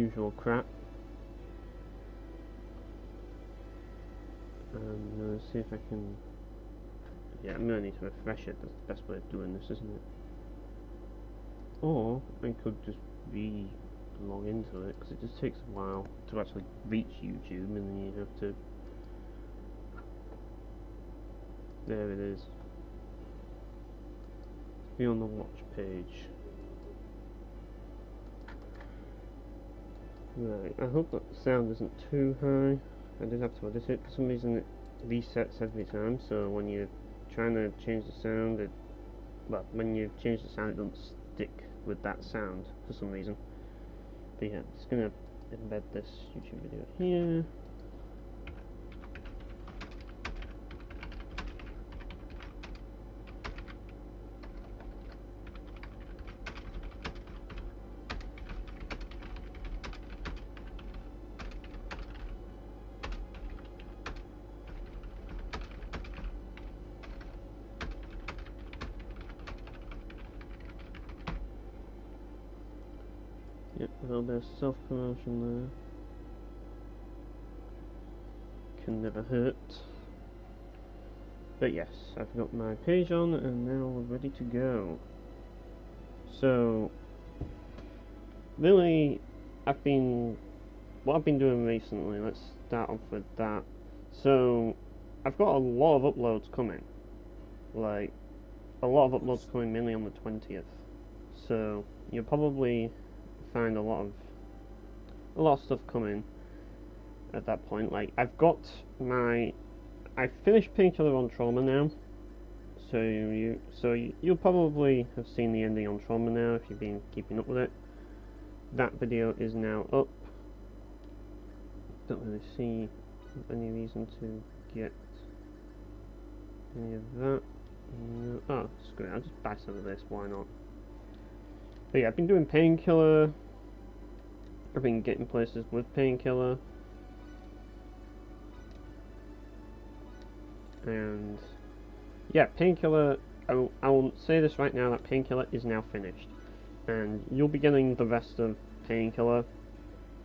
usual crap. And see if I can. Yeah, I'm gonna need to refresh it. That's the best way of doing this, isn't it? Or I could just log into it, because it just takes a while to actually reach YouTube, and then you have to. There it is. Be on the watch page. Right, I hope that the sound isn't too high. I did have to edit it. For some reason it resets every time, so when you're trying to change the sound, when you change the sound, it doesn't stick with that sound for some reason. But yeah, just gonna embed this YouTube video here. Yep, a little bit of self-promotion there. Can never hurt. But yes, I've got my page on, and now we're ready to go. So, really, what I've been doing recently, let's start off with that. So, I've got a lot of uploads coming. Like, a lot of uploads coming mainly on the 20th. So, you'll probably find a lot of stuff coming at that point. Like, I finished Painkiller on Trauma now, so you'll probably have seen the ending on Trauma now if you've been keeping up with it. That video is now up. Don't really see any reason to get any of that. No. Oh, screw it, I'll just buy some of this, why not? But yeah, I've been doing Painkiller. I've been getting places with Painkiller. And yeah, Painkiller, I will say this right now, that Painkiller is now finished. And you'll be getting the rest of Painkiller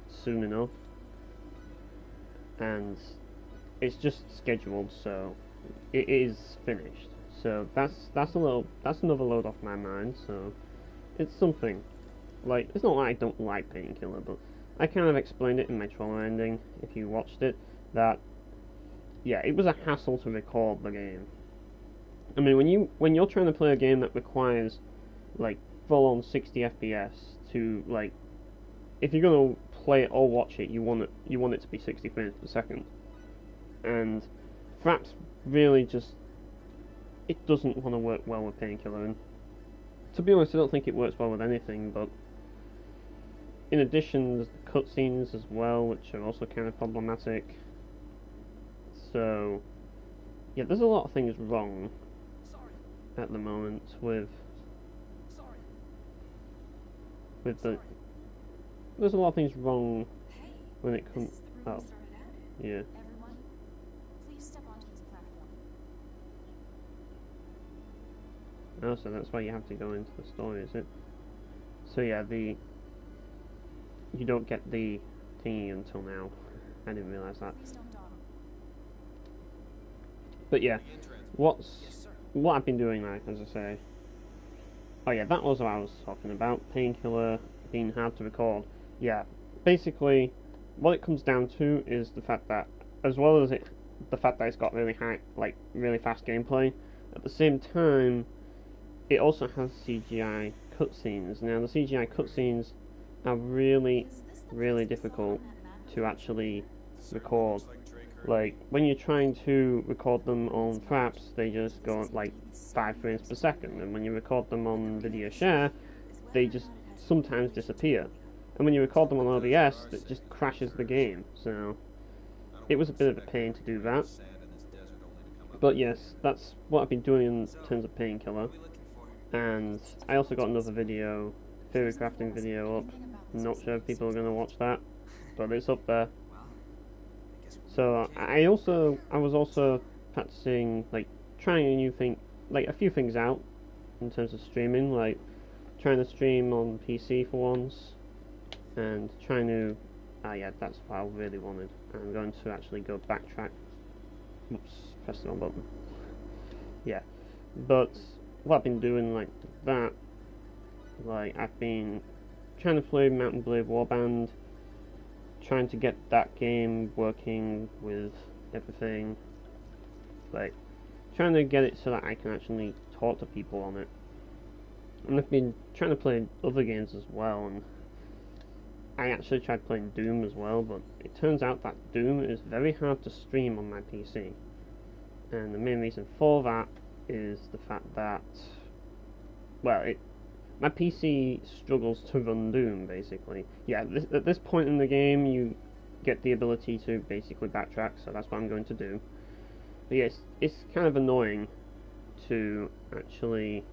soon enough. And it's just scheduled, so it is finished. So that's another load off my mind, so it's something. Like, it's not like I don't like Painkiller, but I kind of explained it in my Trauma ending, if you watched it, that yeah, it was a hassle to record the game. I mean, when you're trying to play a game that requires like full on 60 FPS to, like, if you're gonna play it or watch it, you want it to be 60 frames per second. And Fraps really just, it doesn't want to work well with Painkiller. And to be honest, I don't think it works well with anything, but in addition, there's the cutscenes as well, which are also kind of problematic. So, yeah, there's a lot of things wrong at the moment with the. There's a lot of things wrong when it comes. Oh, yeah. Oh, so that's why you have to go into the story, is it? So yeah, you don't get the thingy until now. I didn't realise that. But yeah, what I've been doing, like, as I say. Oh yeah, that was what I was talking about. Painkiller being hard to record. Yeah, basically, what it comes down to is the fact that, as well as the fact that it's got really really fast gameplay, at the same time, it also has CGI cutscenes. Now, the CGI cutscenes are really, really difficult to actually record. Like, when you're trying to record them on Fraps, they just go at like 5 frames per second, and when you record them on Video Share, they just sometimes disappear. And when you record them on OBS, it just crashes the game. So it was a bit of a pain to do that. But yes, that's what I've been doing in terms of Painkiller. And I also got another video, theory crafting video up. I'm not sure if people are going to watch that, but it's up there. So I was also practicing, like, trying a new thing, like a few things out in terms of streaming, like trying to stream on PC for once, and trying to. Ah, yeah, that's what I really wanted. I'm going to actually go backtrack. Oops, pressed the wrong button. Yeah, but what I've been doing like that, like I've been trying to play Mount and Blade Warband, trying to get that game working with everything, like trying to get it so that I can actually talk to people on it. And I've been trying to play other games as well, and I actually tried playing Doom as well, but it turns out that Doom is very hard to stream on my PC. And the main reason for that is the fact that, well, my PC struggles to run Doom, basically. Yeah, at this point in the game, you get the ability to basically backtrack, so that's what I'm going to do. But yes, it's kind of annoying to actually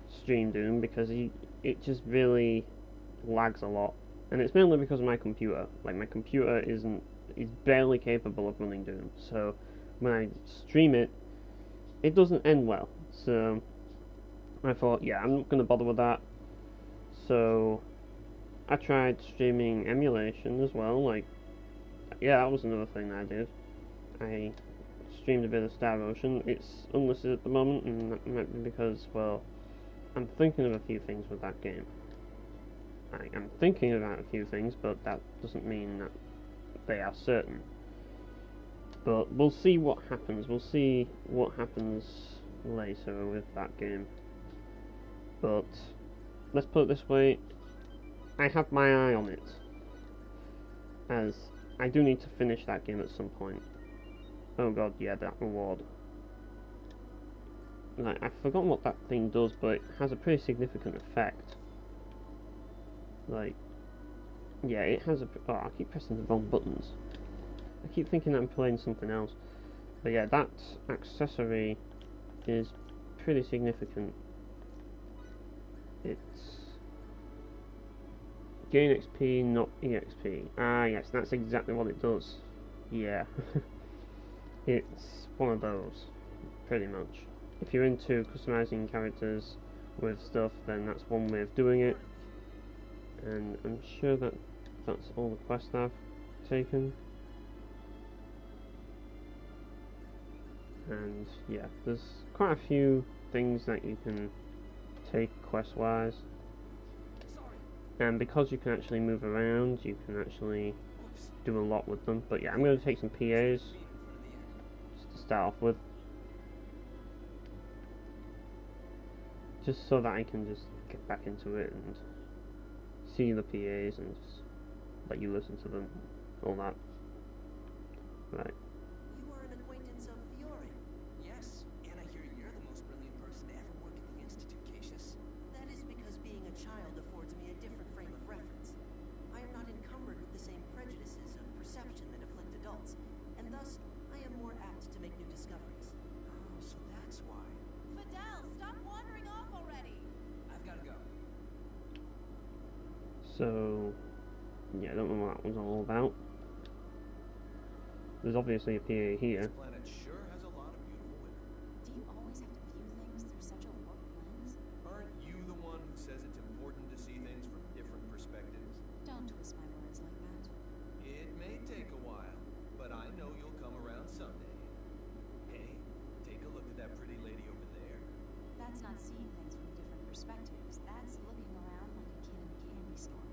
stream Doom because it just really lags a lot, and it's mainly because of my computer. Like my computer is barely capable of running Doom, so when I stream it, it doesn't end well. So I thought, yeah, I'm not going to bother with that. So I tried streaming emulation as well. Like, yeah, that was another thing that I did. I streamed a bit of Star Ocean. It's unlisted at the moment, and that might be because, well, I'm thinking of a few things with that game. I'm thinking about a few things, but that doesn't mean that they are certain. But we'll see what happens. We'll see what happens later with that game. But let's put it this way, I have my eye on it, as I do need to finish that game at some point. Oh god, yeah, that reward. Like, I've forgotten what that thing does, but it has a pretty significant effect. Like, yeah, it has a... Oh, I keep pressing the wrong buttons. I keep thinking I'm playing something else. But yeah, that accessory is pretty significant. It's gain XP, not EXP. Ah, yes, that's exactly what it does. Yeah. It's one of those, pretty much. If you're into customizing characters with stuff, then that's one way of doing it. And I'm sure that that's all the quests I've taken. And yeah, there's quite a few things that you can take quest-wise. And because you can actually move around, you can actually do a lot with them. But yeah, I'm going to take some PAs just to start off with. Just so that I can just get back into it and see the PAs and just let you listen to them, all that. Right. You are an acquaintance of Fiore. Yes, and I hear you're the most brilliant person to ever work at the Institute, Cassius. That is because being a child affords me a different frame of reference. I am not encumbered with the same prejudices of perception that afflict adults, and thus I am more apt to make new discoveries. Oh, so that's why. Fidel, stop wandering off already! I've got to go. So, yeah, I don't know what that was all about. There's obviously a PA here. This planet sure has a lot of beautiful women. Do you always have to view things through such a warped lens? Aren't you the one who says it's important to see things from different perspectives? Don't twist my words like that. It may take a while, but I know you'll come around someday. Hey, take a look at that pretty lady over there. That's not seeing things from different perspectives. That's looking around like a kid in a candy store.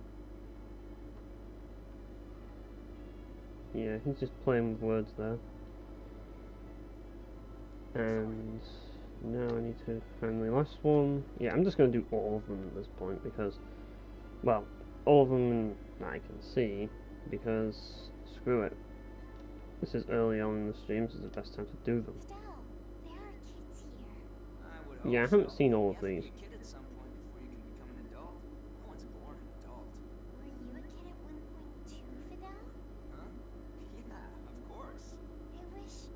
Yeah, he's just playing with words there. And now I need to find the last one. Yeah, I'm just going to do all of them at this point because, well, all of them I can see because screw it. This is early on in the stream, so it's the best time to do them. Fidel, there are kids here. I would hope Yeah, I haven't so. seen all of You have to these. be a kid at some point before you can become an adult. No one's born an adult. Were you a kid at 1.2, Fidel? Huh? Yeah, of course. I wish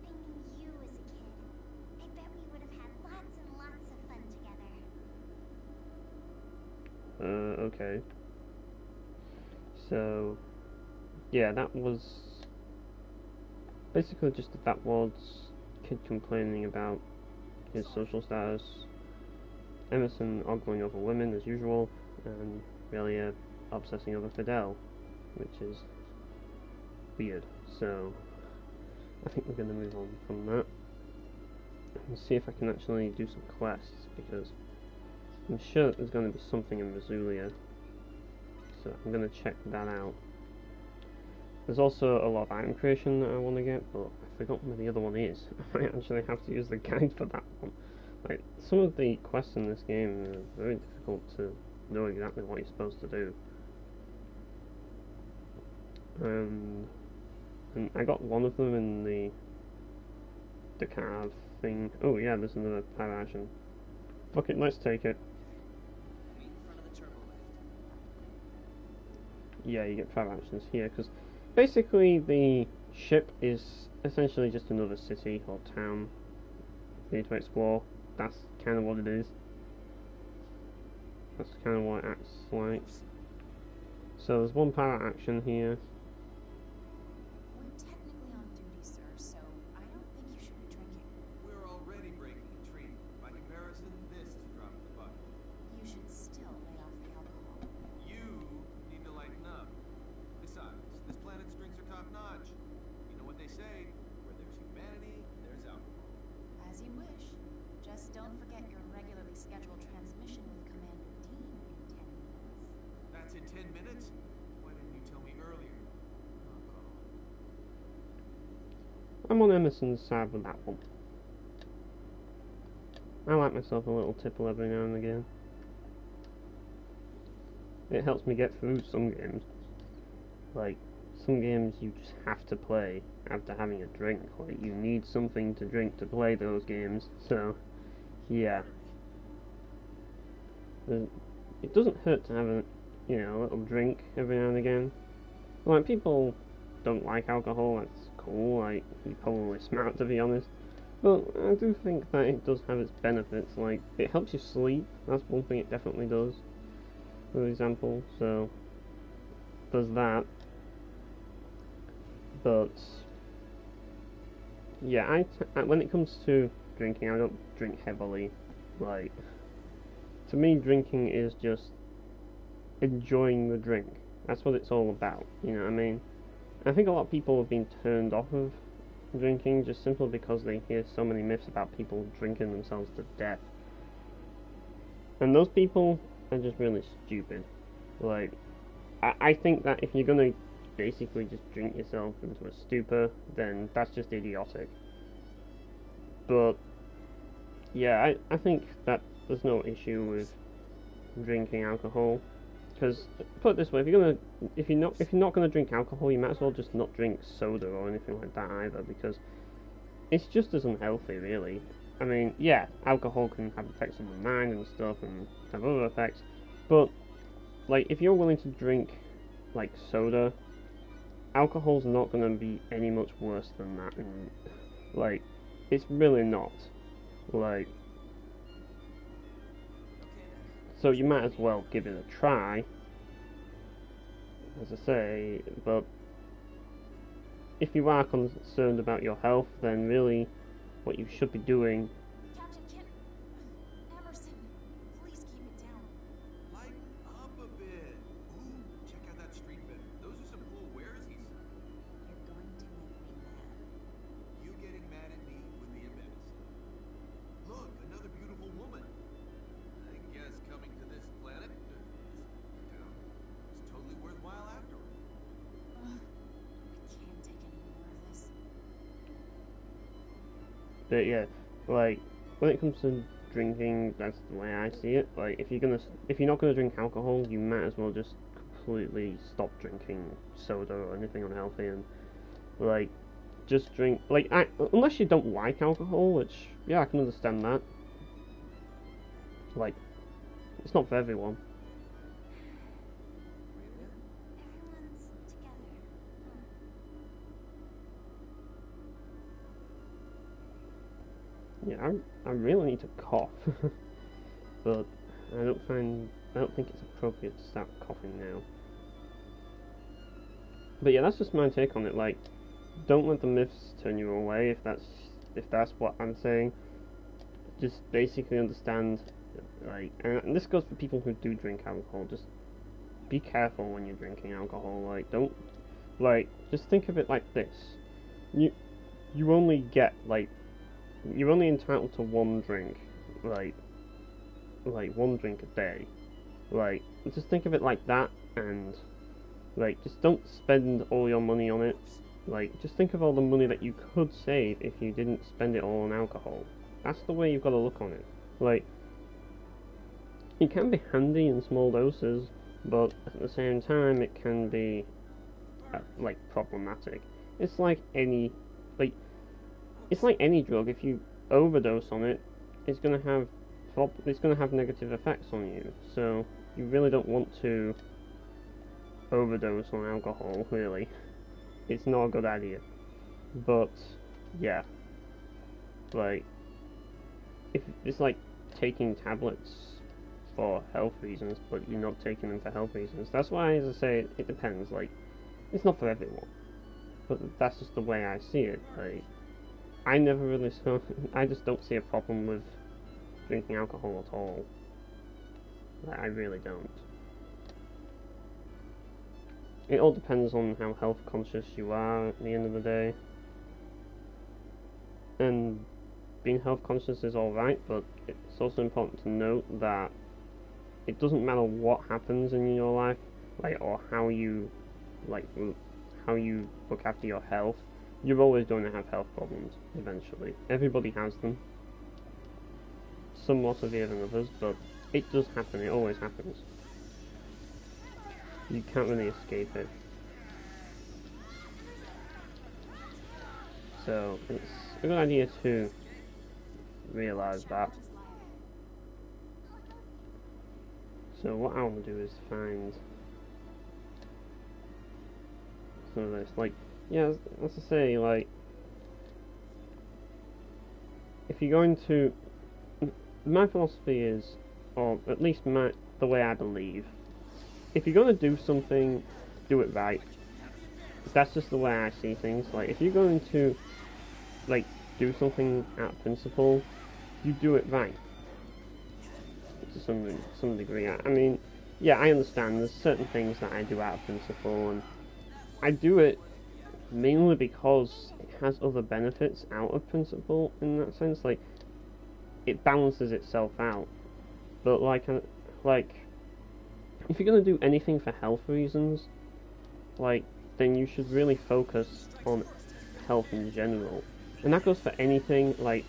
I knew you as a kid. I bet we would have had lots and lots of fun together. Okay. So, yeah, that was basically just a backwards kid complaining about his social status, Emerson ogling over women as usual, and Relia obsessing over Fidel, which is weird. So I think we're going to move on from that and see if I can actually do some quests, because I'm sure that there's going to be something in Rasulia, so I'm going to check that out. There's also a lot of item creation that I want to get, but I forgot where the other one is. I might actually have to use the guide for that one. Like, some of the quests in this game are very difficult to know exactly what you're supposed to do. And I got one of them in the card thing. Oh yeah, there's another Pyration. Fuck it, let's take it. Meet in front of the turbo lift. Yeah, you get Pyrations here, because basically the ship is essentially just another city or town for you to explore. That's kind of what it is. That's kind of what it acts like. So there's one power action here. We're technically on duty, sir, so I don't think you should be drinking. We're already breaking the tree. By comparison, this is a drop in the bucket. You should still lay off the alcohol. You need to lighten up. Besides, this planet's drinks are top notch. You know what they say? Where there's humanity, there's alcohol. As you wish. Just don't forget your regularly scheduled transmission with Commander Dean in 10 minutes. That's in 10 minutes? Why didn't you tell me earlier? I'm on Emerson's side with that one. I like myself a little tipple every now and again. It helps me get through some games. Like, some games you just have to play after having a drink. Like, you need something to drink to play those games. So, yeah. It doesn't hurt to have a little drink every now and again. Like, people don't like alcohol, that's cool, like, you're probably smart to be honest. But I do think that it does have its benefits, like, it helps you sleep, that's one thing it definitely does, for example, so, does that. But, yeah, when it comes to drinking, I don't drink heavily, like, to me drinking is just enjoying the drink, that's what it's all about, you know what I mean? I think a lot of people have been turned off of drinking just simply because they hear so many myths about people drinking themselves to death. And those people are just really stupid. Like, I think that if you're gonna basically just drink yourself into a stupor, then that's just idiotic. But, yeah, I think that there's no issue with drinking alcohol. Because, put it this way, if you're not gonna drink alcohol, you might as well just not drink soda or anything like that either, because it's just as unhealthy, really. I mean, yeah, alcohol can have effects on the mind and stuff, and have other effects, but, like, if you're willing to drink, like, soda, alcohol's not gonna be any much worse than that, and, like, it's really not. Like, so you might as well give it a try, as I say, but if you are concerned about your health, then really what you should be doing... Captain Kim... Emerson, please keep it down. Lighten up a bit. Ooh, check out that street vendor. Those are some cool wares he sells. You're going to make me mad. You getting mad at me would be a medicine. Look, another beautiful woman. I guess coming to this planet, this town, is totally worthwhile after all. Ugh, I can't take any more of this. But yeah, like, when it comes to drinking, that's the way I see it. Like, if you're not gonna drink alcohol, you might as well just completely stop drinking soda or anything unhealthy, and, like, just drink, like, unless you don't like alcohol, which, yeah, I can understand that. Like, it's not for everyone. Everyone's together. Yeah, I really need to cough, but I don't think it's appropriate to start coughing now. But yeah, that's just my take on it. Like, don't let the myths turn you away if that's what I'm saying. Just basically understand, like, and this goes for people who do drink alcohol. Just be careful when you're drinking alcohol. Like, don't, like, just think of it like this. You only get, like, you're only entitled to one drink, like one drink a day. Like, just think of it like that, and, like, just don't spend all your money on it. Like, just think of all the money that you could save if you didn't spend it all on alcohol. That's the way you've got to look on it. Like, it can be handy in small doses, but at the same time it can be, like, problematic. It's like any, drug. If you overdose on it, it's gonna have negative effects on you. So you really don't want to overdose on alcohol. Really, it's not a good idea. But yeah, like, if it's like taking tablets for health reasons, but you're not taking them for health reasons. That's why, as I say, it depends. Like, it's not for everyone, but that's just the way I see it. Like, I never really saw. I just don't see a problem with drinking alcohol at all. Like, I really don't. It all depends on how health conscious you are at the end of the day. And being health conscious is alright, but it's also important to note that it doesn't matter what happens in your life, like, or how you look after your health. You're always going to have health problems eventually. Everybody has them. Some more severe than others, but it does happen. It always happens. You can't really escape it. So it's a good idea to realise that. So what I want to do is find some of this, like, yeah, as I say, like, if you're going to, my philosophy is, or at least the way I believe, if you're going to do something, do it right. That's just the way I see things. Like, if you're going to, like, do something out of principle, you do it right. To some degree. I mean, yeah, I understand there's certain things that I do out of principle, and I do it mainly because it has other benefits out of principle in that sense. Like, it balances itself out. But like if you're gonna do anything for health reasons, like, then you should really focus on health in general. And that goes for anything. Like,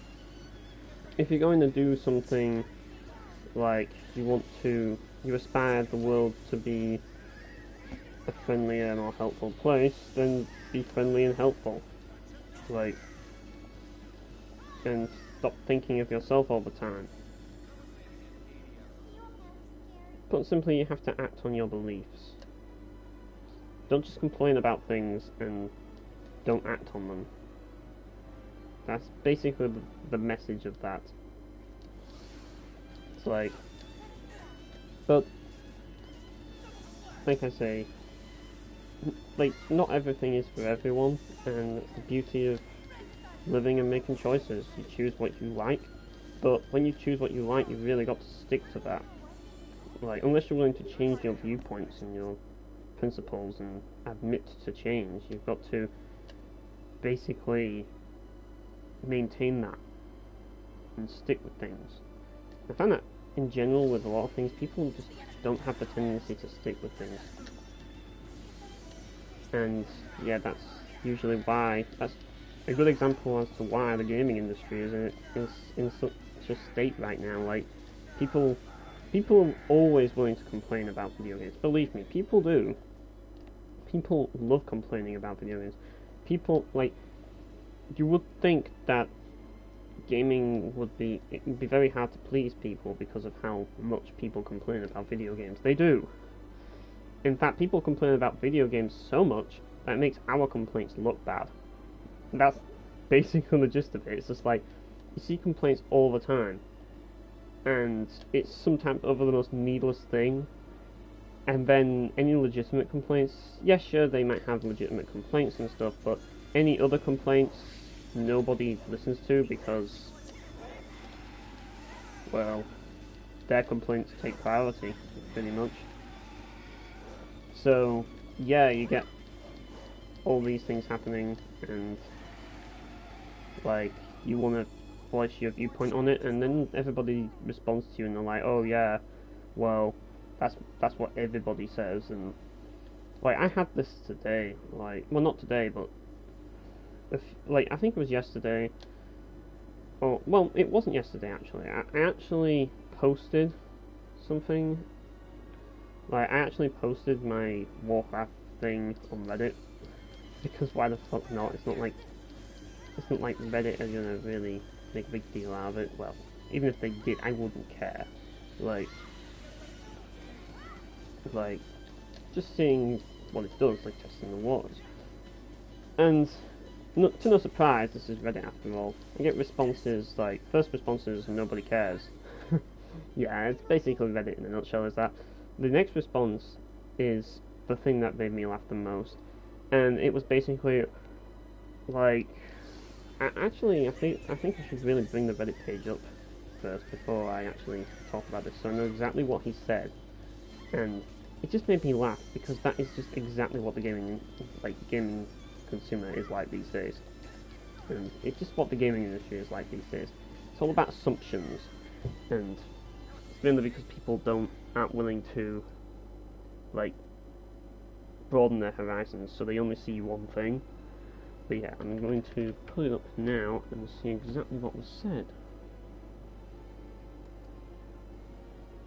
if you're going to do something, like, you aspire the world to be a friendlier, more helpful place, then be friendly and helpful. Like, and stop thinking of yourself all the time. Put simply, you have to act on your beliefs. Don't just complain about things and don't act on them. That's basically the message of that. It's like, but like I say, like, not everything is for everyone, and it's the beauty of living and making choices. You choose what you like, but when you choose what you like, you've really got to stick to that. Like, unless you're willing to change your viewpoints and your principles and admit to change, you've got to basically maintain that and stick with things. I find that in general with a lot of things, people just don't have the tendency to stick with things. And yeah, that's usually why, that's a good example as to why the gaming industry is in such a state right now. Like, people are always willing to complain about video games. Believe me, people do. People love complaining about video games. People, like, you would think that gaming it would be very hard to please people because of how much people complain about video games. They do. In fact, people complain about video games so much that it makes our complaints look bad. And that's basically the gist of it. It's just like, you see complaints all the time, and it's sometimes over the most needless thing. And then any legitimate complaints, yeah, sure, they might have legitimate complaints and stuff, but any other complaints, nobody listens to because, well, their complaints take priority, pretty much. So yeah, you get all these things happening, and like you want to voice your viewpoint on it, and then everybody responds to you, and they're like, "Oh yeah, well, that's what everybody says." And like I had this today, like, well, not today, but like I think it was yesterday. Oh well, it wasn't yesterday actually. I actually posted something. Like I actually posted my Warcraft thing on Reddit, because why the fuck not? It's not like Reddit are gonna really make a big deal out of it. Well, even if they did, I wouldn't care. Like just seeing what it does, like testing the waters. And to no surprise, this is Reddit after all. I get responses like, first responses, nobody cares. Yeah, it's basically Reddit in a nutshell, is that. The next response is the thing that made me laugh the most. And it was basically like, I think I should really bring the Reddit page up first before I actually talk about this, so I know exactly what he said. And it just made me laugh, because that is just exactly what the gaming consumer is like these days. And it's just what the gaming industry is like these days. It's all about assumptions, and it's mainly because people aren't willing to like broaden their horizons, so they only see one thing. But yeah, I'm going to pull it up now and see exactly what was said,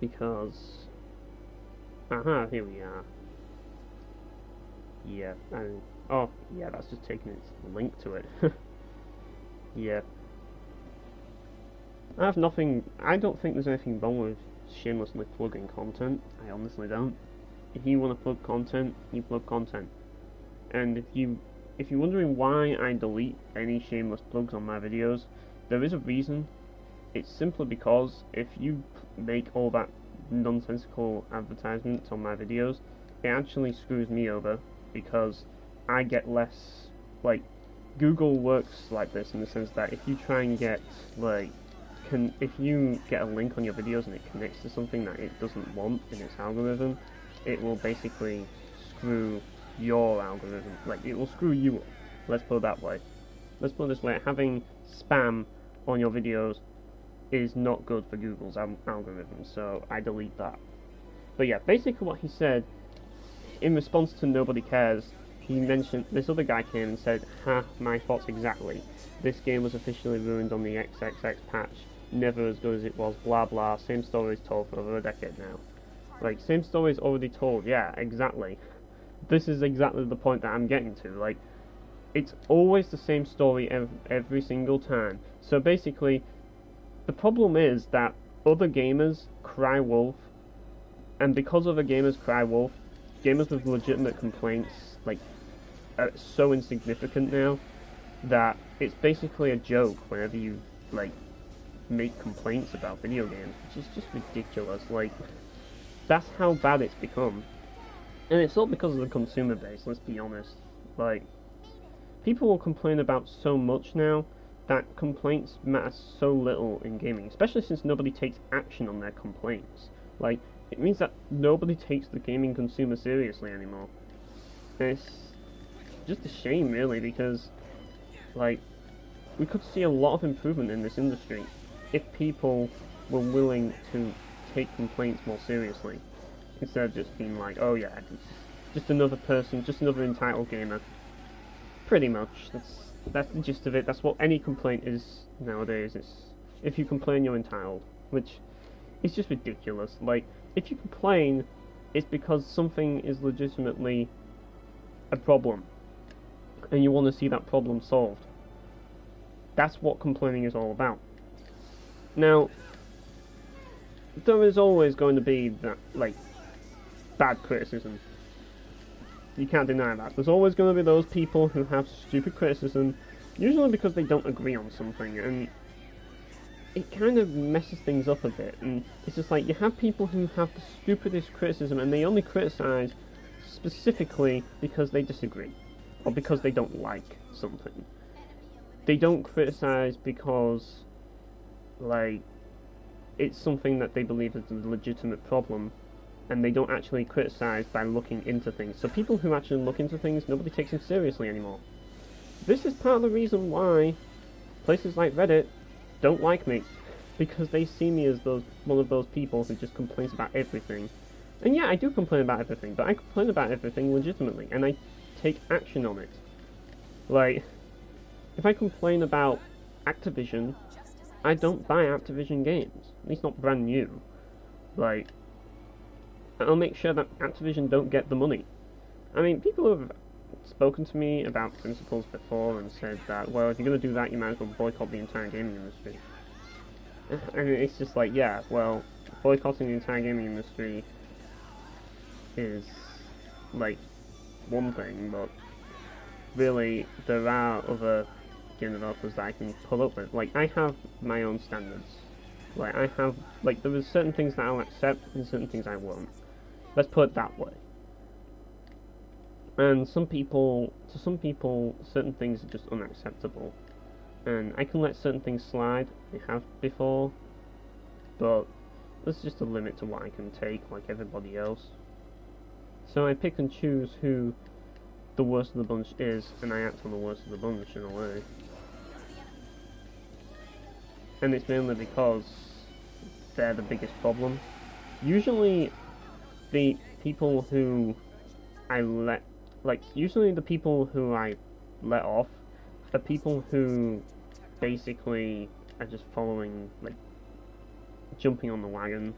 because here we are. Yeah, and oh yeah, that's just taking its link to it. Yeah, I don't think there's anything wrong with shamelessly plugging content. I honestly don't. If you want to plug content, you plug content. And if you're wondering why I delete any shameless plugs on my videos, there is a reason. It's simply because if you make all that nonsensical advertisements on my videos, it actually screws me over, because I get less, like, Google works like this in the sense that if you try and get, like, if you get a link on your videos and it connects to something that it doesn't want in its algorithm, it will basically screw your algorithm. Like, it will screw you up. Let's put it that way. Let's put it this way: having spam on your videos is not good for Google's algorithm, so I delete that. But yeah, basically what he said, in response to Nobody Cares, he mentioned, this other guy came and said, "Ha, my thoughts exactly. This game was officially ruined on the XXX patch. Never as good as it was, blah blah. Same story's told for over a decade now." Like, same story's already told, yeah, exactly. This is exactly the point that I'm getting to. Like, it's always the same story every single time. So basically, the problem is that other gamers cry wolf, and because other gamers cry wolf, gamers with legitimate complaints, like, are so insignificant now that it's basically a joke whenever you, like, make complaints about video games, which is just ridiculous. Like, that's how bad it's become. And it's all because of the consumer base, let's be honest. Like, people will complain about so much now that complaints matter so little in gaming, especially since nobody takes action on their complaints. Like, it means that nobody takes the gaming consumer seriously anymore. And it's just a shame, really, because, like, we could see a lot of improvement in this industry if people were willing to take complaints more seriously, instead of just being like, "Oh yeah, just another person, just another entitled gamer." Pretty much, that's the gist of it. That's what any complaint is nowadays. It's, if you complain, you're entitled, which is just ridiculous. Like, if you complain, it's because something is legitimately a problem, and you want to see that problem solved. That's what complaining is all about. Now, there is always going to be that, like, bad criticism. You can't deny that. There's always going to be those people who have stupid criticism, usually because they don't agree on something, and it kind of messes things up a bit. And it's just like, you have people who have the stupidest criticism, and they only criticize specifically because they disagree, or because they don't like something. They don't criticize because, like, it's something that they believe is a legitimate problem, and they don't actually criticize by looking into things. So people who actually look into things, nobody takes them seriously anymore. This is part of the reason why places like Reddit don't like me, because they see me as one of those people who just complains about everything. And yeah, I do complain about everything, but I complain about everything legitimately, and I take action on it. Like, if I complain about Activision, I don't buy Activision games. At least not brand new. Like, I'll make sure that Activision don't get the money. I mean, people have spoken to me about principles before and said that, well, if you're going to do that, you might as well boycott the entire gaming industry. And it's just like, yeah, well, boycotting the entire gaming industry is, like, one thing, but really, there are other game developers that I can pull up with. Like, I have my own standards. Like, there are certain things that I'll accept and certain things I won't. Let's put it that way. And to some people, certain things are just unacceptable. And I can let certain things slide, I have before, but there's just a limit to what I can take, like everybody else. So I pick and choose who the worst of the bunch is, and I act on the worst of the bunch in a way. And it's mainly because they're the biggest problem. Usually, the people who I let off are people who basically are just following, like, jumping on the wagon.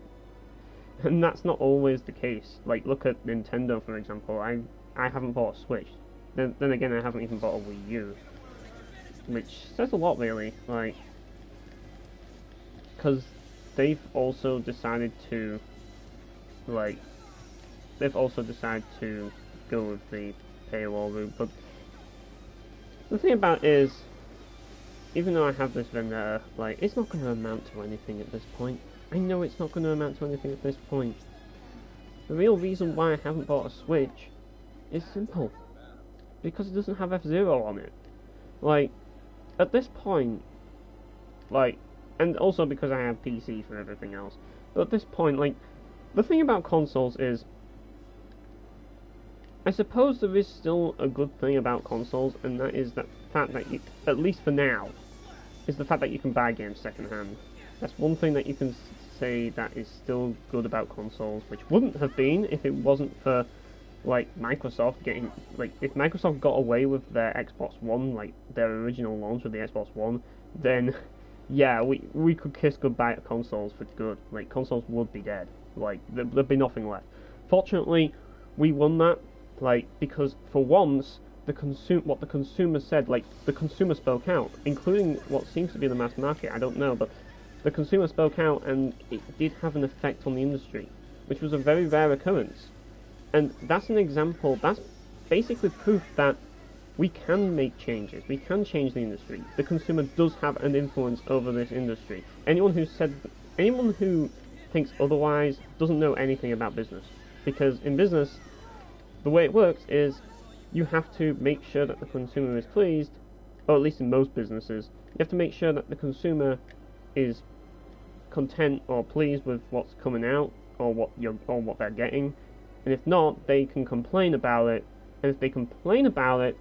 And that's not always the case. Like, look at Nintendo, for example. I haven't bought a Switch. Then again, I haven't even bought a Wii U. Which says a lot, really. Like, because they've also decided to go with the paywall route. But the thing about it is, even though I have this vendetta, like, it's not going to amount to anything at this point. I know it's not going to amount to anything at this point. The real reason why I haven't bought a Switch is simple. Because it doesn't have F-Zero on it. Like, at this point, like, and also because I have PC for everything else. But at this point, like, the thing about consoles is, I suppose there is still a good thing about consoles, and that is the fact that you, at least for now, is the fact that you can buy games secondhand. That's one thing that you can say that is still good about consoles, which wouldn't have been if it wasn't for, like, Microsoft getting, like, if Microsoft got away with their Xbox One, like, their original launch with the Xbox One, then, yeah, we could kiss goodbye to consoles for good. Like, consoles would be dead. Like, there'd be nothing left. Fortunately, we won that, like, because for once, what the consumer said, like, the consumer spoke out, including what seems to be the mass market, I don't know, but the consumer spoke out, and it did have an effect on the industry, which was a very rare occurrence. And that's an example, that's basically proof that we can make changes, we can change the industry. The consumer does have an influence over this industry. Anyone who thinks otherwise doesn't know anything about business. Because in business, the way it works is, you have to make sure that the consumer is pleased, or at least in most businesses, you have to make sure that the consumer is content or pleased with what's coming out, or what they're getting. And if not, they can complain about it. And if they complain about it,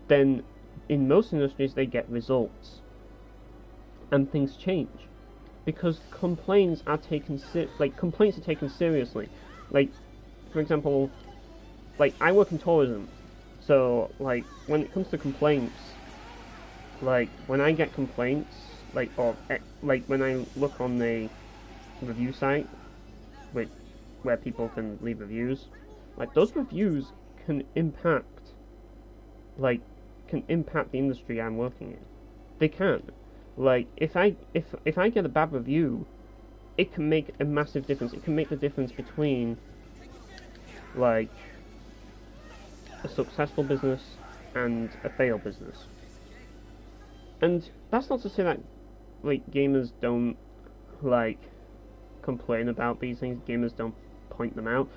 then in most industries they get results, and things change, because complaints are taken seriously. Like, for example, like, I work in tourism, so, like, when it comes to complaints, like, when I get complaints, like, when I look on the review site, where people can leave reviews, like, those reviews can impact the industry I'm working in. They can. Like, if I get a bad review, it can make a massive difference. It can make the difference between, like, a successful business and a failed business. And that's not to say that, like, gamers don't, like, complain about these things. Gamers don't point them out.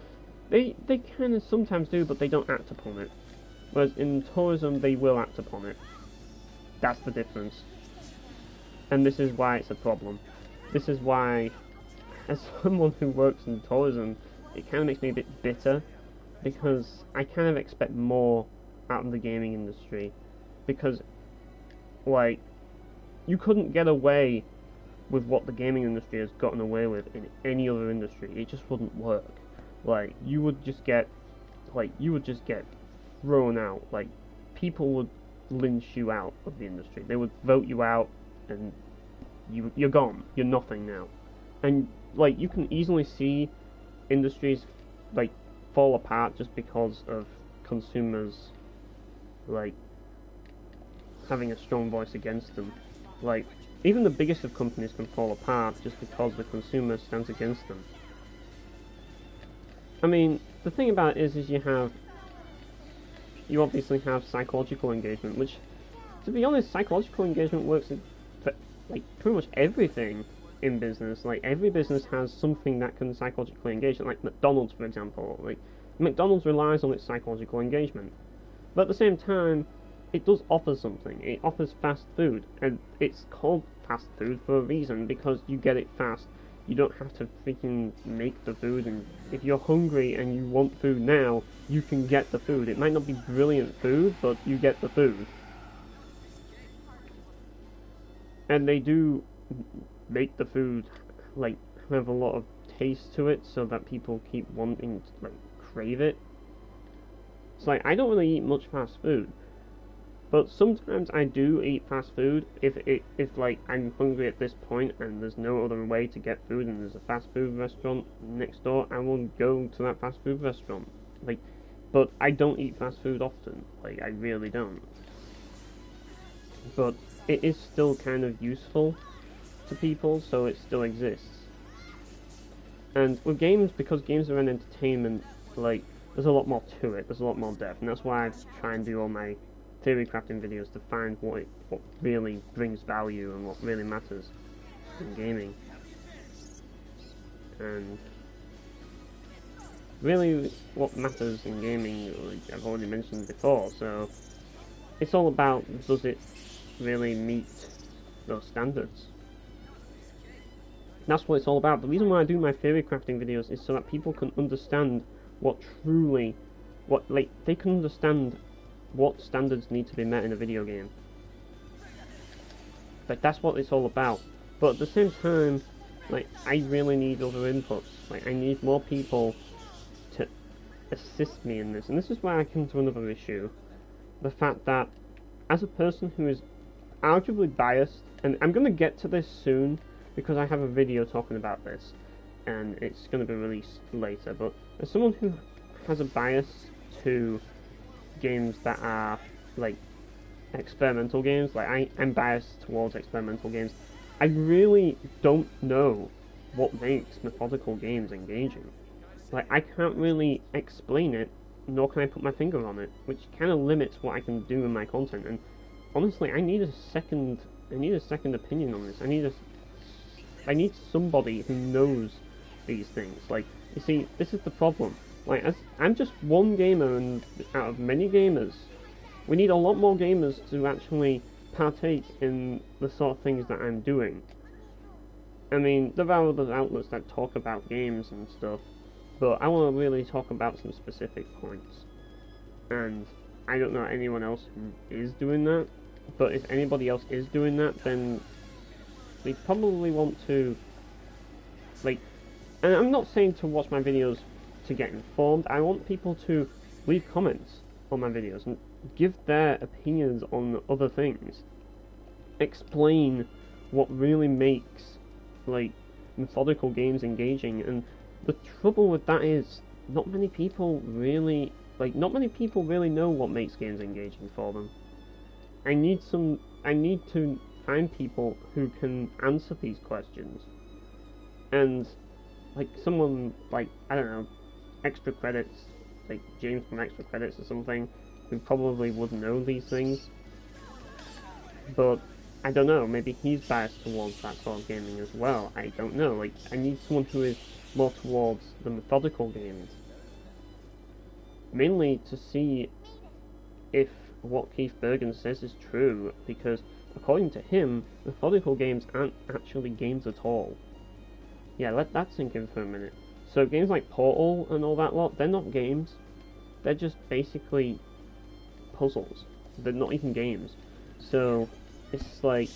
They kind of sometimes do, but they don't act upon it. Whereas in tourism, they will act upon it. That's the difference. And this is why it's a problem. This is why, as someone who works in tourism, it kind of makes me a bit bitter, because I kind of expect more out of the gaming industry, because, like, you couldn't get away with what the gaming industry has gotten away with in any other industry. It just wouldn't work. Like, you would just get thrown out. Like, people would lynch you out of the industry. They would vote you out, and you're gone. You're nothing now. And, like, you can easily see industries, like, fall apart just because of consumers, like, having a strong voice against them. Like, even the biggest of companies can fall apart just because the consumer stands against them. I mean, the thing about it is you obviously have psychological engagement, which, to be honest, psychological engagement works for, like, pretty much everything in business. Like, every business has something that can psychologically engage, like McDonald's, for example. Like, McDonald's relies on its psychological engagement. But at the same time, it does offer something. It offers fast food, and it's called fast food for a reason, because you get it fast. You don't have to freaking make the food, and if you're hungry and you want food now, you can get the food. It might not be brilliant food, but you get the food. And they do make the food, like, have a lot of taste to it, so that people keep wanting to, like, crave it. It's like, I don't really eat much fast food, but sometimes I do eat fast food if like I'm hungry at this point and there's no other way to get food and there's a fast food restaurant next door. I will go to that fast food restaurant. Like, but I don't eat fast food often. Like, I really don't. But it is still kind of useful to people, so it still exists. And with games, because games are an entertainment, like, there's a lot more to it. There's a lot more depth, and that's why I try and do all my theory crafting videos, to find what really brings value and what really matters in gaming. And really what matters in gaming, like I've already mentioned before, so it's all about, does it really meet those standards? That's what it's all about. The reason why I do my theory crafting videos is so that people can understand they can understand what standards need to be met in a video game. Like, that's what it's all about. But at the same time, like, I really need other inputs. Like, I need more people to assist me in this. And this is where I come to another issue. The fact that, as a person who is arguably biased, and I'm going to get to this soon, because I have a video talking about this, and it's going to be released later, but as someone who has a bias to games that are, like, experimental games, like, I'm biased towards experimental games, I really don't know what makes methodical games engaging. Like, I can't really explain it, nor can I put my finger on it, which kind of limits what I can do in my content, and honestly, I need a second opinion on this. I need somebody who knows these things. Like, you see, this is the problem. Like, I'm just one gamer and out of many gamers. We need a lot more gamers to actually partake in the sort of things that I'm doing. I mean, there are other outlets that talk about games and stuff, but I want to really talk about some specific points. And I don't know anyone else who is doing that, but if anybody else is doing that, then they probably want to, like, and I'm not saying to watch my videos to get informed. I want people to leave comments on my videos and give their opinions on other things. Explain what really makes, like, methodical games engaging. And the trouble with that is not many people really know what makes games engaging for them. I need to find people who can answer these questions. And, like, someone like, I don't know, Extra Credits, like James from Extra Credits or something, who probably would know these things. But I don't know, maybe he's biased towards that sort of gaming as well. I don't know. Like, I need someone who is more towards the methodical games. Mainly to see if what Keith Bergen says is true, because according to him, methodical games aren't actually games at all. Yeah, let that sink in for a minute. So games like Portal and all that lot, they're not games. They're just basically puzzles. They're not even games. So it's like,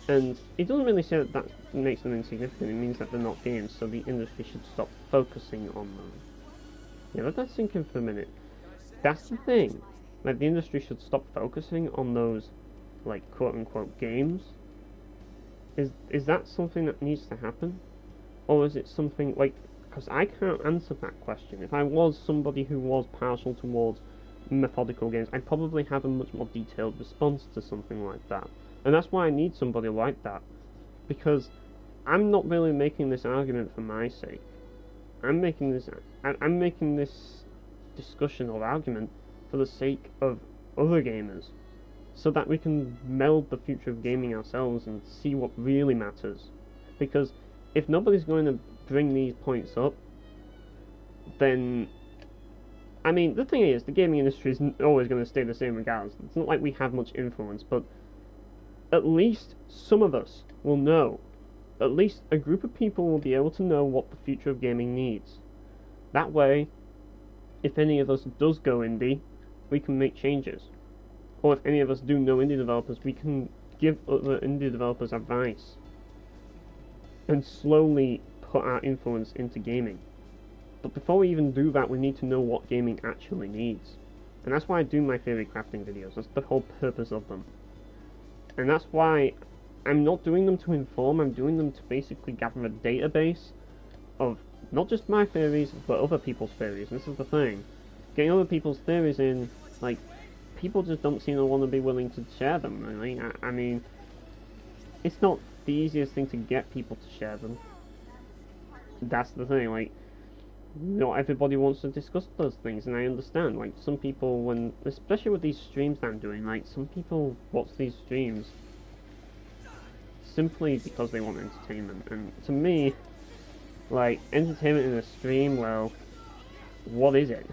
and it doesn't really say that makes them insignificant. It means that they're not games. So the industry should stop focusing on them. Yeah, let that sink in for a minute. That's the thing. Like, the industry should stop focusing on those, like, quote-unquote games. Is that something that needs to happen? Or is it something, like, because I can't answer that question. If I was somebody who was partial towards methodical games, I'd probably have a much more detailed response to something like that. And that's why I need somebody like that. Because I'm not really making this argument for my sake. I'm making this discussion or argument for the sake of other gamers, so that we can meld the future of gaming ourselves and see what really matters. Because if nobody's going to bring these points up, then, I mean, the thing is, the gaming industry is always going to stay the same regardless. It's not like we have much influence, but at least some of us will know. At least a group of people will be able to know what the future of gaming needs. That way, if any of us does go indie, we can make changes. Or if any of us do know indie developers, we can give other indie developers advice. And slowly put our influence into gaming. But before we even do that, we need to know what gaming actually needs. And that's why I do my theory crafting videos. That's the whole purpose of them. And that's why I'm not doing them to inform, I'm doing them to basically gather a database of not just my theories, but other people's theories. And this is the thing. Getting other people's theories in, like, people just don't seem to want to be willing to share them, really. I mean, it's not the easiest thing to get people to share them. That's the thing, like, not everybody wants to discuss those things, and I understand. Like, some people, especially with these streams that I'm doing, like, some people watch these streams simply because they want entertainment, and to me, like, entertainment in a stream, well, what is it?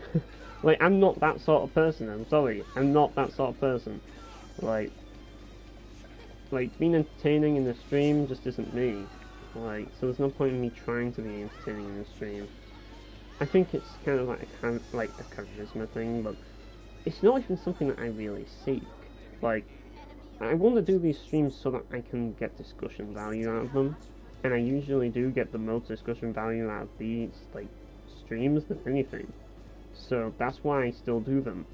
Like, I'm not that sort of person, I'm sorry, I'm not that sort of person. Like, being entertaining in the stream just isn't me. Like, so there's no point in me trying to be entertaining in the stream. I think it's kind of like a charisma thing, but it's not even something that I really seek. Like, I want to do these streams so that I can get discussion value out of them, and I usually do get the most discussion value out of these, like, streams than anything. So that's why I still do them,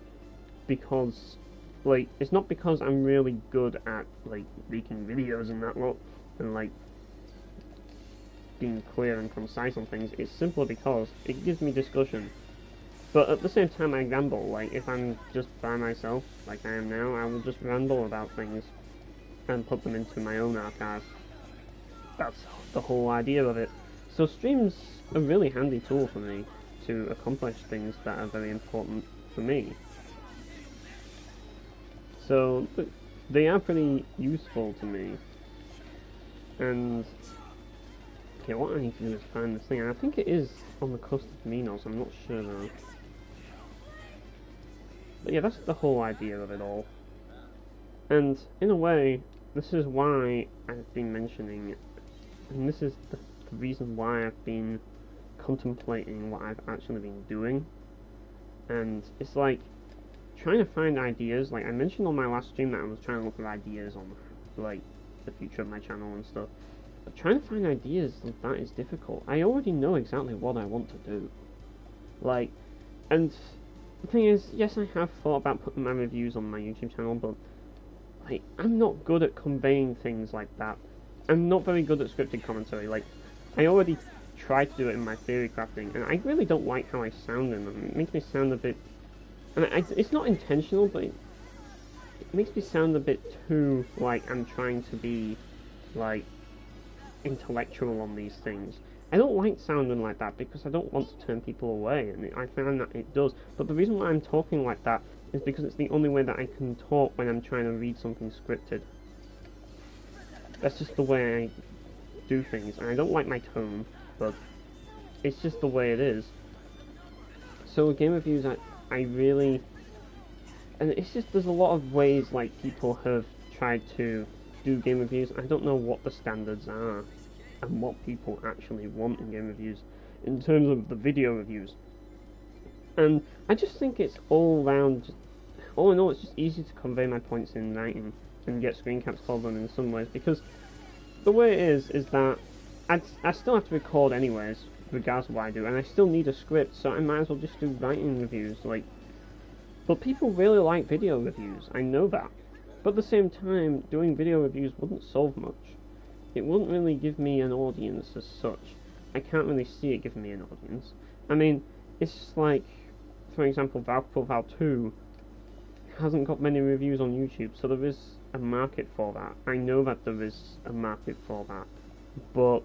because, like, it's not because I'm really good at, like, making videos and that lot, and, like, being clear and concise on things. It's simply because it gives me discussion. But at the same time, I ramble. Like, if I'm just by myself, like I am now, I will just ramble about things and put them into my own archive. That's the whole idea of it. So streams are a really handy tool for me to accomplish things that are very important for me. So they are pretty useful to me. And okay, what I need to do is find this thing, and I think it is on the coast of Minos, I'm not sure though. But yeah, that's the whole idea of it all. And in a way, this is why I've been mentioning, and this is the reason why I've been contemplating what I've actually been doing. And it's like, trying to find ideas, like I mentioned on my last stream that I was trying to look for ideas on, like, the future of my channel and stuff. But trying to find ideas like that is difficult. I already know exactly what I want to do. Like, and the thing is, yes, I have thought about putting my reviews on my YouTube channel, but, like, I'm not good at conveying things like that. I'm not very good at scripted commentary. Like, I already tried to do it in my theory crafting, and I really don't like how I sound in them. It makes me sound a bit, and it's not intentional, but it makes me sound a bit too, like, I'm trying to be, like, intellectual on these things. I don't like sounding like that because I don't want to turn people away, and I find that it does. But the reason why I'm talking like that is because it's the only way that I can talk when I'm trying to read something scripted. That's just the way I do things, and I don't like my tone, but it's just the way it is. So with game reviews, I really, and it's just, there's a lot of ways, like, people have tried to do game reviews. I don't know what the standards are and what people actually want in game reviews in terms of the video reviews. And I just think it's all in all, it's just easy to convey my points in writing and get screen caps for them in some ways, because the way it is that I still have to record anyways, regardless of what I do, and I still need a script, so I might as well just do writing reviews, like. But people really like video reviews, I know that. But at the same time, doing video reviews wouldn't solve much. It wouldn't really give me an audience as such. I can't really see it giving me an audience. I mean, it's just like, for example, Valve Profile 2 hasn't got many reviews on YouTube, so there is a market for that. I know that there is a market for that. But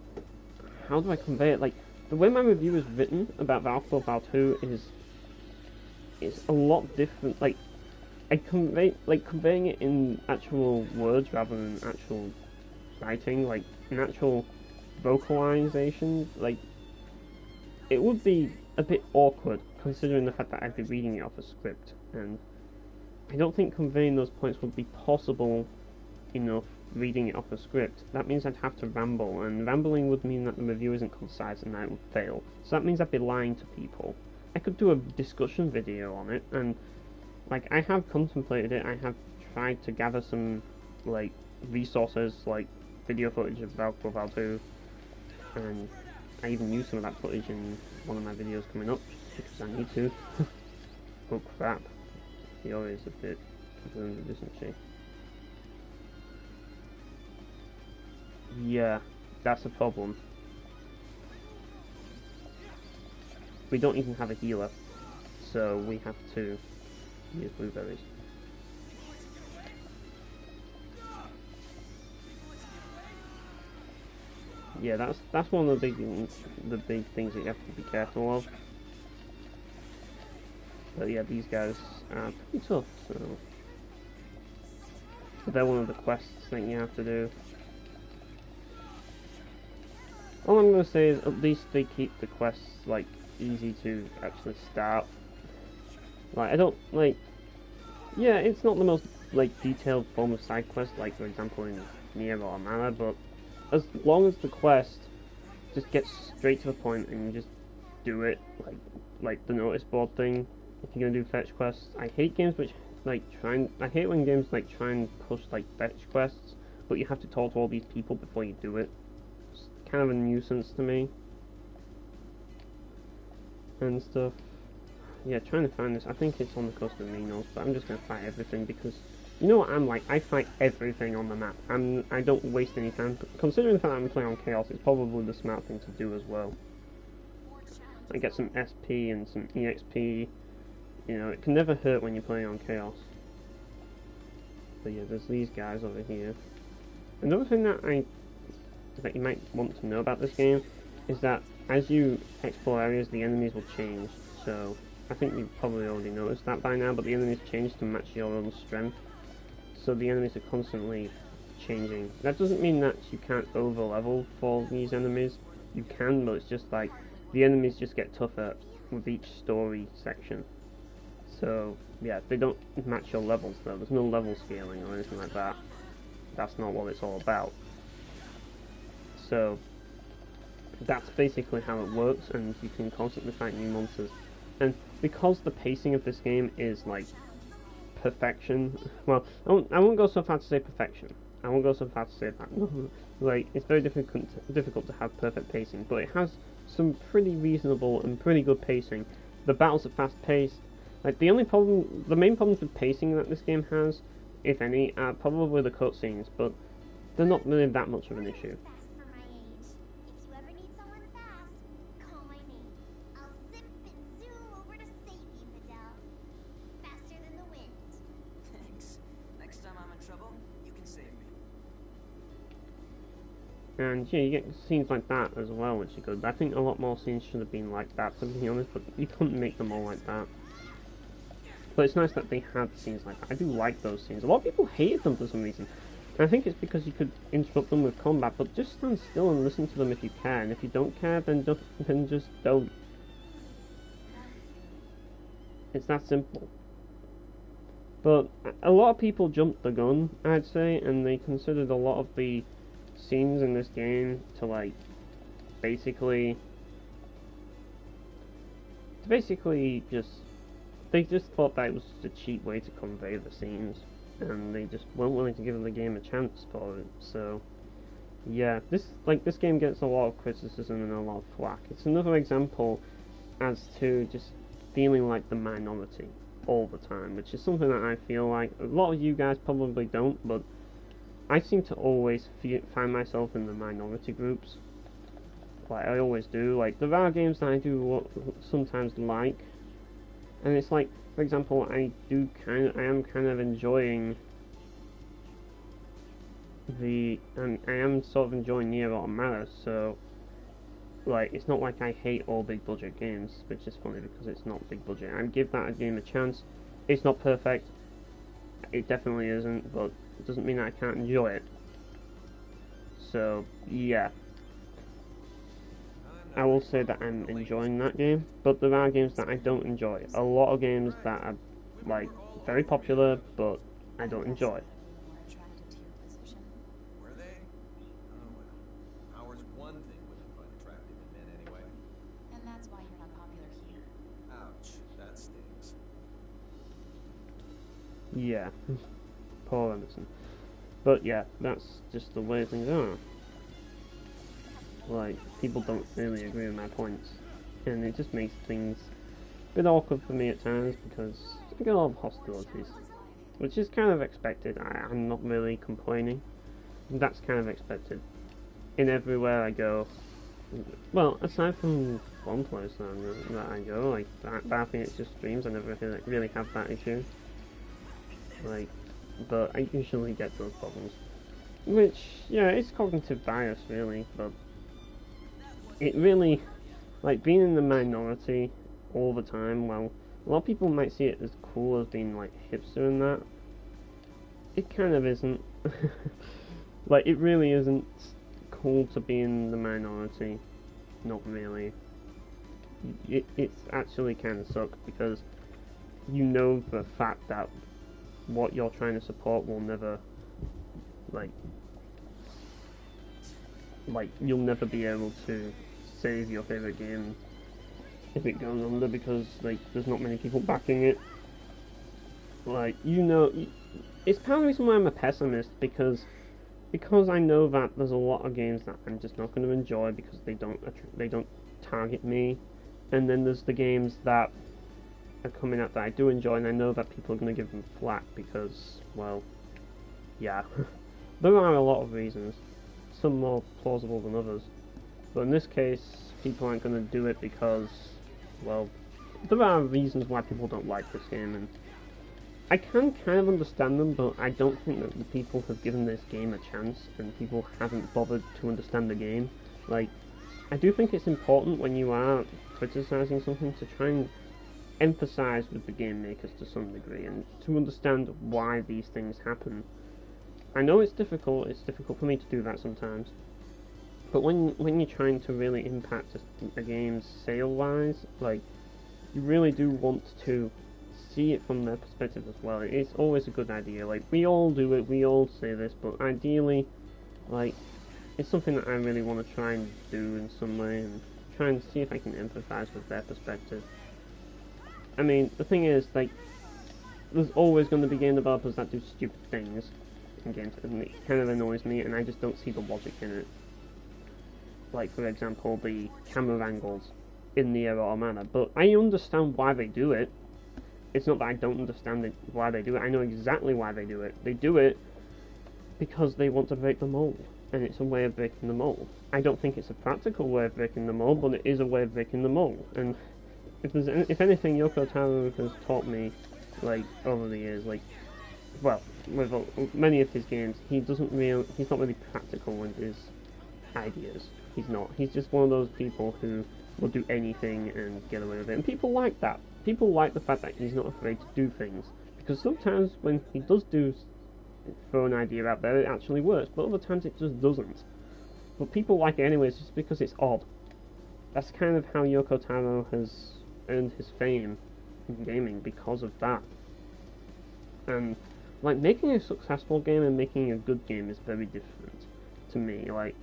how do I convey it? Like, the way my review is written about Valve Profile 2 is a lot different. Like, conveying it in actual words rather than actual writing, like in actual vocalization, like it would be a bit awkward considering the fact that I'd be reading it off a script, and I don't think conveying those points would be possible enough reading it off a script. That means I'd have to ramble, and rambling would mean that the review isn't concise and I would fail. So that means I'd be lying to people. I could do a discussion video on it, and like I have contemplated it. I have tried to gather some like resources, like video footage of Valve Profile 2, and I even use some of that footage in one of my videos coming up because I need to. Oh crap! Fiora is a bit wounded, isn't she? Yeah, that's a problem. We don't even have a healer, so we have to use blueberries. Yeah, that's one of the big things that you have to be careful of. But yeah, these guys are pretty tough, so they're one of the quests that you have to do. All I'm gonna say is at least they keep the quests like easy to actually start. Like I don't like. Yeah, it's not the most like detailed form of side quest, like for example in Nier or Amara, but as long as the quest just gets straight to the point and you just do it, like the notice board thing. If you're gonna do fetch quests, I hate games which I hate when games like try and push like fetch quests, but you have to talk to all these people before you do it. It's kind of a nuisance to me. And stuff. Yeah, trying to find this. I think it's on the coast of Minos, but I'm just gonna fight everything because you know what I'm like. I fight everything on the map. I don't waste any time. Considering the fact that I'm playing on Chaos, it's probably the smart thing to do as well. I get some SP and some EXP. You know, it can never hurt when you're playing on Chaos. But yeah, there's these guys over here. Another thing that you might want to know about this game is that as you explore areas, the enemies will change. So I think you've probably already noticed that by now, but the enemies change to match your own strength. So the enemies are constantly changing. That doesn't mean that you can't over level for these enemies. You can, but it's just like the enemies just get tougher with each story section. So yeah, they don't match your levels though. There's no level scaling or anything like that. That's not what it's all about. So that's basically how it works, and you can constantly fight new monsters. And because the pacing of this game is like perfection, well, I won't go so far to say perfection. I won't go so far to say that. Like, it's very difficult to have perfect pacing, but it has some pretty reasonable and pretty good pacing. The battles are fast paced. Like the main problems with pacing that this game has, if any, are probably the cutscenes, but they're not really that much of an issue. Fast for my age. If you ever need someone fast, call my name. I'll zip and zoom over to save you, Fidel. Faster than the wind. Thanks. Next time I'm in trouble, you can save me. And yeah, you get scenes like that as well, which is good. I think a lot more scenes should have been like that, to be honest, but you couldn't make them all like that. But it's nice that they had scenes like that. I do like those scenes. A lot of people hated them for some reason. And I think it's because you could interrupt them with combat, but just stand still and listen to them if you can. If you don't care, then just don't. It's that simple. But a lot of people jumped the gun, I'd say, and they considered a lot of the scenes in this game to like basically just they just thought that it was just a cheap way to convey the scenes, and they just weren't willing to give the game a chance for it. So yeah, this game gets a lot of criticism and a lot of flack. It's another example as to just feeling like the minority all the time, which is something that I feel like a lot of you guys probably don't, but I seem to always find myself in the minority groups. Like, I always do. Like, there are games that I do sometimes like, and it's like, for example, I am kind of enjoying I am sort of enjoying Nier Automata, so, like, it's not like I hate all big budget games, which is funny because it's not big budget. I give that a game a chance. It's not perfect, it definitely isn't, but it doesn't mean that I can't enjoy it. So, yeah. I will say that I'm enjoying that game, but there are games that I don't enjoy. A lot of games that are, like, very popular, but I don't enjoy. More attracted to your position. Were they? Oh well. Power's one thing women find attractive in men anyway. And that's why you're not popular here. Ouch, that stings. Yeah. Paul Emerson. But yeah, that's just the way things are. Like, people don't really agree with my points, and it just makes things a bit awkward for me at times because I get a lot of hostilities, which is kind of expected. I'm not really complaining. That's kind of expected. In everywhere I go, well, aside from one place that I go, like Bathing It's Just Dreams, I never really have that issue. Like, but I usually get those problems. Which, yeah, it's cognitive bias really, but it really, like, being in the minority all the time, well, a lot of people might see it as cool as being, like, hipster and that. It kind of isn't. Like, it really isn't cool to be in the minority. Not really. It's actually kind of sucks because you know for a fact that what you're trying to support will never, like you'll never be able to save your favorite game if it goes under because, like, there's not many people backing it. Like, you know, it's part of the reason why I'm a pessimist, because I know that there's a lot of games that I'm just not going to enjoy because they don't target me, and then there's the games that are coming out that I do enjoy, and I know that people are going to give them flack because, well, yeah, there are a lot of reasons, some more plausible than others, but in this case, people aren't going to do it because, well, there are reasons why people don't like this game, and I can kind of understand them, but I don't think that the people have given this game a chance, and people haven't bothered to understand the game. Like, I do think it's important when you are criticizing something to try and emphasize with the game makers to some degree, and to understand why these things happen. I know it's difficult for me to do that sometimes, but when you're trying to really impact a game's sale-wise, like, you really do want to see it from their perspective as well. It's always a good idea. Like, we all do it, we all say this, but ideally, like, it's something that I really want to try and do in some way, and try and see if I can empathize with their perspective. I mean, the thing is, like, there's always going to be game developers that do stupid things in games, and it kind of annoys me, and I just don't see the logic in it. Like, for example, the camera angles in Nier Automata, but I understand why they do it. It's not that I don't understand why they do it, I know exactly why they do it. They do it because they want to break the mold, and it's a way of breaking the mold. I don't think it's a practical way of breaking the mold, but it is a way of breaking the mold, and if anything, Yoko Taro has taught me, like, over the years, like, well, with many of his games, he's not really practical with his ideas. He's not. He's just one of those people who will do anything and get away with it, and people like that. People like the fact that he's not afraid to do things, because sometimes when he does throw an idea out there, it actually works, but other times it just doesn't. But people like it anyways just because it's odd. That's kind of how Yoko Taro has earned his fame in gaming, because of that. And, like, making a successful game and making a good game is very different to me. Like,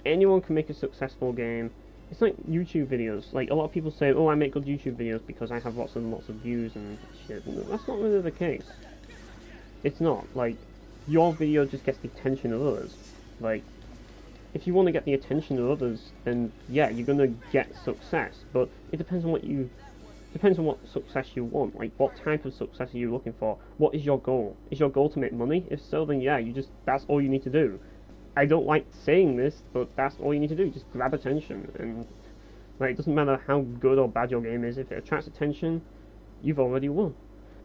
anyone can make a successful game. It's like YouTube videos. Like, a lot of people say, oh, I make good YouTube videos because I have lots and lots of views and shit. No, that's not really the case. It's not. Like, your video just gets the attention of others. Like, if you want to get the attention of others, then yeah, you're gonna get success. But it depends on what success you want. Like, what type of success are you looking for? What is your goal? Is your goal to make money? If so, then yeah, that's all you need to do. I don't like saying this, but that's all you need to do. Just grab attention, and like, it doesn't matter how good or bad your game is. If it attracts attention, you've already won,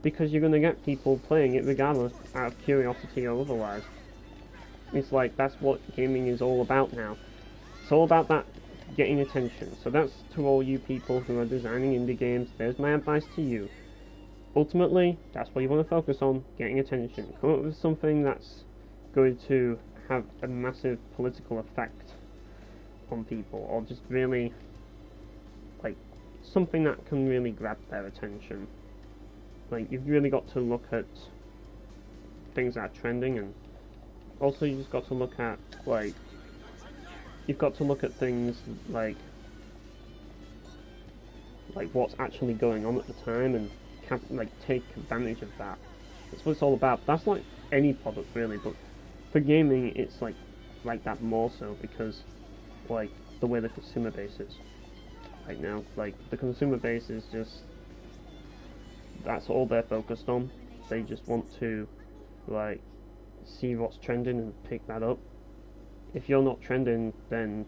because you're gonna get people playing it regardless, out of curiosity or otherwise. It's like, that's what gaming is all about now. It's all about that, getting attention. So that's to all you people who are designing indie games. There's my advice to you. Ultimately, that's what you want to focus on: getting attention. Come up with something that's going to have a massive political effect on people, or just really, like, something that can really grab their attention. Like, you've really got to look at things that are trending, and also you just got to look at, like, you've got to look at things like what's actually going on at the time, and take advantage of that. That's what it's all about. That's like any product really, but for gaming, it's like that more so, because like the way the consumer base is right now. Like, the consumer base is just, that's all they're focused on. They just want to like see what's trending and pick that up. If you're not trending, then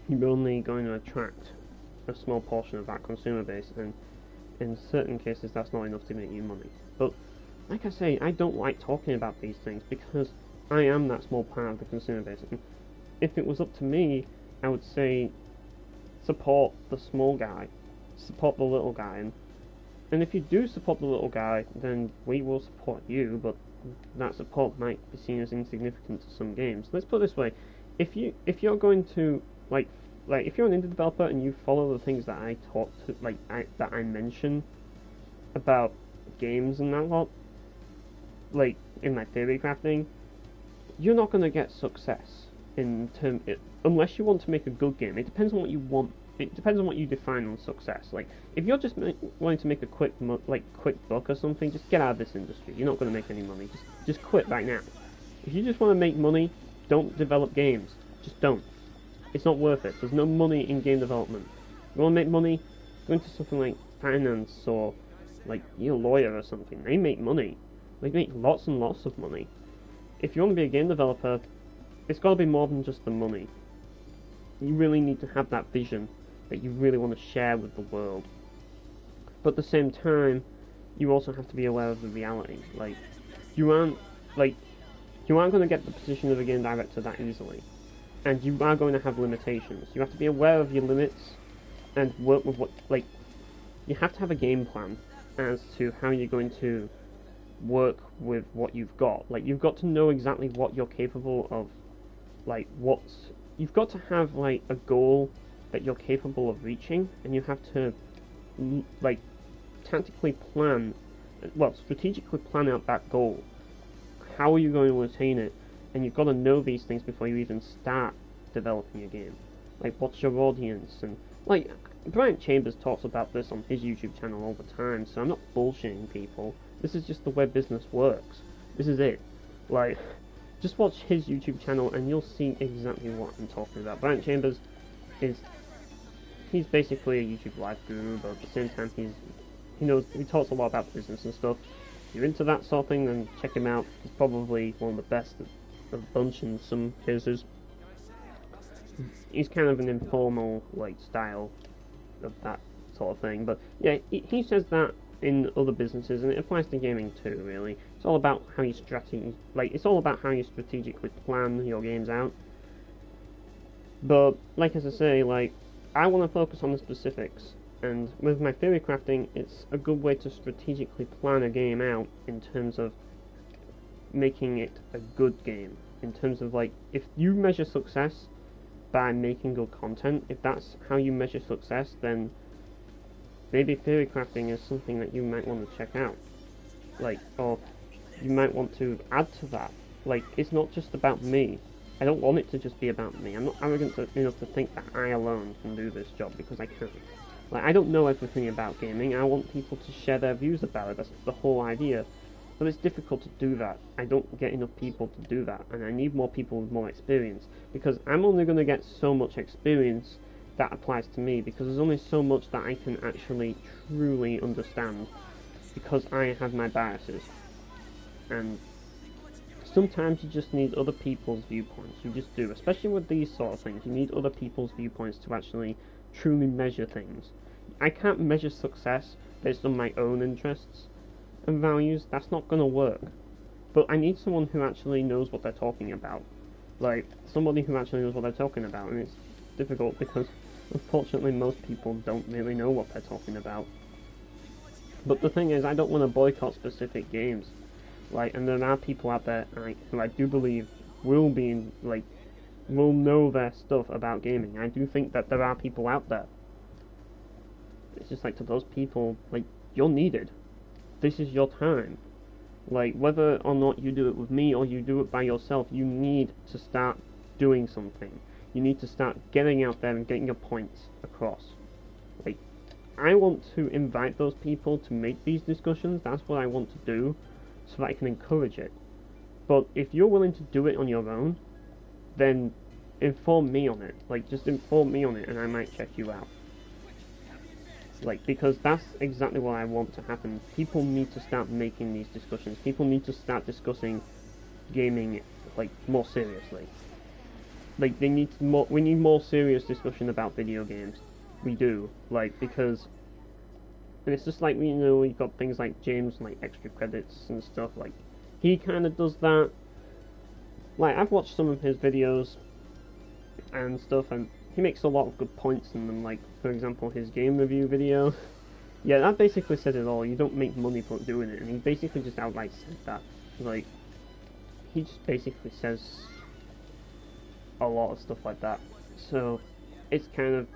you're only going to attract a small portion of that consumer base, and in certain cases that's not enough to make you money. But like I say, I don't like talking about these things because I am that small part of the consumer base. And if it was up to me, I would say support the small guy, support the little guy, and if you do support the little guy, then we will support you, but that support might be seen as insignificant to some games. Let's put it this way: if you're going to like if you're an indie developer and you follow the things that I that I mention about games and that lot, like in my theory crafting, you're not going to get success unless you want to make a good game. It depends on what you want. It depends on what you define on success. Like, if you're just wanting to make a quick buck or something, just get out of this industry. You're not going to make any money. Just quit right now. If you just want to make money, don't develop games. Just don't. It's not worth it. There's no money in game development. If you want to make money, go into something like finance, or like you're a lawyer or something. They make money. They make lots and lots of money. If you want to be a game developer, it's got to be more than just the money. You really need to have that vision that you really want to share with the world. But at the same time, you also have to be aware of the reality. Like, you aren't going to get the position of a game director that easily, and you are going to have limitations. You have to be aware of your limits and work with you have to have a game plan as to how you're going to work with what you've got. Like, you've got to know exactly what you're capable of. You've got to have like a goal that you're capable of reaching, and you have to strategically plan out that goal. How are you going to attain it? And you've got to know these things before you even start developing a game. Like, what's your audience? And like, Brian Chambers talks about this on his YouTube channel all the time, so I'm not bullshitting people. This is just the way business works. This is it. Like, just watch his YouTube channel and you'll see exactly what I'm talking about. Brian Chambers he's basically a YouTube life guru, but at the same time he talks a lot about business and stuff. If you're into that sort of thing, then check him out. He's probably one of the best of the bunch in some cases. He's kind of an informal style of that sort of thing, but yeah, he says that in other businesses, and it applies to gaming too. Really, it's all about how you strategically plan your games out. But as I say, I want to focus on the specifics, and with my theory crafting, it's a good way to strategically plan a game out in terms of making it a good game. In terms of if you measure success by making good content, if that's how you measure success, then maybe theory crafting is something that you might want to check out. Or you might want to add to that. It's not just about me. I don't want it to just be about me. I'm not arrogant enough to think that I alone can do this job, because I can't. Like, I don't know everything about gaming. I want people to share their views about it. That's the whole idea. But it's difficult to do that. I don't get enough people to do that, and I need more people with more experience, because I'm only going to get so much experience that applies to me, because there's only so much that I can actually truly understand, because I have my biases. And sometimes you just need other people's viewpoints. You just do, especially with these sort of things. You need other people's viewpoints to actually truly measure things. I can't measure success based on my own interests and values. That's not going to work. But I need someone who actually knows what they're talking about. Like, somebody who actually knows what they're talking about. And it's difficult because, unfortunately, most people don't really know what they're talking about. But the thing is, I don't want to boycott specific games. Like, and there are people out there, like, who I do believe will know their stuff about gaming. I do think that there are people out there. It's just like, to those people, like, you're needed. This is your time. Like, whether or not you do it with me or you do it by yourself, you need to start doing something. You need to start getting out there and getting your points across. Like, I want to invite those people to make these discussions. That's what I want to do, so that I can encourage it. But if you're willing to do it on your own, then inform me on it. Like, just inform me on it, and I might check you out. Like, because that's exactly what I want to happen. People need to start making these discussions. People need to start discussing gaming, like, more seriously. Like, we need more serious discussion about video games. We do. Like, because, and it's just like, you know, we've got things like James, like, extra credits and stuff. Like, he kind of does that. Like, I've watched some of his videos and stuff, and he makes a lot of good points in them. Like, for example, his game review video. Yeah, that basically says it all. You don't make money for doing it, and he basically just outright said that. Like, he just basically says a lot of stuff like that. So, it's kind of,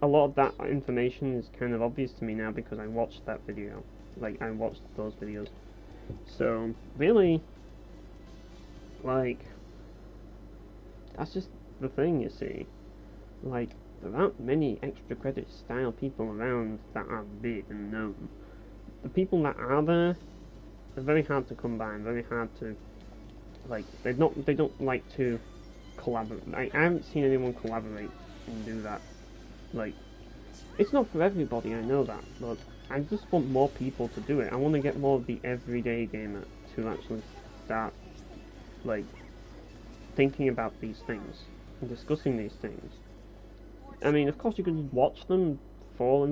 a lot of that information is kind of obvious to me now because I watched that video. Like, I watched those videos. So, really, like, that's just the thing, you see. Like, there aren't many extra credit style people around that are big and known. The people that are there are very hard to come by and very hard to, like, they don't like to collaborate. I haven't seen anyone collaborate and do that. Like, it's not for everybody, I know that, but I just want more people to do it. I want to get more of the everyday gamer to actually start, like, thinking about these things and discussing these things. I mean, of course you can watch them for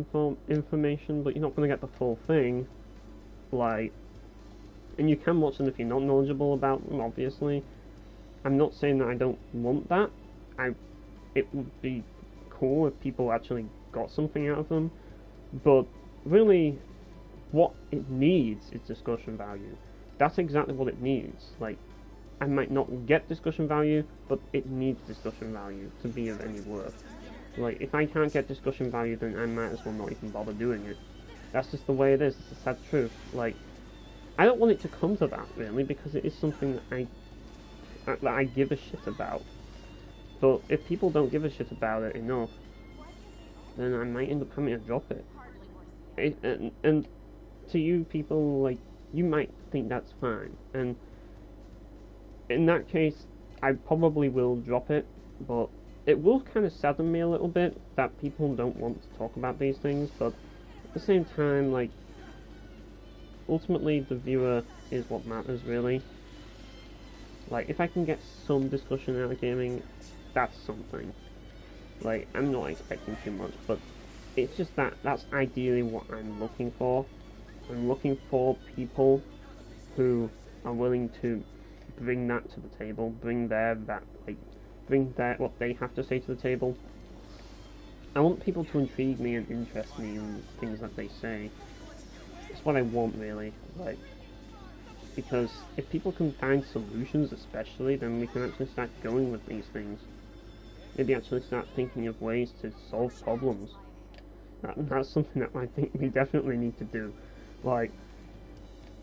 information, but you're not going to get the full thing. Like, and you can watch them if you're not knowledgeable about them, obviously. I'm not saying that I don't want that. It would be cool if people actually got something out of them, but really, what it needs is discussion value. That's exactly what it needs. Like, I might not get discussion value, but it needs discussion value to be of any worth. Like, if I can't get discussion value, then I might as well not even bother doing it. That's just the way it is. It's the sad truth. Like, I don't want it to come to that, really, because it is something that I give a shit about. But if people don't give a shit about it enough, then I might end up having to drop it. And to you people, like, you might think that's fine. And in that case, I probably will drop it, but it will kind of sadden me a little bit that people don't want to talk about these things, but at the same time, like, ultimately the viewer is what matters, really. Like, if I can get some discussion out of gaming, that's something. Like, I'm not expecting too much, but it's just that's ideally what I'm looking for. I'm looking for people who are willing to bring that to the table, bring what they have to say to the table. I want people to intrigue me and interest me in things that they say. That's what I want, really. Like, because if people can find solutions, especially, then we can actually start going with these things. Maybe actually start thinking of ways to solve problems. That's something that I think we definitely need to do. Like,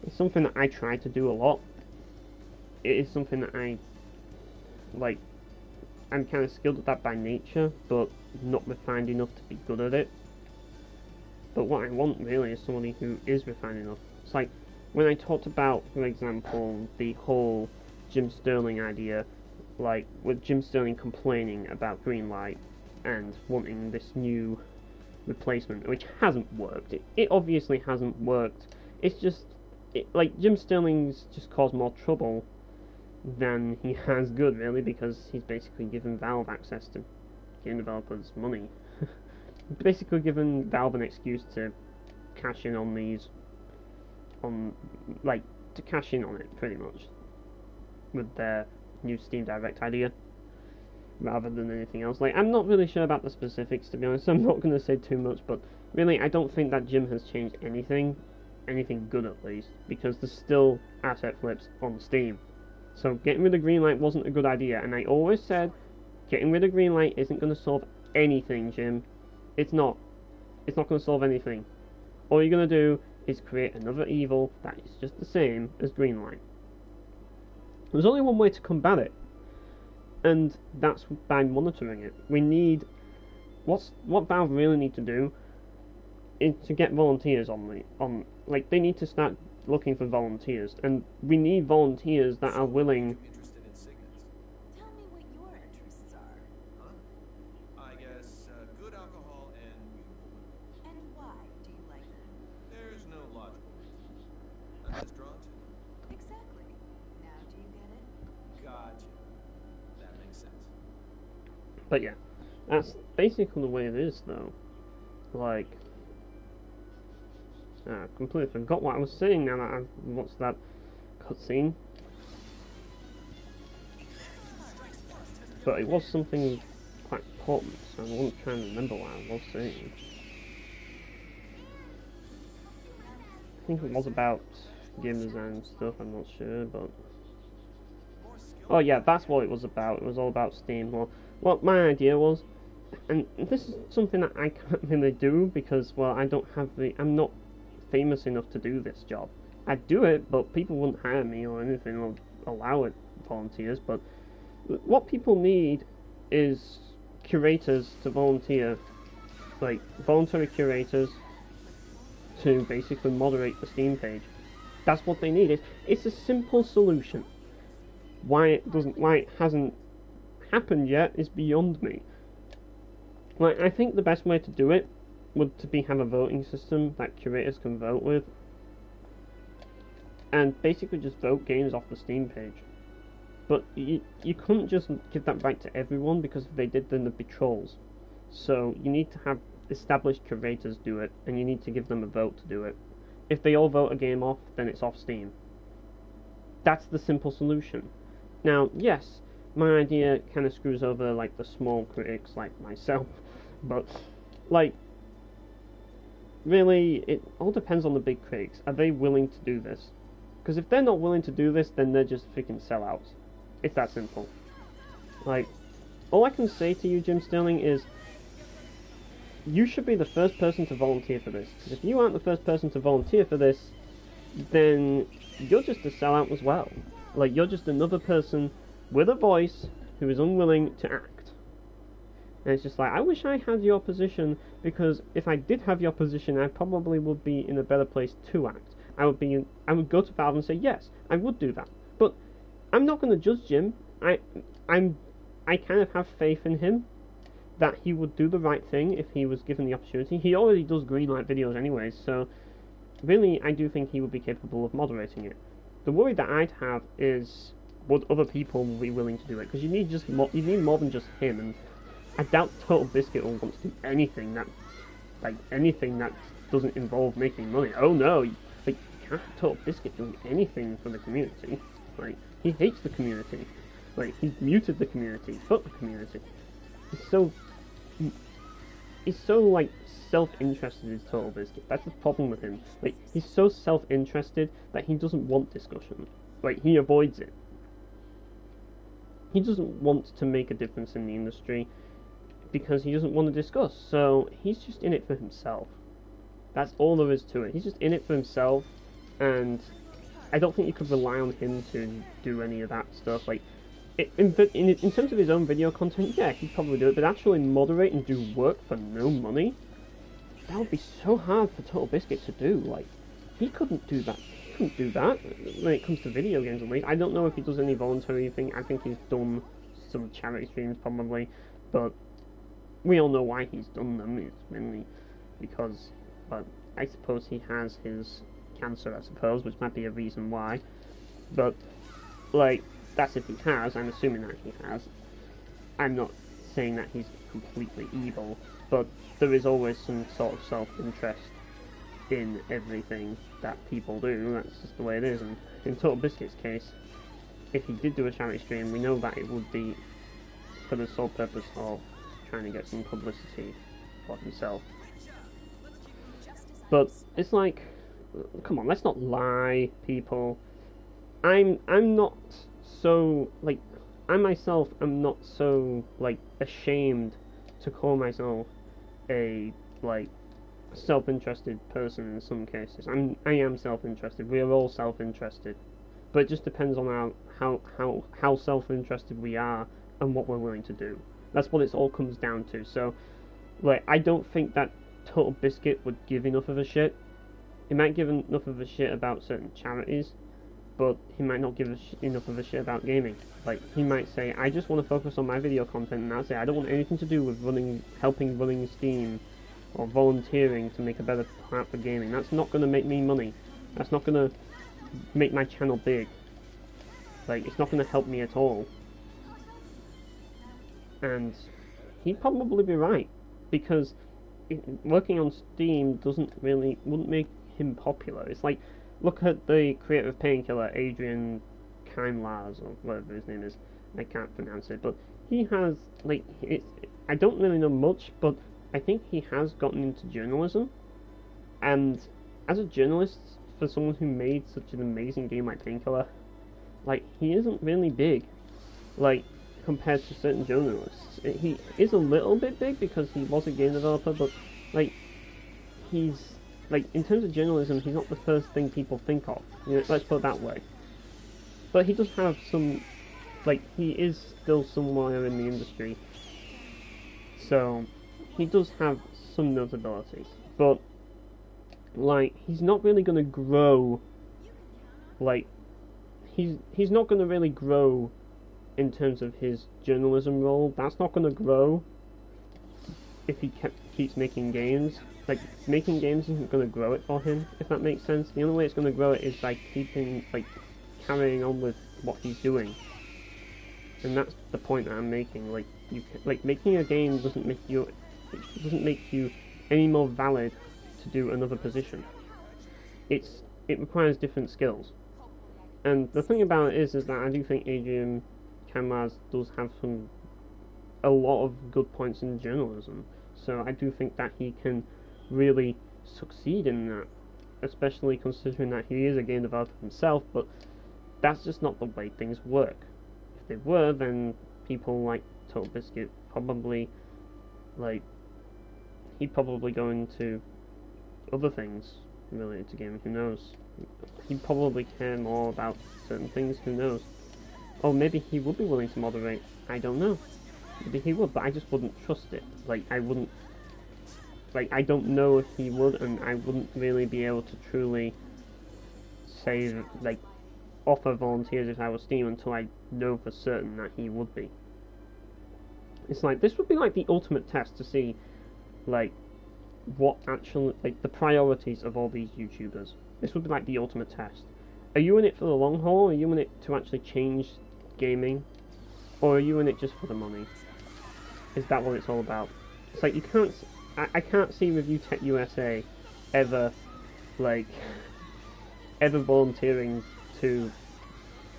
it's something that I try to do a lot. It is something that like, I'm kind of skilled at that by nature, but not refined enough to be good at it. But what I want really is somebody who is refined enough. It's like when I talked about, for example, the whole Jim Sterling idea, like with Jim Sterling complaining about Greenlight and wanting this new replacement, which hasn't worked. It obviously hasn't worked. It's just, like, Jim Sterling's just caused more trouble than he has good, really, because he's basically given Valve access to game developers' money. Basically given Valve an excuse to cash in on these, to cash in on it, pretty much, with their new Steam Direct idea, rather than anything else. Like, I'm not really sure about the specifics, to be honest. I'm not going to say too much, but really, I don't think that Jim has changed anything good at least, because there's still asset flips on Steam. So getting rid of Greenlight wasn't a good idea, and I always said, getting rid of Greenlight isn't going to solve anything, Jim. It's not. It's not going to solve anything. All you're going to do is create another evil that is just the same as Greenlight. There's only one way to combat it, and that's by monitoring it. We need... What Valve really need to do is to get volunteers like, they need to start looking for volunteers, and we need volunteers that are willing... Interested in signets? Tell me what your interests are. Huh? I guess good alcohol and beautiful women. And why do you like them? There's no logical reason. I'm just drawn to them. Exactly. Now do you get it? Gotcha. That makes sense. But yeah, that's basically the way it is, though. Like... I completely forgot what I was saying now that I've watched that cutscene. But it was something quite important, so I wasn't trying to remember what I was saying. I think it was about game design stuff, I'm not sure, but... Oh yeah, that's what it was about. It was all about Steam. Well, what my idea was, and this is something that I can't really do because, well, I'm not famous enough to do this job. I'd do it, but people wouldn't hire me or anything or allow it, volunteers. But what people need is curators to volunteer, like voluntary curators to basically moderate the Steam page. That's what they need. It's a simple solution. Why it hasn't happened yet is beyond me. Like, I think the best way to do it would to be have a voting system that curators can vote with, and basically just vote games off the Steam page. But you couldn't just give that right to everyone, because if they did, then there'd be trolls. So you need to have established curators do it, and you need to give them a vote to do it. If they all vote a game off, then it's off Steam. That's the simple solution. Now, yes, my idea kind of screws over like the small critics like myself, but like, really, it all depends on the big critics. Are they willing to do this? Because if they're not willing to do this, then they're just freaking sellouts. It's that simple. Like, all I can say to you, Jim Sterling, is you should be the first person to volunteer for this. Because if you aren't the first person to volunteer for this, then you're just a sellout as well. Like, you're just another person with a voice who is unwilling to act. And it's just like, I wish I had your position, because if I did have your position, I probably would be in a better place to act. I would go to Valve and say, yes, I would do that. But I'm not going to judge Jim. I kind of have faith in him that he would do the right thing if he was given the opportunity. He already does Greenlight videos anyways, so really I do think he would be capable of moderating it. The worry that I'd have is, would other people be willing to do it? Because you need more than just him, and I doubt Total Biscuit will want to do anything that doesn't involve making money. Oh no, like, you can't have Total Biscuit doing anything for the community. Like, he hates the community. Like, he's muted the community, fuck the community. He's so like self-interested in Total Biscuit. That's the problem with him. Like, he's so self-interested that he doesn't want discussion. Like, he avoids it. He doesn't want to make a difference in the industry because he doesn't want to discuss. So he's just in it for himself. That's all there is to it. He's just in it for himself, and I don't think you could rely on him to do any of that stuff. Like, in terms of his own video content, yeah, he'd probably do it, but actually moderate and do work for no money, that would be so hard for Total Biscuit to do. Like, he couldn't do that. He couldn't do that when it comes to video games, at least. I don't know if he does any voluntary thing. I think he's done some charity streams, probably, but we all know why he's done them. It's mainly because, but I suppose he has his cancer, I suppose, which might be a reason why. But, like, that's if he has. I'm assuming that he has. I'm not saying that he's completely evil, but there is always some sort of self-interest in everything that people do. That's just the way it is. And in Total Biscuit's case, if he did do a charity stream, we know that it would be for the sole purpose of trying to get some publicity for himself. But it's like, come on, let's not lie, people. I'm not so, like, I myself am not so, like, ashamed to call myself a, like, self-interested person in some cases. I am self-interested. We are all self-interested. But it just depends on how self-interested we are and what we're willing to do. That's what it all comes down to. So, like, I don't think that Total Biscuit would give enough of a shit. He might give enough of a shit about certain charities, but he might not give enough of a shit about gaming. Like, he might say, I just want to focus on my video content and that's it. I don't want anything to do with helping running Steam or volunteering to make a better part for gaming. That's not going to make me money. That's not going to make my channel big. Like, it's not going to help me at all. And he'd probably be right, because working on Steam wouldn't make him popular. It's like, look at the creator of Painkiller, Adrian Kaimlars, or whatever his name is. I can't pronounce it, but he has, like, I don't really know much, but I think he has gotten into journalism, and as a journalist, for someone who made such an amazing game like Painkiller, like, he isn't really big, like, compared to certain journalists. He is a little bit big because he was a game developer, but, like, he's, like, in terms of journalism, he's not the first thing people think of, you know, let's put it that way. But he does have some, like, he is still somewhere in the industry, so he does have some notability, but, like, he's not really going to grow, like, he's not going to really grow in terms of his journalism role. That's not going to grow if he keeps making games. Like, making games isn't going to grow it for him, if that makes sense. The only way it's going to grow it is by carrying on with what he's doing. And that's the point that I'm making. Like, making a game doesn't make you any more valid to do another position. It requires different skills. And the thing about it is that I do think Adrian Kaimlars does have a lot of good points in journalism. So I do think that he can really succeed in that, especially considering that he is a game developer himself, but that's just not the way things work. If they were, then people like Total Biscuit probably, like, he'd probably go into other things related to gaming, who knows? He'd probably care more about certain things, who knows? Or maybe he would be willing to moderate, I don't know. Maybe he would, but I just wouldn't trust it. Like, I wouldn't, like, I don't know if he would, and I wouldn't really be able to truly say, like, offer volunteers if I was Steam until I know for certain that he would be. It's like, this would be like the ultimate test to see, like, what actually, like, the priorities of all these YouTubers. This would be like the ultimate test. Are you in it for the long haul? Are you in it to actually change gaming? Or are you in it just for the money? Is that what it's all about? It's like, you can't, I can't see Review Tech USA ever, like, ever volunteering to,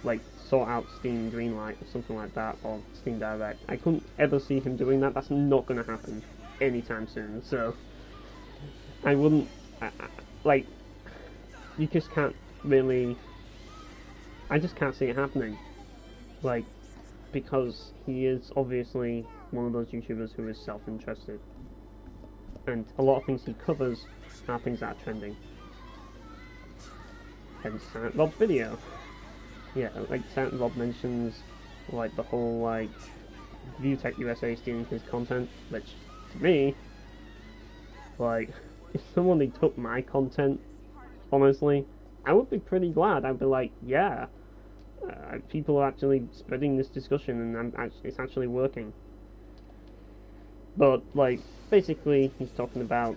like, sort out Steam Greenlight or something like that, or Steam Direct. I couldn't ever see him doing that. That's not going to happen anytime soon, so I wouldn't, like, you just can't really, I just can't see it happening, like, because he is obviously one of those YouTubers who is self-interested, and a lot of things he covers are things that are trending. Hence Silent Rob's video. Yeah, like Silent Rob mentions like the whole like ViewTech USA stealing his content, which to me, like, if someone took my content, honestly, I would be pretty glad. I'd be like, yeah, people are actually spreading this discussion, and it's actually working. But like, basically, he's talking about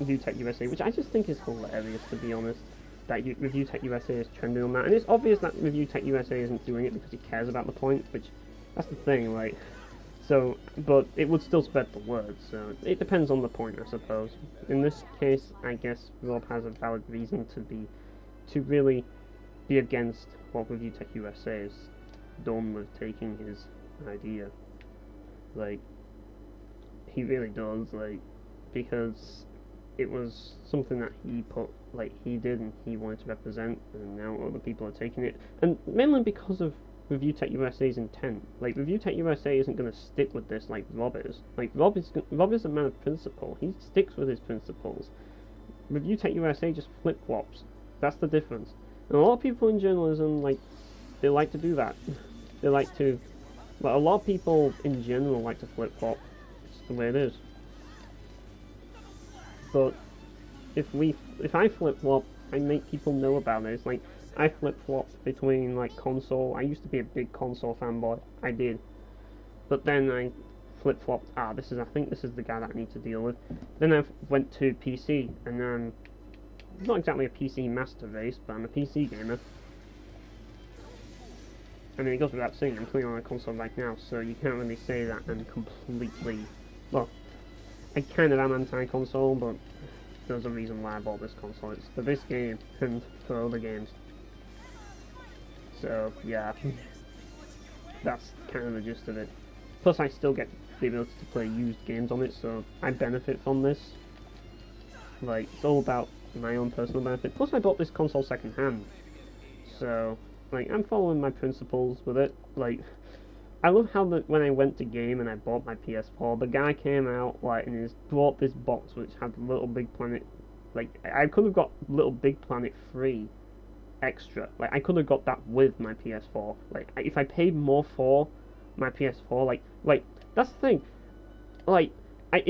ViewTech USA, which I just think is hilarious, to be honest. That ReviewTech USA is trending on that, and it's obvious that ReviewTech USA isn't doing it because he cares about the point, which that's the thing, like. So, but it would still spread the word, so it depends on the point, I suppose. In this case, I guess Rob has a valid reason to really be against what ReviewTech USA has done with taking his idea. Like, he really does, like, because it was something that he did and he wanted to represent, and now other people are taking it, and mainly because of ReviewTech USA's intent. Like, ReviewTech USA isn't going to stick with this like Rob is. Like, Rob is a man of principle. He sticks with his principles. ReviewTech USA just flip-flops. That's the difference. And a lot of people in journalism, like, they like to do that. They like to... But a lot of people in general like to flip-flop. It's the way it is. But if I flip-flop, I make people know about it. It's like, I flip-flopped between, like, console. I used to be a big console fanboy. I did. But then I flip-flopped. I think this is the guy that I need to deal with. Then I went to PC, and I'm not exactly a PC master race, but I'm a PC gamer. I mean, it goes without saying, I'm playing on a console right now, so you can't really say that I'm completely... Well, I kind of am anti-console, but there's a reason why I bought this console. It's for this game, and for other games. So, yeah, that's kind of the gist of it. Plus, I still get the ability to play used games on it, so I benefit from this. Like, it's all about my own personal benefit. Plus, I bought this console second-hand. So, like, I'm following my principles with it. Like, I love how when I went to game and I bought my PS4, the guy came out, like, and he's brought this box which had Little Big Planet. Like, I could have got Little Big Planet free. Extra. Like, I could have got that with my PS4. Like, if I paid more for my PS4, like that's the thing. Like, I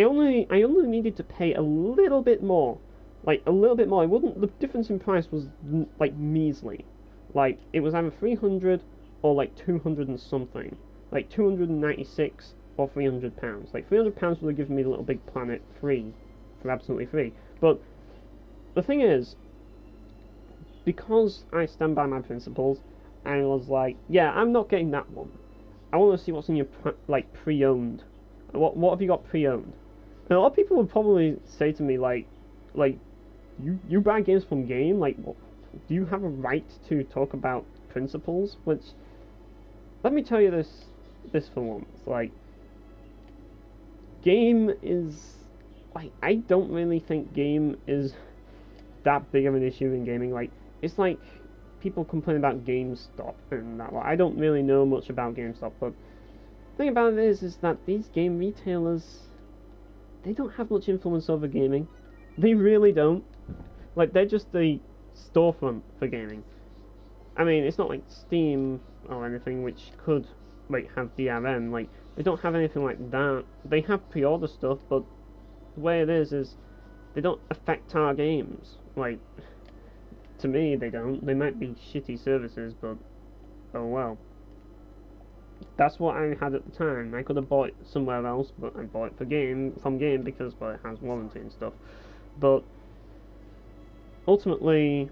only needed to pay a little bit more. Like, a little bit more. It wasn't, the difference in price was like measly. Like, it was either 300 or like 200 and something. Like 296 or £300. Like, £300 would have given me the Little Big Planet free, for absolutely free. But the thing is, because I stand by my principles, I was like, yeah, I'm not getting that one. I want to see what's in your pre-owned. What have you got pre-owned? And a lot of people would probably say to me like you buy games from Game, like, what, do you have a right to talk about principles? Which, let me tell you this for once, like, Game is, like, I don't really think Game is that big of an issue in gaming. Like, it's like people complain about GameStop and that. Well, I don't really know much about GameStop, but the thing about it is that these game retailers, they don't have much influence over gaming. They really don't. Like, they're just the storefront for gaming. I mean, it's not like Steam or anything which could, like, have DRM. Like, they don't have anything like that. They have pre-order stuff, but the way it is they don't affect our games. Like, to me, they don't. They might be shitty services, but oh well. That's what I had at the time. I could have bought it somewhere else, but I bought it from Game because, well, it has warranty and stuff. But ultimately,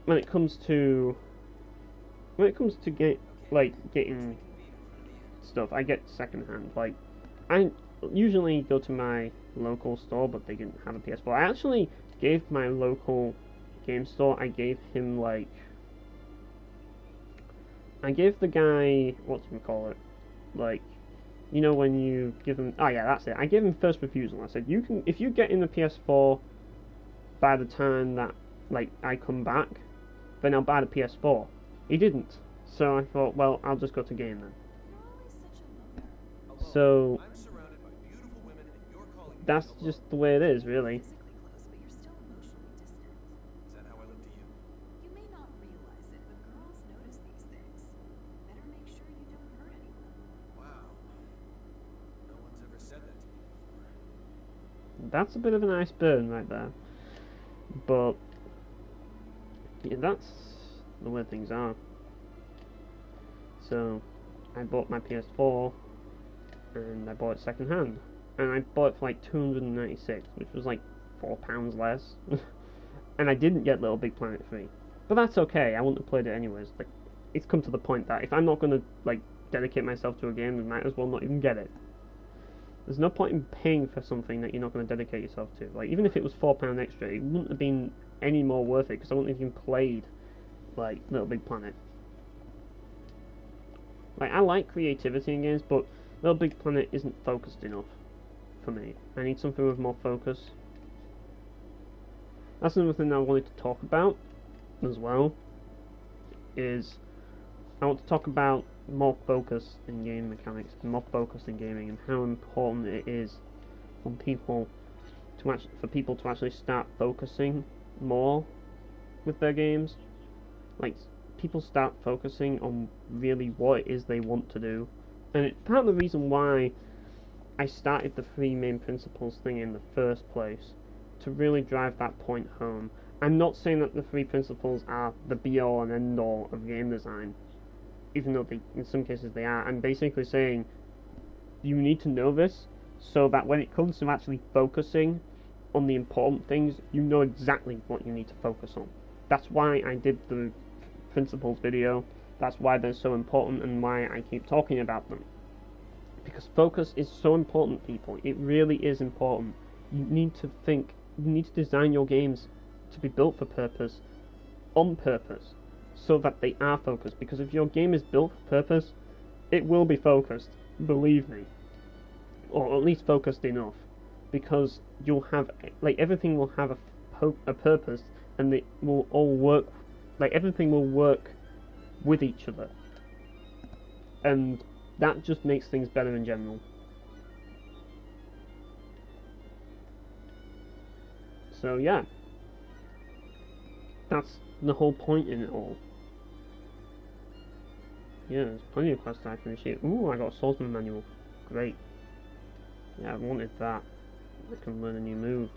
when it comes to getting stuff, I get secondhand. Like, I usually go to my local store, but they didn't have a PS4. I actually gave my local game store, I gave him, like, I gave the guy, whatchamacallit, like, you know when you give him, oh yeah, that's it, I gave him first refusal. I said, if you get in the PS4 by the time that, like, I come back, then I'll buy the PS4. He didn't, so I thought, well, I'll just go to Game then. So, that's just the way it is, really. that's a bit of a nice burn right there. But yeah, that's the way things are. So I bought my PS4 and I bought it second hand, and I bought it for like 296, which was like £4 less. And I didn't get Little Big Planet free, but that's okay. I wouldn't have played it anyways. Like, it's come to the point that if I'm not gonna like dedicate myself to a game, then might as well not even get it. There's no point in paying for something that you're not going to dedicate yourself to. Like, even if it was £4 extra, it wouldn't have been any more worth it, because I wouldn't have even played, like, Little Big Planet. Like, I like creativity in games, but Little Big Planet isn't focused enough for me. I need something with more focus. That's another thing I wanted to talk about, as well, is I want to talk about more focus in game mechanics, more focus in gaming, and how important it is for people to actually start focusing more with their games. Like, people start focusing on really what it is they want to do, and it's part of the reason why I started the 3 main principles thing in the first place, to really drive that point home. I'm not saying that the 3 principles are the be-all and end-all of game design, even though in some cases they are. I'm basically saying you need to know this so that when it comes to actually focusing on the important things, you know exactly what you need to focus on. That's why I did the principles video. That's why they're so important and why I keep talking about them. Because focus is so important, people. It really is important. You need to think, you need to design your games to be built for purpose, on purpose, so that they are focused. Because if your game is built for purpose, it will be focused, believe me. Or at least focused enough. Because you'll have, like, everything will have a purpose, and it will all work, like, everything will work with each other. And that just makes things better in general. So yeah, that's the whole point in it all. Yeah, there's plenty of quests I can achieve. Ooh, I got a swordsman manual. Great. Yeah, I wanted that. I can learn a new move.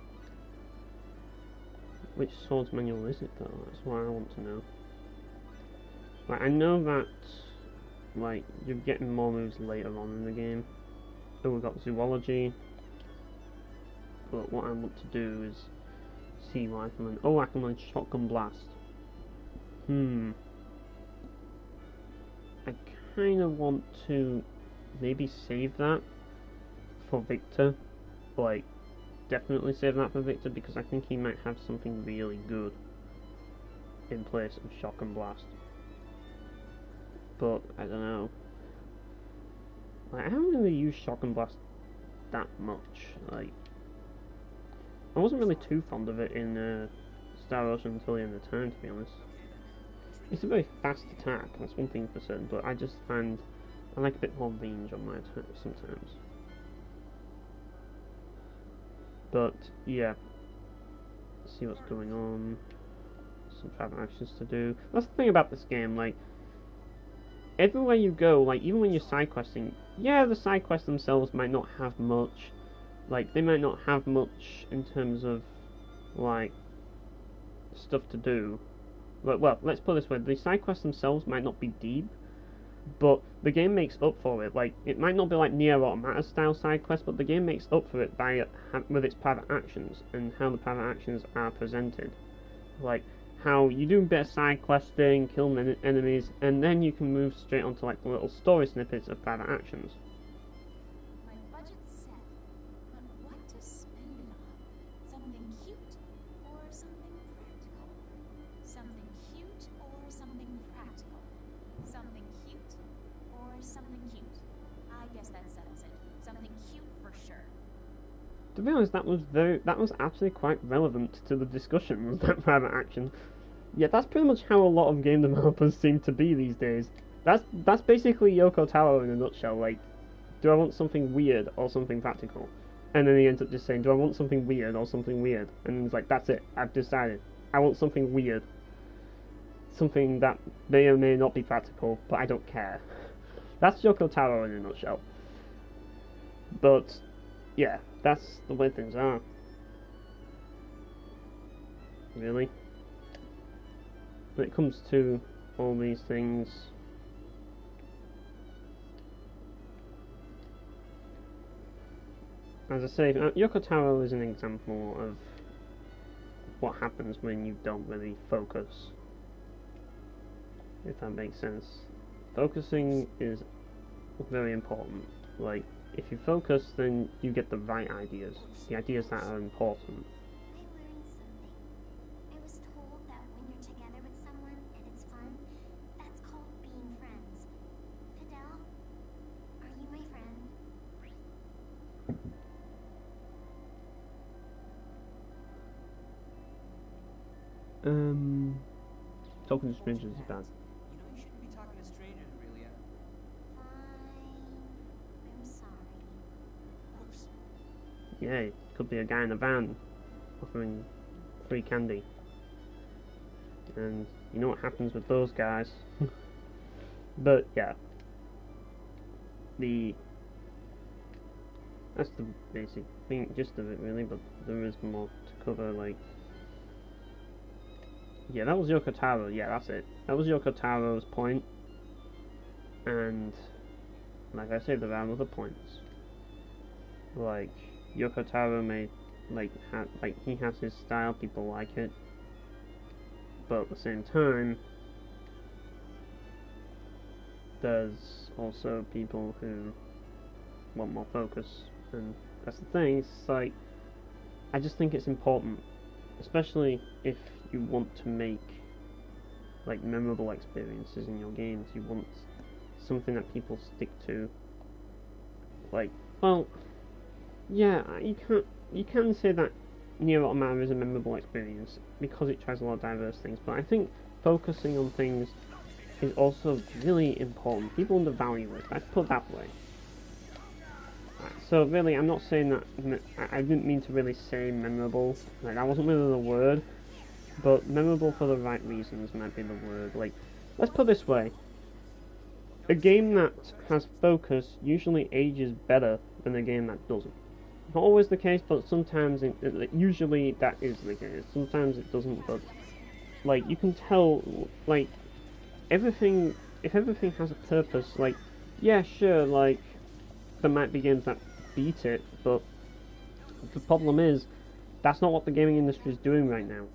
Which swords manual is it though? That's what I want to know. Like, I know that, like, you're getting more moves later on in the game. Oh, we've got zoology. But what I want to do is see what I can learn. Oh, I can learn shotgun blast. I kind of want to maybe save that for Victor. Like, definitely save that for Victor, because I think he might have something really good in place of shotgun blast. But I don't know. Like, I haven't really used shotgun blast that much. Like, I wasn't really too fond of it in Star Ocean until the end of time, to be honest. It's a very fast attack, that's one thing for certain, but I just find I like a bit more range on my attack sometimes. But yeah, let's see what's going on. Some private actions to do. That's the thing about this game, like, everywhere you go, like, even when you're side questing, yeah, the side quests themselves might not have much. Like, they might not have much in terms of, like, stuff to do. But, well, let's put it this way, the side quests themselves might not be deep, but the game makes up for it. Like, it might not be like Nier Automata style side quests, but the game makes up for it by with its private actions, and how the private actions are presented. Like, how you do a bit of side questing, kill enemies, and then you can move straight onto, like, little story snippets of private actions. My budget's set, but what to spend it on? Something cute or something practical? Something cute or something practical? Something cute or something cute? I guess that settles it. Something cute for sure. To be honest, that was actually quite relevant to the discussion, was that private action. Yeah, that's pretty much how a lot of game developers seem to be these days. That's basically Yoko Taro in a nutshell. Like, do I want something weird or something practical? And then he ends up just saying, do I want something weird or something weird? And it's like, that's it, I've decided. I want something weird. Something that may or may not be practical, but I don't care. That's Yoko Taro in a nutshell. But, yeah, that's the way things are. really. When it comes to all these things, as I say, Yoko Taro is an example of what happens when you don't really focus, if that makes sense. Focusing is very important. Like, if you focus, then you get the right ideas, the ideas that are important. I learned something. I was told that when you're together with someone and it's fun, that's called being friends. Fidel, are you my friend? Talking to strangers is bad. You know you shouldn't be talking to strangers, Aurelia. Fine. I'm sorry. Oops. Yeah, it could be a guy in a van offering free candy. And you know what happens with those guys. But yeah. That's the basic thing, gist of it really, but there is more to cover, like... Yeah, that was Yoko Taro, yeah, that's it. That was Yoko Taro's point. And, like I said, there are other points. Like, Yoko Taro made, he has his style, people like it. But at the same time, there's also people who want more focus. And that's the thing, it's like, I just think it's important. Especially if you want to make like memorable experiences in your games, you want something that people stick to. Like, well, yeah, you can say that Nier Automata is a memorable experience because it tries a lot of diverse things, but I think focusing on things is also really important. People undervalue it. Let's put it that way. So really, I'm not saying that, I didn't mean to really say memorable, like that wasn't really the word, but memorable for the right reasons might be the word. Like, let's put it this way, a game that has focus usually ages better than a game that doesn't. Not always the case, but sometimes, usually that is the case, sometimes it doesn't, but like, you can tell, like, if everything has a purpose, like, yeah, sure, like, there might be games that beat it, but the problem is that's not what the gaming industry is doing right now,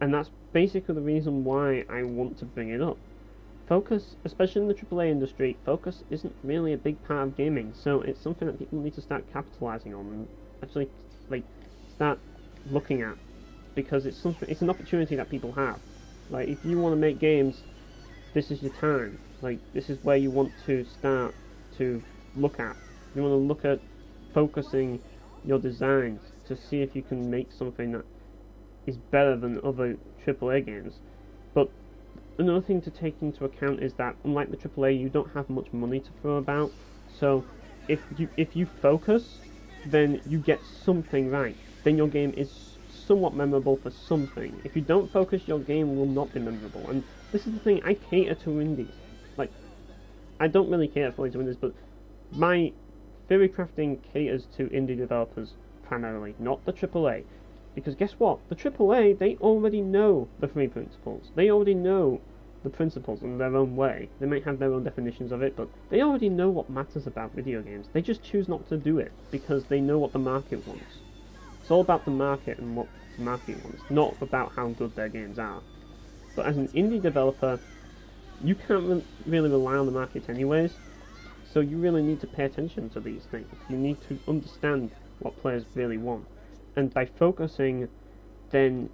and that's basically the reason why I want to bring it up. Focus, especially in the AAA industry, focus isn't really a big part of gaming, so it's something that people need to start capitalizing on and actually like start looking at, because it's an opportunity that people have. Like, if you want to make games, this is your time. Like, this is where you want to start to look at. You want to look at focusing your designs to see if you can make something that is better than other AAA games. But another thing to take into account is that, unlike the AAA, you don't have much money to throw about. So if you focus, then you get something right. Then your game is somewhat memorable for something. If you don't focus, your game will not be memorable. And this is the thing, I cater to indies. Like, I don't really cater fully to indies, but my theory crafting caters to indie developers primarily, not the AAA. Because guess what? The AAA, they already know the three principles. They already know the principles in their own way. They might have their own definitions of it, but they already know what matters about video games. They just choose not to do it because they know what the market wants. It's all about the market and what the market wants, not about how good their games are. But as an indie developer, you can't really rely on the market anyways, so you really need to pay attention to these things. You need to understand what players really want. And by focusing, then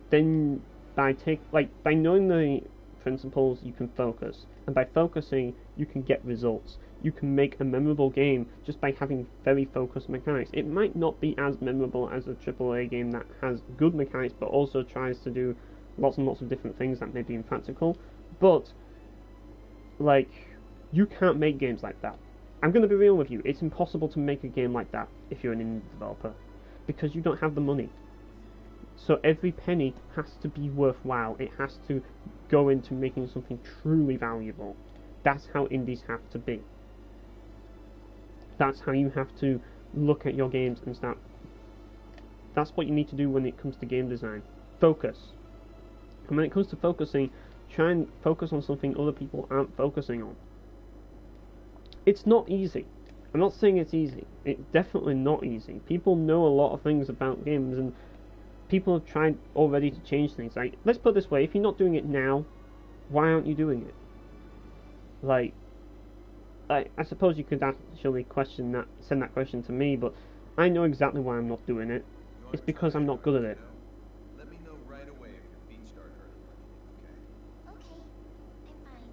by knowing the principles, you can focus, and by focusing, you can get results. You can make a memorable game just by having very focused mechanics. It might not be as memorable as a AAA game that has good mechanics, but also tries to do lots and lots of different things that may be impractical. But like, you can't make games like that. I'm going to be real with you. It's impossible to make a game like that if you're an indie developer, because you don't have the money. So every penny has to be worthwhile. It has to go into making something truly valuable. That's how indies have to be. That's how you have to look at your games and start. That's what you need to do when it comes to game design. focus. And when it comes to focusing, try and focus on something other people aren't focusing on. It's not easy. I'm not saying it's easy. It's definitely not easy. People know a lot of things about games, and people have tried already to change things. Like, let's put it this way, if you're not doing it now, why aren't you doing it? Like, I suppose you could actually send that question to me, but I know exactly why I'm not doing it. It's because I'm not good at it. Let me know right away if your feet start hurting. Okay? Okay, I'm fine.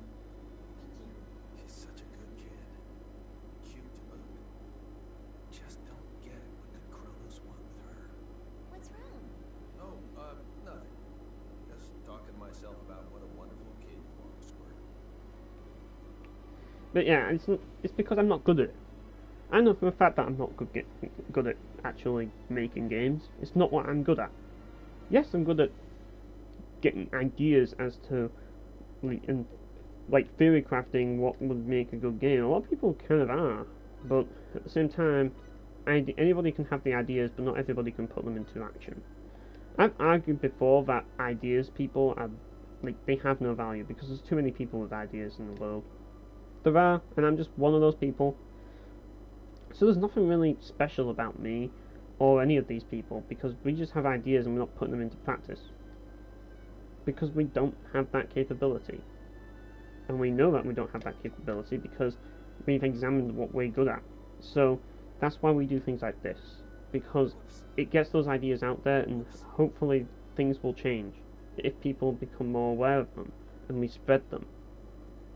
Thank you. She's such a good kid. Cute to boot. Just don't get what the Kronos want with her. What's wrong? Oh, nothing. Just talking to myself about what a wonderful kid you are, Squirt. But yeah, it's because I'm not good at it. I know for a fact that I'm not good at actually making games. It's not what I'm good at. Yes, I'm good at getting ideas as to like theory crafting what would make a good game. A lot of people kind of are, but at the same time, anybody can have the ideas, but not everybody can put them into action. I've argued before that ideas people are they have no value because there's too many people with ideas in the world. There are, and I'm just one of those people. So there's nothing really special about me or any of these people because we just have ideas and we're not putting them into practice. Because we don't have that capability. And we know that we don't have that capability because we've examined what we're good at. So that's why we do things like this. Because it gets those ideas out there and hopefully things will change if people become more aware of them and we spread them.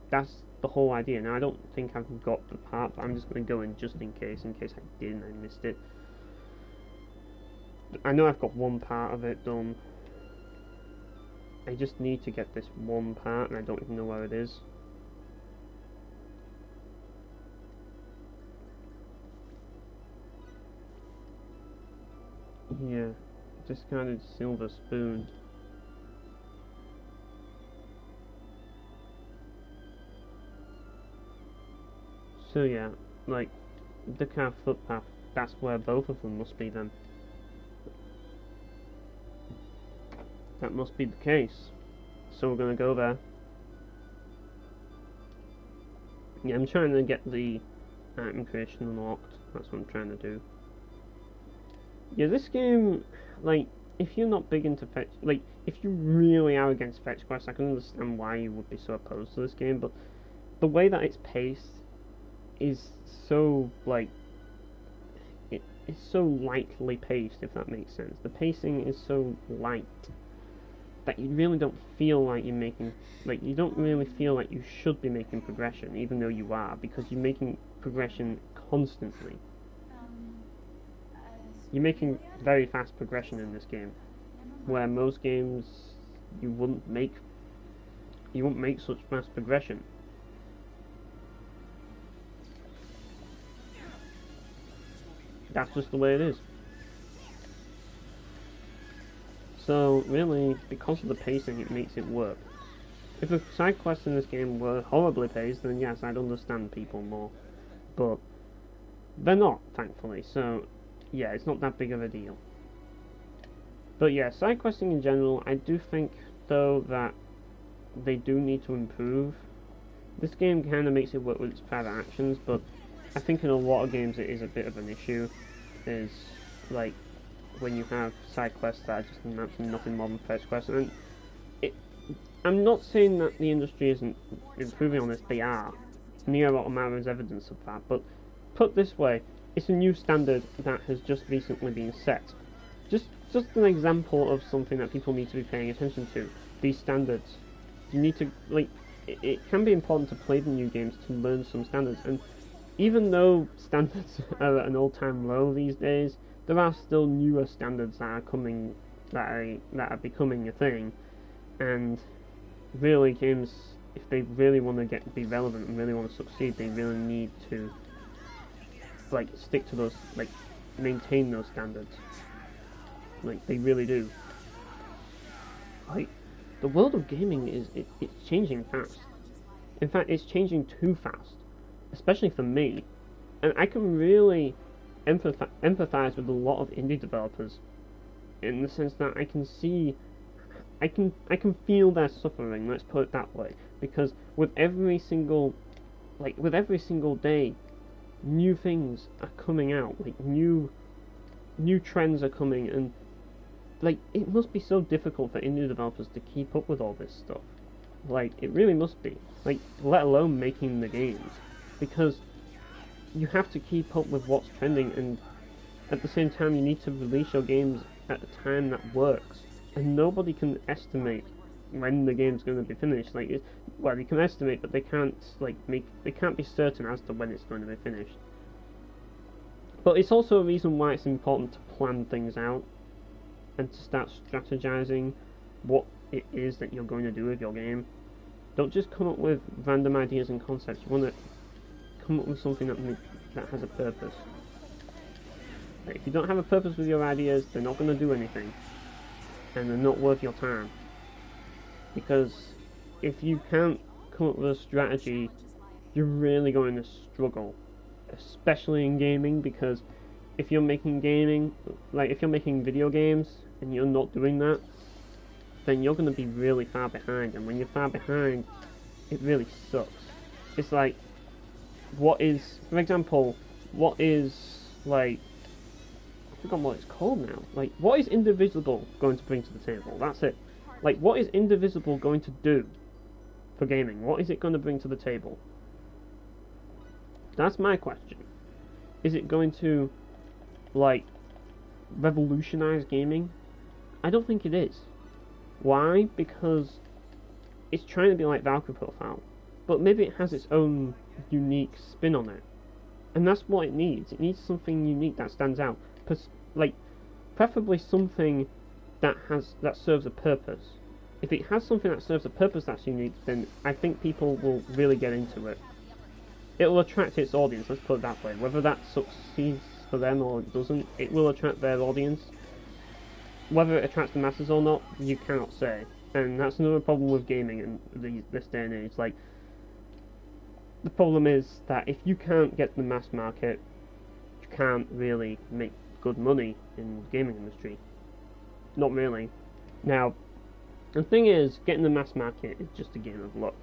That's the whole idea. Now I don't think I've got the part, but I'm just going to go in just in case I did and I missed it. I know I've got one part of it done. I just need to get this one part and I don't even know where it is. Yeah, discarded silver spoon. So yeah, like, the car footpath, that's where both of them must be then. That must be the case. So we're gonna go there. Yeah, I'm trying to get the item creation unlocked, that's what I'm trying to do. Yeah, this game, like, if you're not big into fetch, like, if you really are against fetch quests, I can understand why you would be so opposed to this game, but the way that it's paced is so, like, it's so lightly paced, if that makes sense. The pacing is so light that you really don't feel like you're making, like, you don't really feel like you should be making progression, even though you are, because you're making progression constantly. You're making very fast progression in this game, where most games you wouldn't make such fast progression. That's just the way it is. So really, because of the pacing, it makes it work. If the side quests in this game were horribly paced, then yes, I'd understand people more. But they're not, thankfully, so yeah, it's not that big of a deal. But yeah, side questing in general, I do think, though, that they do need to improve. This game kind of makes it work with its private actions, but I think in a lot of games it is a bit of an issue, is like when you have side quests that are just nothing more than fetch quests. And I'm not saying that the industry isn't improving on this, they are. Nier Automata is evidence of that, but put this way, it's a new standard that has just recently been set. Just an example of something that people need to be paying attention to. These standards. You need to, like, it can be important to play the new games to learn some standards, and even though standards are at an all-time low these days, there are still newer standards that are coming, that are becoming a thing, and really games, if they really want to be relevant and really want to succeed, they really need to, like, stick to those, like, maintain those standards. Like, they really do. Like, the world of gaming it's changing fast. In fact, it's changing too fast, especially for me. And I can really empathize with a lot of indie developers, in the sense that I can see I can feel their suffering. Let's put it that way. Because with every single day, new things are coming out. Like new trends are coming, and like it must be so difficult for indie developers to keep up with all this stuff. Like it really must be. Like let alone making the games, because you have to keep up with what's trending, and at the same time you need to release your games at a time that works. And nobody can estimate when the game's going to be finished. Like, well, they can estimate, but they can't they can't be certain as to when it's going to be finished. But it's also a reason why it's important to plan things out and to start strategizing what it is that you're going to do with your game. Don't just come up with random ideas and concepts. You want to come up with something that has a purpose. Like, if you don't have a purpose with your ideas, they're not going to do anything. And they're not worth your time. Because if you can't come up with a strategy, you're really going to struggle. Especially in gaming, because if you're making video games and you're not doing that, then you're going to be really far behind. And when you're far behind, it really sucks. It's like, for example, I forgot what it's called now. Like, what is Indivisible going to bring to the table? That's it. Like, what is Indivisible going to do for gaming? What is it going to bring to the table? That's my question. Is it going to, like, revolutionize gaming? I don't think it is. Why? Because it's trying to be like Valkyrie Profile, but maybe it has its own unique spin on it. And that's what it needs. It needs something unique that stands out. Like, preferably something that serves a purpose. If it has something that serves a purpose that's unique, then I think people will really get into it. It will attract its audience, let's put it that way. Whether that succeeds for them or it doesn't, it will attract their audience. Whether it attracts the masses or not, you cannot say. And that's another problem with gaming in this day and age. Like, the problem is that if you can't get the mass market, you can't really make good money in the gaming industry. Not really. Now, the thing is, getting the mass market is just a game of luck.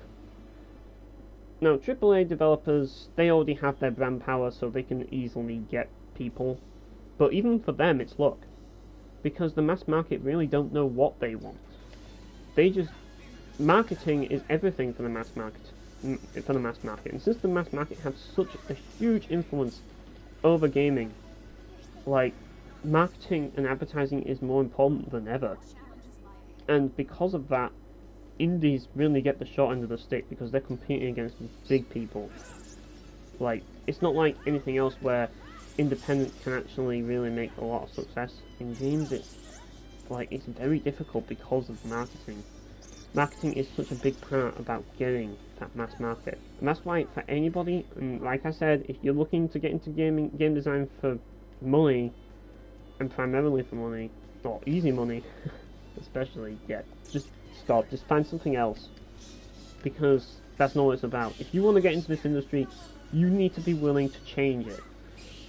Now, AAA developers, they already have their brand power, so they can easily get people. But even for them, it's luck. Because the mass market really don't know what they want. Marketing is everything for the mass market. And since the mass market has such a huge influence over gaming, like, marketing and advertising is more important than ever. And because of that, indies really get the short end of the stick because they're competing against big people. Like, it's not like anything else where independents can actually really make a lot of success. In games, it's very difficult because of marketing. Marketing is such a big part about getting that mass market. And that's why for anybody, and like I said, if you're looking to get into game design for money, and primarily for money, or easy money, especially, yeah, just stop, just find something else. Because that's not what it's about. If you want to get into this industry, you need to be willing to change it.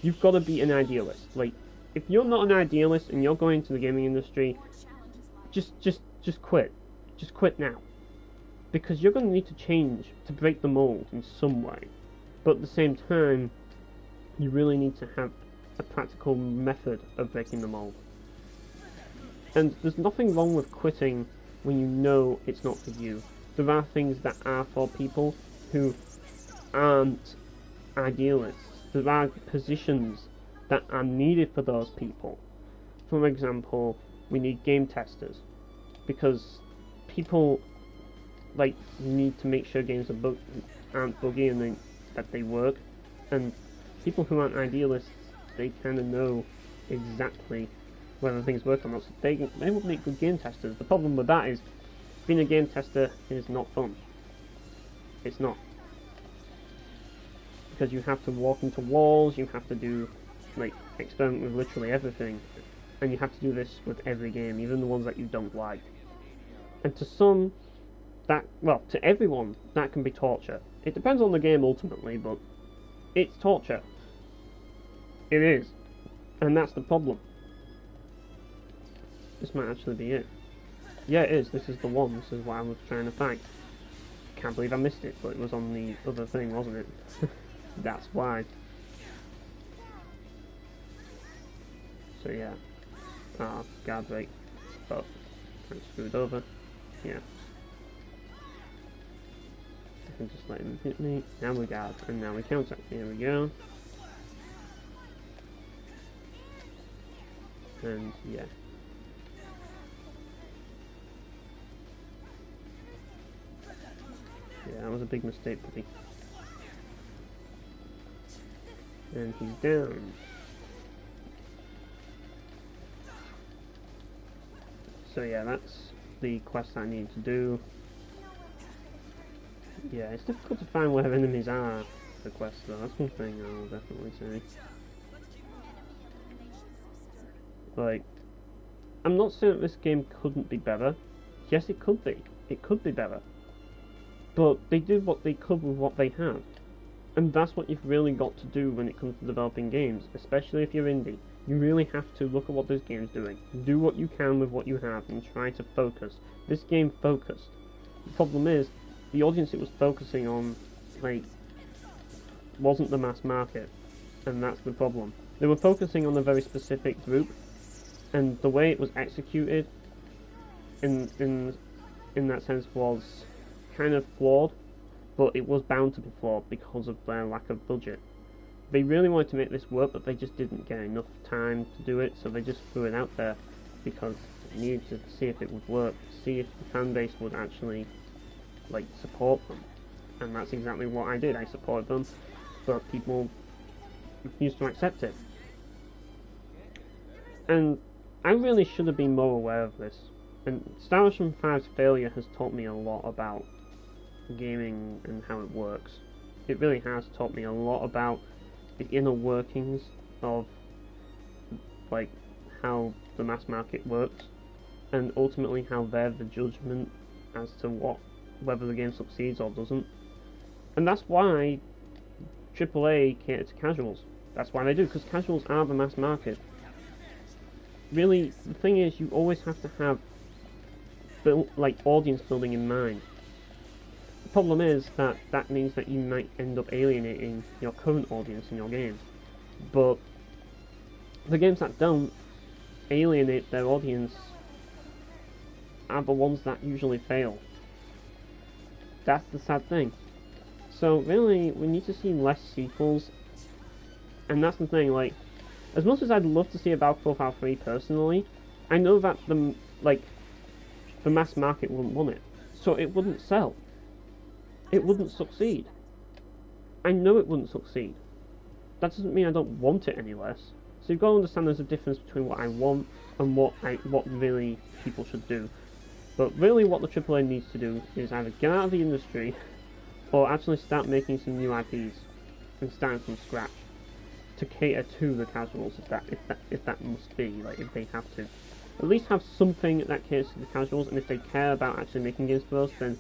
You've got to be an idealist. Like, if you're not an idealist and you're going into the gaming industry, just quit. Just quit now. Because you're going to need to change to break the mold in some way. But at the same time, you really need to have a practical method of breaking the mold. And there's nothing wrong with quitting when you know it's not for you. There are things that are for people who aren't idealists. There are positions that are needed for those people. For example, we need game testers. Because people need to make sure games aren't buggy and that they work. And people who aren't idealists, they kind of know exactly whether things work or not. So they will make good game testers. The problem with that is, being a game tester is not fun. It's not. Because you have to walk into walls, you have to do, experiment with literally everything. And you have to do this with every game, even the ones that you don't like. And to some, to everyone, that can be torture. It depends on the game ultimately, but it's torture. It is. And that's the problem. This might actually be it. Yeah, it is. This is the one. This is what I was trying to find. Can't believe I missed it, but it was on the other thing, wasn't it? That's why. So yeah. Ah, guard break. But kind of screwed over. Yeah. I can just let him hit me. Now we guard, and now we counter. Here we go. And yeah. Yeah, that was a big mistake, buddy. And he's down. So yeah, that's the quest I need to do. Yeah, it's difficult to find where enemies are, the quest though. That's one thing I'll definitely say. Like, I'm not saying that this game couldn't be better. Yes, it could be. It could be better. But they did what they could with what they had. And that's what you've really got to do when it comes to developing games, especially if you're indie. You really have to look at what this game's doing. Do what you can with what you have and try to focus. This game focused. The problem is, the audience it was focusing on, like, wasn't the mass market. And that's the problem. They were focusing on a very specific group, and the way it was executed in that sense was kind of flawed, but it was bound to be flawed because of their lack of budget. They really wanted to make this work, but they just didn't get enough time to do it, so they just threw it out there because they needed to see if it would work, see if the fan base would actually, like, support them. And that's exactly what I did. I supported them, but people refused to accept it. And I really should have been more aware of this. And Star Ocean 5's failure has taught me a lot about gaming and how it works. It really has taught me a lot about the inner workings of, like, how the mass market works, and ultimately how they're the judgment as to whether the game succeeds or doesn't. And that's why AAA cater to casuals. That's why they do, because casuals are the mass market. Really, the thing is, you always have to have audience building in mind. The problem is that means that you might end up alienating your current audience in your games. But the games that don't alienate their audience are the ones that usually fail. That's the sad thing. So really, we need to see less sequels. And that's the thing, like, as much as I'd love to see a Valve Profile 3 personally, I know that the mass market wouldn't want it. So it wouldn't sell. It wouldn't succeed. I know it wouldn't succeed. That doesn't mean I don't want it any less. So you've got to understand there's a difference between what I want and what really people should do. But really what the AAA needs to do is either get out of the industry or actually start making some new IPs and starting from scratch to cater to the casuals if that must be, like, if they have to. At least have something that caters to the casuals, and if they care about actually making games for us, then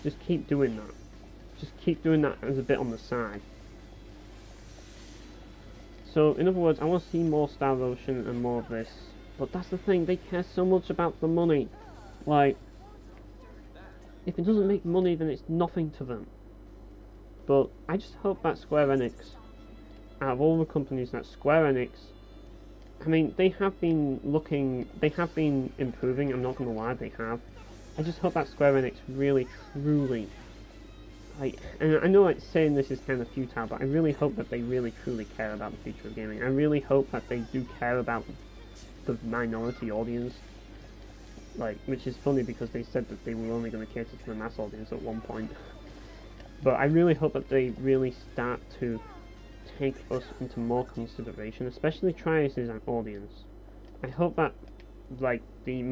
just keep doing that. Just keep doing that as a bit on the side. So, in other words, I want to see more Star Ocean and more of this. But that's the thing, they care so much about the money. Like, if it doesn't make money, then it's nothing to them. But I just hope that Square Enix, out of all the companies, that Square Enix, I mean, they have been improving, I'm not going to lie, they have. I just hope that Square Enix really, truly, like, and I know, like, saying this is kind of futile, but I really hope that they really, truly care about the future of gaming. I really hope that they do care about the minority audience, like, which is funny because they said that they were only going to cater to the mass audience at one point. But I really hope that they really start to take us into more consideration, especially Tri-Ace's audience. I hope that, like, the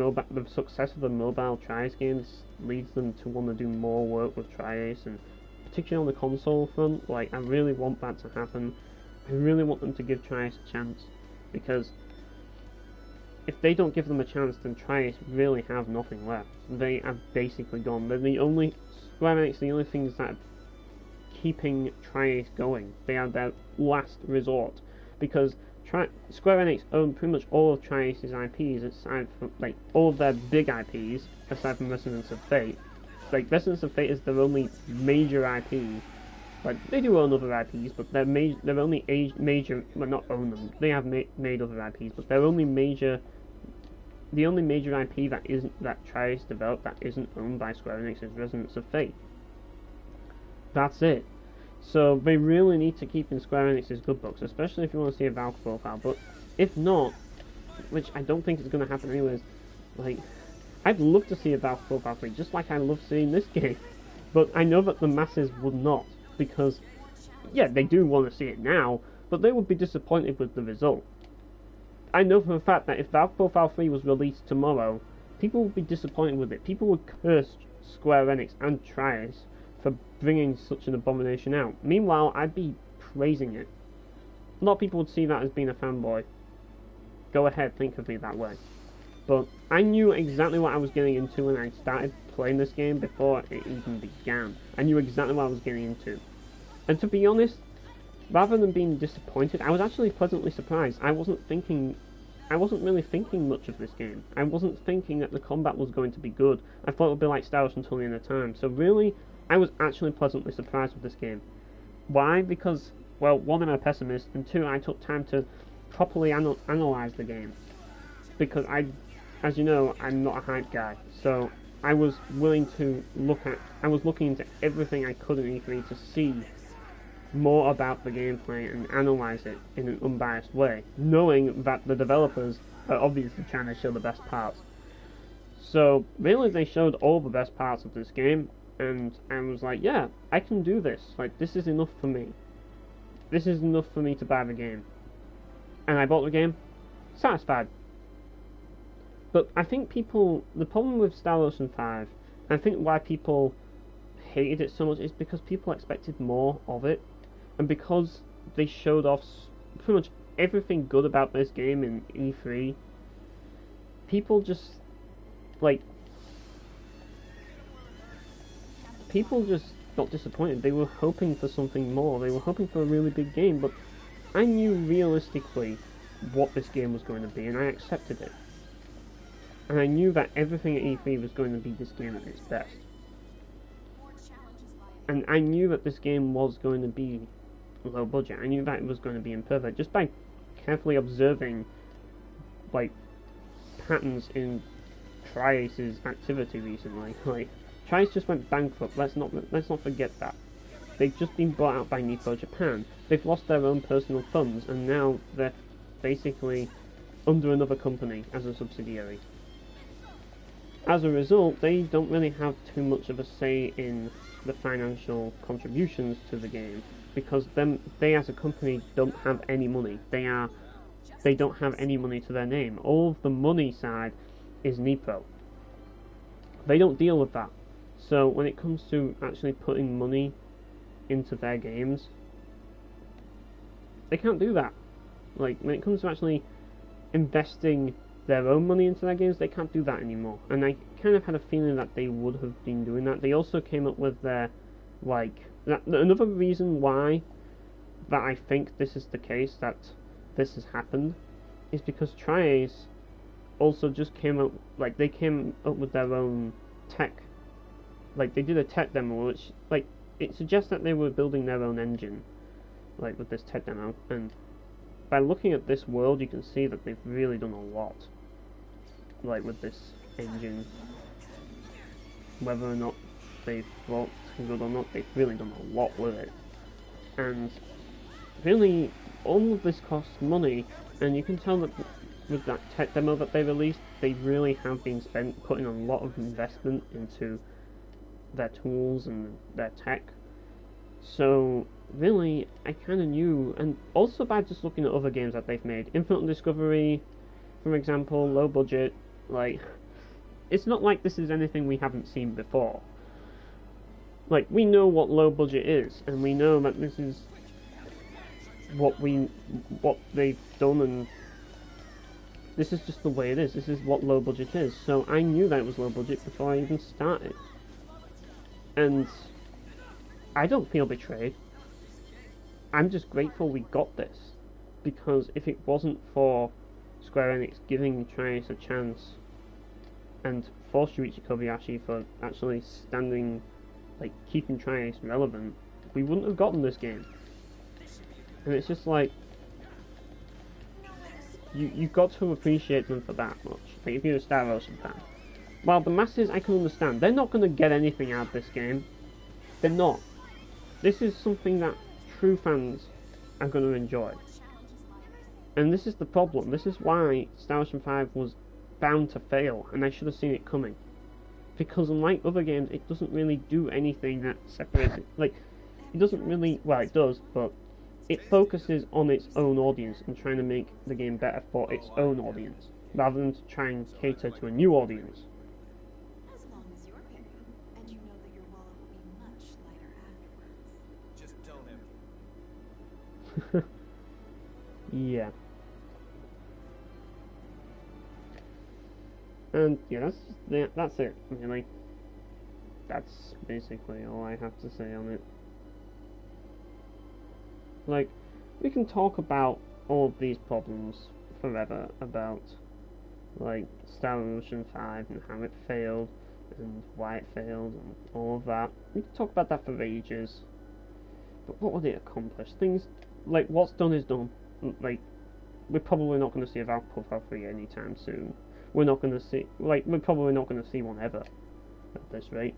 success of the mobile Tri-Ace games leads them to want to do more work with Tri-Ace, and particularly on the console front. Like, I really want that to happen. I really want them to give Tri-Ace a chance, because if they don't give them a chance, then Tri-Ace really have nothing left. They are basically gone. They're the only Square Enix, the only things that are keeping Tri-Ace going. They are their last resort, because Square Enix own pretty much all of Tri-Ace's IPs, aside from like all of their big IPs, aside from Resonance of Fate. Like Resonance of Fate is their only major IP. Like they do own other IPs, but their only major, well, not own them. They have made other IPs, but their only major, the only major IP that Tri-Ace developed that isn't owned by Square Enix is Resonance of Fate. That's it. So they really need to keep in Square Enix's good books, especially if you want to see a Valve profile. But if not, which I don't think is going to happen anyways, like I'd love to see a Valve profile 3, just like I love seeing this game. But I know that the masses would not, because yeah, they do want to see it now, but they would be disappointed with the result. I know for a fact that if Valve Profile 3 was released tomorrow, people would be disappointed with it. People would curse Square Enix and Tri-Ace for bringing such an abomination out. Meanwhile, I'd be praising it. A lot of people would see that as being a fanboy. Go ahead, think of me that way. But I knew exactly what I was getting into when I started playing this game before it even began. I knew exactly what I was getting into. And to be honest, rather than being disappointed, I was actually pleasantly surprised. I wasn't really thinking much of this game. I wasn't thinking that the combat was going to be good. I thought it would be like Star Wars until the end of time. So really, I was actually pleasantly surprised with this game. Why? Because, well, one, I'm a pessimist, and two, I took time to properly analyze the game. Because as you know, I'm not a hype guy. So I was willing to I was looking into everything I could in E3 to see more about the gameplay and analyze it in an unbiased way, knowing that the developers are obviously trying to show the best parts. So really, they showed all the best parts of this game, and I was like, yeah, I can do this. Like, this is enough for me. This is enough for me to buy the game. And I bought the game, satisfied. But I think the problem with Star Ocean 5, I think why people hated it so much is because people expected more of it. And because they showed off pretty much everything good about this game in E3, people just got disappointed. They were hoping for something more. They were hoping for a really big game, but I knew realistically what this game was going to be, and I accepted it. And I knew that everything at E3 was going to be this game at its best. And I knew that this game was going to be low budget. I knew that it was going to be imperfect just by carefully observing like patterns in Tri-Ace's activity recently. Like Tri-Ace just went bankrupt. Let's not forget that. They've just been bought out by Nippon Japan. They've lost their own personal funds, and now they're basically under another company as a subsidiary. As a result, they don't really have too much of a say in the financial contributions to the game, because they as a company don't have any money. They don't have any money to their name. All of the money side is Nippo. They don't deal with that. So when it comes to actually putting money into their games, they can't do that. Like when it comes to actually investing their own money into their games, they can't do that anymore. And I kind of had a feeling that they would have been doing that. They also came up with their another reason why that I think this is the case, that this has happened, is because Tri-Ace also just came up with their own tech. Like they did a tech demo, which it suggests that they were building their own engine, like with this tech demo. And by looking at this world, you can see that they've really done a lot, like with this engine. Whether or not they've thought good or not, they've really done a lot with it. And really, all of this costs money, and you can tell that with that tech demo that they released, they really have been putting a lot of investment into their tools and their tech. So really, I kind of knew, and also by just looking at other games that they've made, Infinite Discovery, for example, low budget, like, it's not like this is anything we haven't seen before. Like, we know what low budget is, and we know that this is what they've done, and this is just the way it is. This is what low budget is. So I knew that it was low budget before I even started. And I don't feel betrayed. I'm just grateful we got this, because if it wasn't for Square Enix giving Tri-Ace a chance, and for Shuichi Kobayashi for actually standing, like, keeping Tri-Ace relevant, we wouldn't have gotten this game. And it's just like, you've got to appreciate them for that much. Like, if you're a Star Ocean fan. While the masses, I can understand, they're not going to get anything out of this game. They're not. This is something that true fans are going to enjoy. And this is the problem. This is why Star Ocean 5 was bound to fail, and I should have seen it coming. Because unlike other games, it doesn't really do anything that separates it. Like, it doesn't really, well, it does, but it focuses on its own audience and trying to make the game better for its own audience, rather than to try and cater to a new audience. As long as you're paying, and you know that your wallet will be much lighter afterwards. Just don't empty. Yeah. And yeah, that's it, really. That's basically all I have to say on it. Like, we can talk about all of these problems forever, about, like, Star Ocean 5 and how it failed, and why it failed, and all of that. We can talk about that for ages. But what would it accomplish? Things, like, what's done is done. Like, we're probably not going to see a Valve Profile 3 anytime soon. We're not going to see, like, we're probably not going to see one ever at this rate.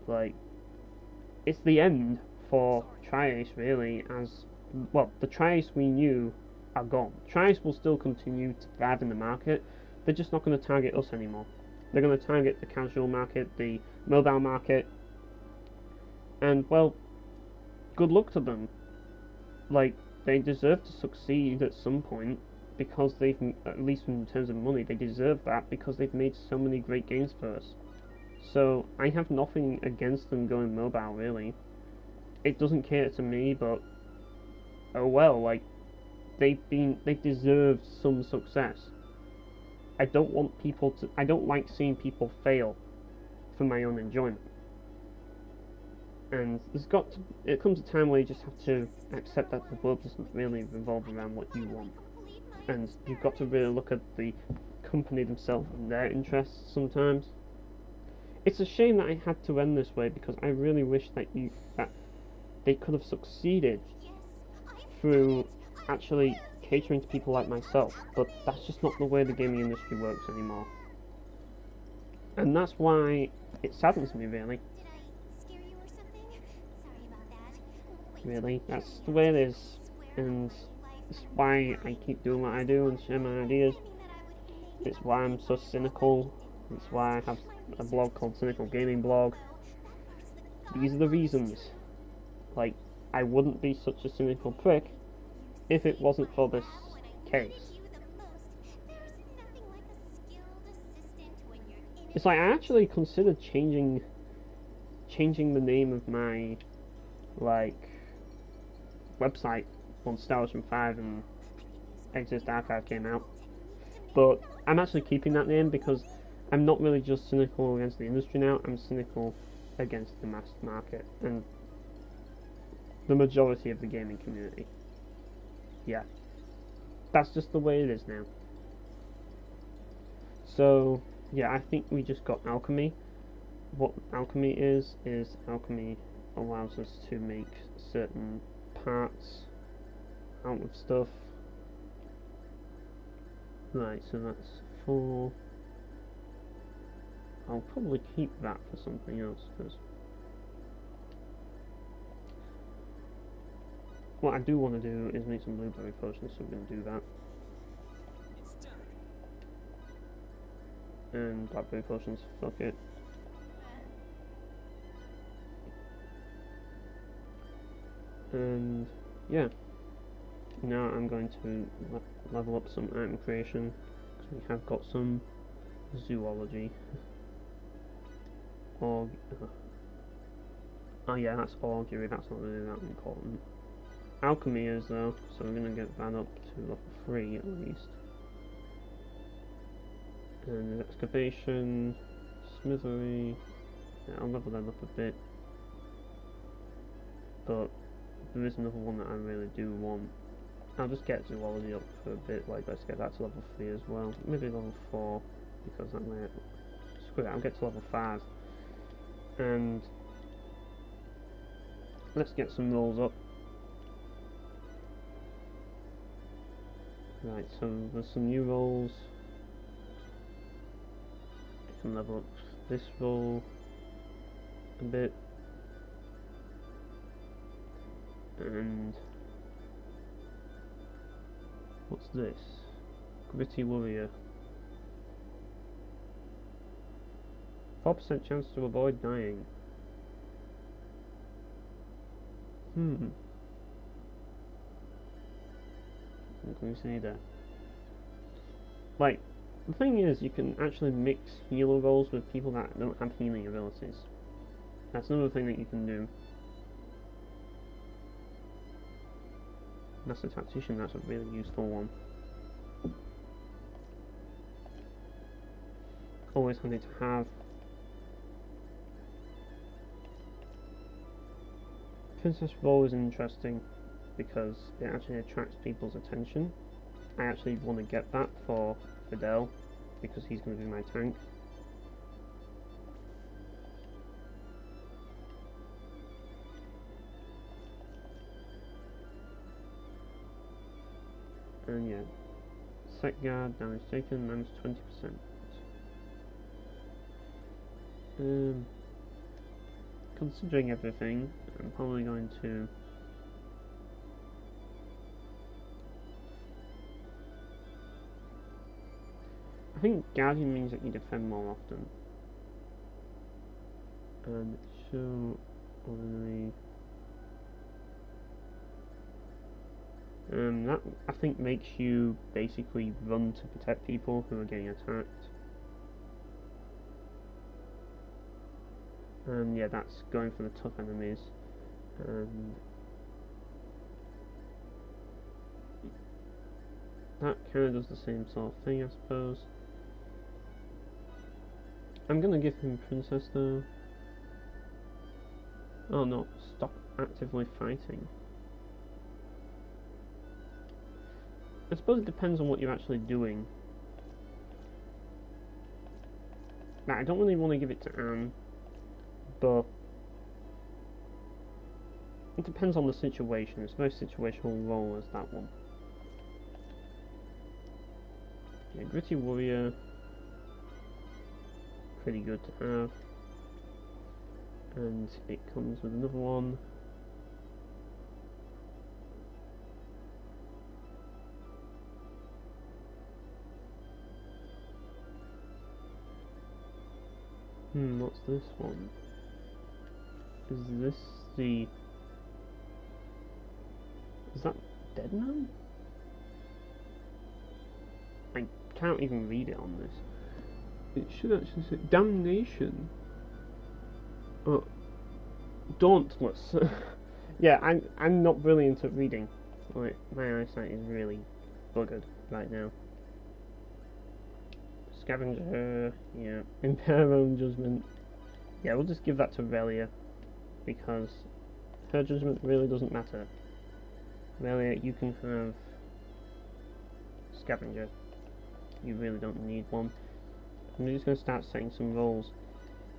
Like, it's the end for Tri-Ace, really, as, well, the Tri-Ace we knew are gone. Tri-Ace will still continue to thrive in the market, they're just not going to target us anymore. They're going to target the casual market, the mobile market, and, well, good luck to them. Like, they deserve to succeed at some point, because they've, at least in terms of money, they deserve that because they've made so many great games for us. So I have nothing against them going mobile, really. It doesn't cater to me, but oh well. Like, they deserve some success. I don't like seeing people fail for my own enjoyment. And it comes a time where you just have to accept that the world doesn't really revolve around what you want. And you've got to really look at the company themselves and their interests sometimes. It's a shame that I had to end this way, because I really wish that they could have succeeded through actually catering to people like myself, but that's just not the way the gaming industry works anymore. And that's why it saddens me, really. Did I scare you or something? Sorry about that. Wait, Really, that's the way it is, and it's why I keep doing what I do and share my ideas. It's why I'm so cynical. It's why I have a blog called Cynical Gaming Blog. These are the reasons. Like, I wouldn't be such a cynical prick if it wasn't for this case. It's like, I actually considered changing the name of my, like, website once Star Ocean 5 and Exist Archive came out. But I'm actually keeping that name because I'm not really just cynical against the industry now, I'm cynical against the mass market and the majority of the gaming community. Yeah. That's just the way it is now. So, yeah, I think we just got Alchemy. What Alchemy is Alchemy allows us to make certain parts out of stuff. Right, so that's 4. I'll probably keep that for something else, because what I do want to do is make some blueberry potions, so we're going to do that. And blackberry potions, fuck it. And yeah, now I'm going to level up some item creation, because we have got some zoology. Oh yeah, that's augury, that's not really that important. Alchemy is though, so we're going to get that up to level 3 at least. And there's excavation, smithery, yeah, I'll level that up a bit. But there is another one that I really do want, I'll just get zoology up for a bit, like let's get that to level 3 as well. Maybe level 4, because that might... Screw it, I'll get to level 5. And... let's get some rolls up. Right, so there's some new rolls. I can level up this roll a bit. And... what's this? Gritty Warrior. 4% chance to avoid dying. Crusader. Like, the thing is, you can actually mix healer roles with people that don't have healing abilities. That's another thing that you can do. Master Tactician, that's a really useful one. Always handy to have. Princess role is interesting because it actually attracts people's attention. I actually want to get that for Fidel because he's going to be my tank. And yeah, set guard, damage taken, minus 20%. Considering everything, I'm probably going to... I think Guardian means that you defend more often. And show ordinary... that, I think, makes you basically run to protect people who are getting attacked. And yeah, that's going for the tough enemies. And that kind of does the same sort of thing, I suppose. I'm gonna give him Princess though. Oh no, stop actively fighting. I suppose it depends on what you're actually doing. Now, I don't really want to give it to Anne, but it depends on the situation. It's a very situational role as that one. Yeah, Gritty Warrior, pretty good to have. And it comes with another one. What's this one? Is this the... is that Dead Man? I can't even read it on this. It should actually say Damnation. Oh, Dauntless. Yeah, I'm not brilliant at reading. Like, my eyesight is really buggered right now. Scavenger, yeah. Impair her own judgment. Yeah, we'll just give that to Relia, because her judgment really doesn't matter. Relia, you can have Scavenger. You really don't need one. I'm just going to start setting some roles.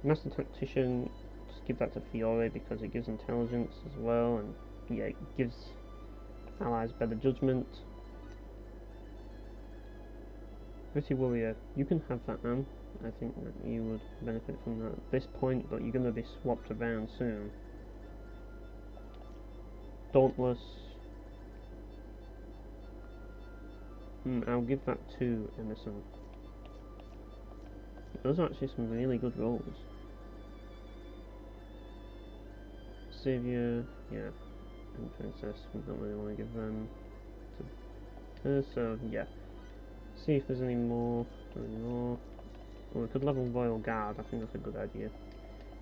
Master Tactician, just give that to Fiore because it gives intelligence as well, and yeah, it gives allies better judgment. Gritty Warrior, you can have that, man. I think that you would benefit from that at this point, but you're going to be swapped around soon. Dauntless. I'll give that to Emerson. Those are actually some really good roles. Savior, yeah, and Princess, we don't really want to give them to her, so yeah. See if there's any more. Well, we could level Royal Guard, I think that's a good idea.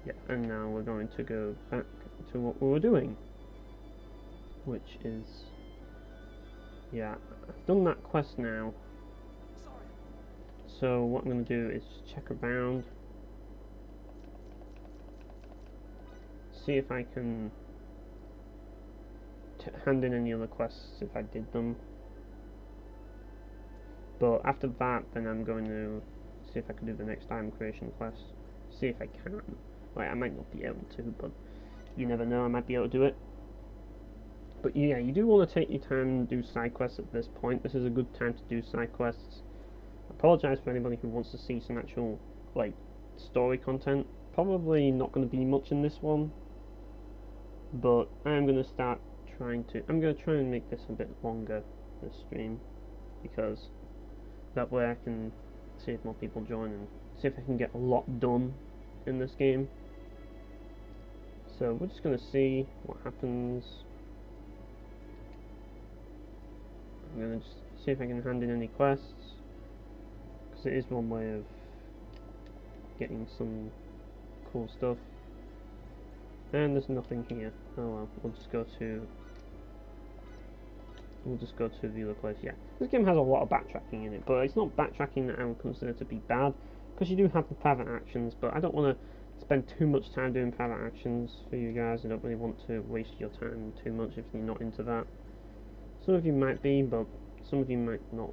Yeah, and now we're going to go back to what we were doing, which is, yeah, I've done that quest now. So what I'm going to do is check around, see if I can hand in any other quests if I did them. But after that, then I'm going to see if I can do the next item creation quest. See if I can. Like, I might not be able to, but you never know, I might be able to do it. But yeah, you do want to take your time and do side quests at this point. This is a good time to do side quests. I apologise for anybody who wants to see some actual, like, story content. Probably not going to be much in this one. But I'm going to start trying to... I'm going to try and make this a bit longer, this stream. Because that way I can see if more people join and see if I can get a lot done in this game. So we're just going to see what happens. I'm going to just see if I can hand in any quests, because it is one way of getting some cool stuff. And there's nothing here. Oh well, we'll just go to the other place. Yeah, this game has a lot of backtracking in it, but it's not backtracking that I would consider to be bad, because you do have the private actions, but I don't want to spend too much time doing private actions for you guys. I don't really want to waste your time too much if you're not into that. Some of you might be, but some of you might not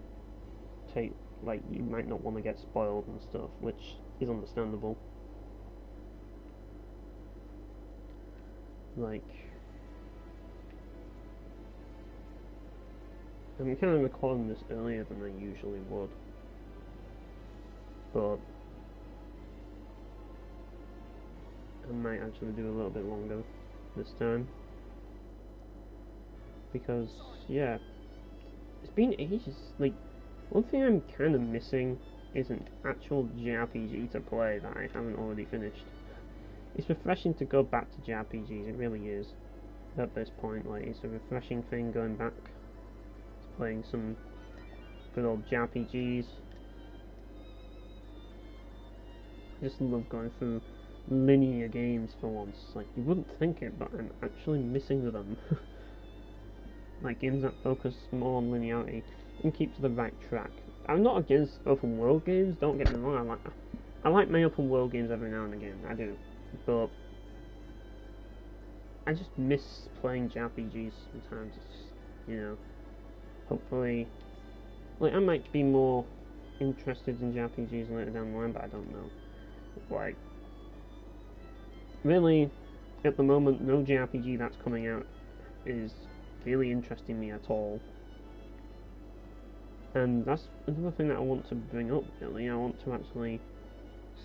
you might not want to get spoiled and stuff, which is understandable. Like, I'm kind of recording this earlier than I usually would, but I might actually do a little bit longer this time. Because, yeah, it's been ages. Like, one thing I'm kind of missing is an actual JRPG to play that I haven't already finished. It's refreshing to go back to JRPGs, it really is. At this point, like, it's a refreshing thing going back to playing some good old JRPGs. I just love going through linear games for once. Like, you wouldn't think it, but I'm actually missing them. Like, games that focus more on linearity and keep to the right track. I'm not against open world games, don't get me wrong, I like my open world games every now and again, I do. But I just miss playing JRPGs sometimes. It's, you know, hopefully, like, I might be more interested in JRPGs later down the line, but I don't know. Like, really, at the moment, no JRPG that's coming out is really interesting me at all. And that's another thing that I want to bring up, really. I want to actually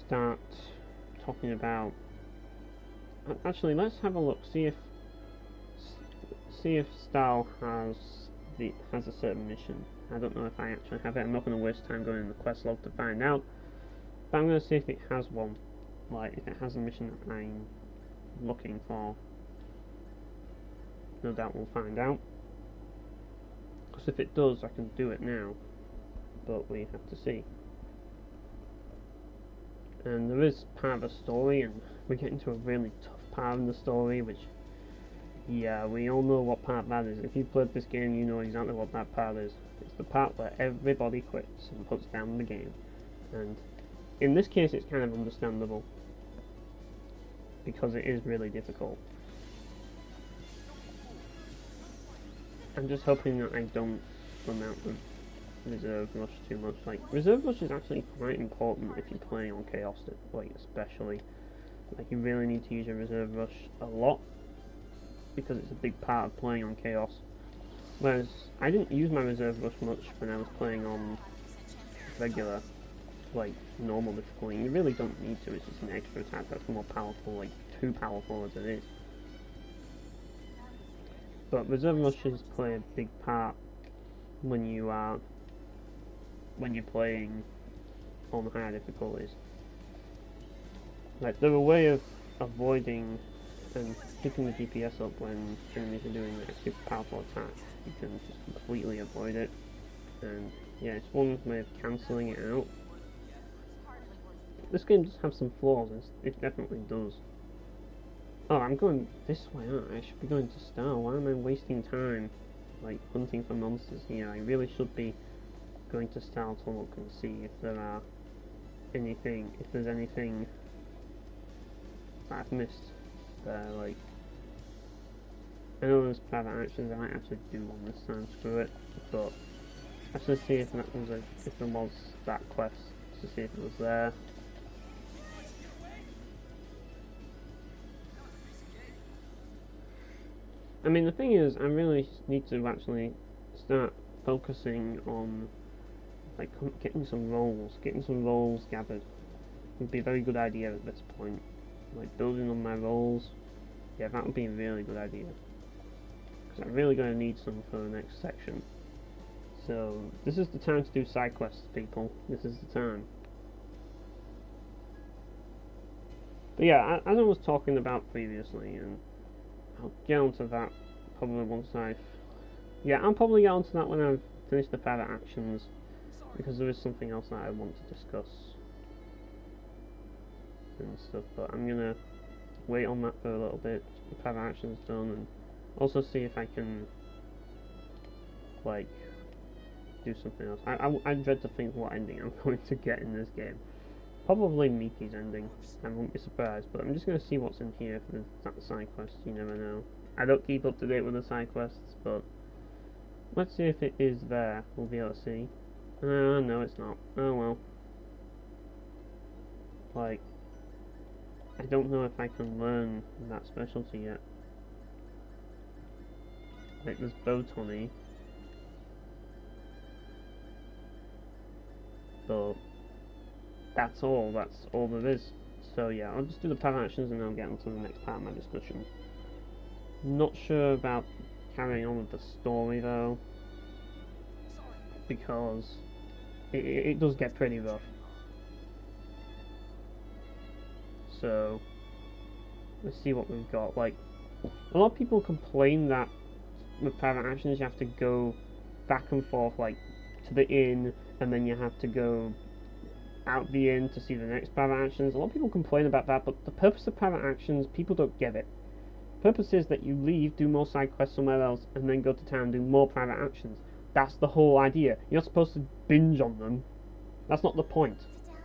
start talking about... Actually, let's have a look, see if Style has a certain mission. I don't know if I actually have it. I'm not going to waste time going in the quest log to find out. But I'm going to see if it has one. Like, if it has a mission that I'm looking for. No doubt we'll find out. Because if it does, I can do it now. But we have to see. And there is part of a story, and we get into a really tough part of the story, which, yeah, we all know what part that is. If you've played this game, you know exactly what that part is. It's the part where everybody quits and puts down the game. And in this case, it's kind of understandable, because it is really difficult. I'm just hoping that I don't run out of Reserve Rush too much. Like, Reserve Rush is actually quite important if you're playing on Chaos, like, especially. Like, you really need to use your Reserve Rush a lot, because it's a big part of playing on Chaos. Whereas, I didn't use my Reserve Rush much when I was playing on regular, like, normal difficulty. You really don't need to, it's just an extra attack that's more powerful, like, too powerful as it is. But Reserve Rushes play a big part when you're playing on higher difficulties. Like, they're a way of avoiding and keeping the DPS up when enemies are doing a super powerful attack. You can just completely avoid it, and yeah, it's one way of cancelling it out. This game does have some flaws, it definitely does. Oh, I'm going this way, aren't I? I should be going to Star. Why am I wasting time, like, hunting for monsters here? I really should be going to Star to look and see if there's anything that I've missed there, like... I know there's private actions I might actually do one this time through it, but let's just see if that was if there was that quest, to see if it was there. I mean, the thing is, I really need to actually start focusing on like getting some roles gathered. Would be a very good idea at this point. Like building on my roles, yeah, that would be a really good idea. Because I'm really going to need some for the next section. So this is the time to do side quests, people. This is the time. But yeah, as I was talking about previously, and I'll get onto that probably once I'll probably get onto that when I've finished the private actions, because there is something else that I want to discuss and stuff, but I'm gonna wait on that for a little bit, the private actions done, and also see if I can like do something else. I dread to think what ending I'm going to get in this game. Probably Miki's ending. I won't be surprised, but I'm just going to see what's in here for that side quest. You never know. I don't keep up to date with the side quests, but let's see if it is there. We'll be able to see. No, it's not. Oh well. Like, I don't know if I can learn that specialty yet. Like, there's Botany. But that's all there is. So yeah, I'll just do the private actions and then I'll get on to the next part of my discussion. Not sure about carrying on with the story though, because it does get pretty rough. So let's see what we've got. Like, a lot of people complain that with private actions you have to go back and forth, like to the inn, and then you have to go out the inn to see the next private actions. A lot of people complain about that, but the purpose of private actions, people don't get it. The purpose is that you leave, do more side quests somewhere else, and then go to town and do more private actions. That's the whole idea. You're not supposed to binge on them. That's not the point. Fidel,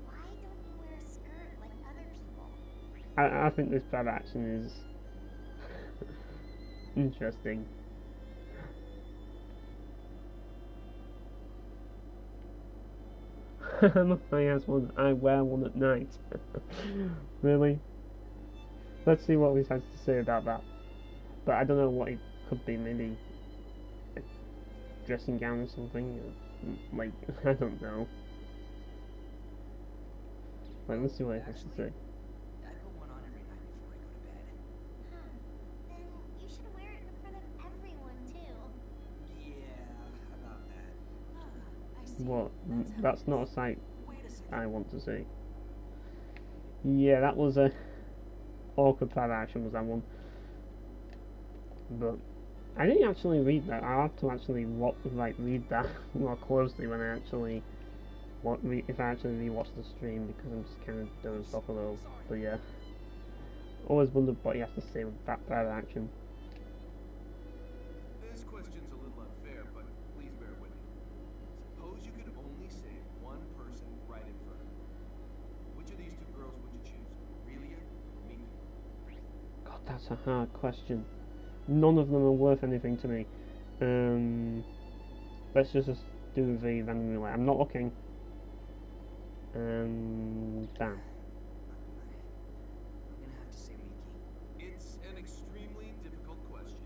why don't you wear a skirt like other people? I think this private action is interesting. I wear one at night. Really? Let's see what he has to say about that. But I don't know what it could be. Maybe a dressing gown or something. Like, I don't know. Like, let's see what he has to say. I put one on every night before I go to bed. Then you should wear it in front of everyone too. Yeah, about that. Ah, I see. What? That's how That's not a sight Wait a second. I want to see. Yeah, that was a awkward private action, was that one. But I didn't actually read that. I'll have to actually read that more closely when I actually if I actually rewatch the stream, because I'm just kind of dozed off a little. But yeah, always wondered what he has to say with that private action. This question's a little unfair, but please bear with me. Suppose you could only save one person right in front of you. Which of these two girls would you choose? Aurelia or Miki? God, that's a hard question. None of them are worth anything to me. Let's just do the random roulette. I'm not looking. Bam. I'm gonna have to say Miki. It's an extremely difficult question.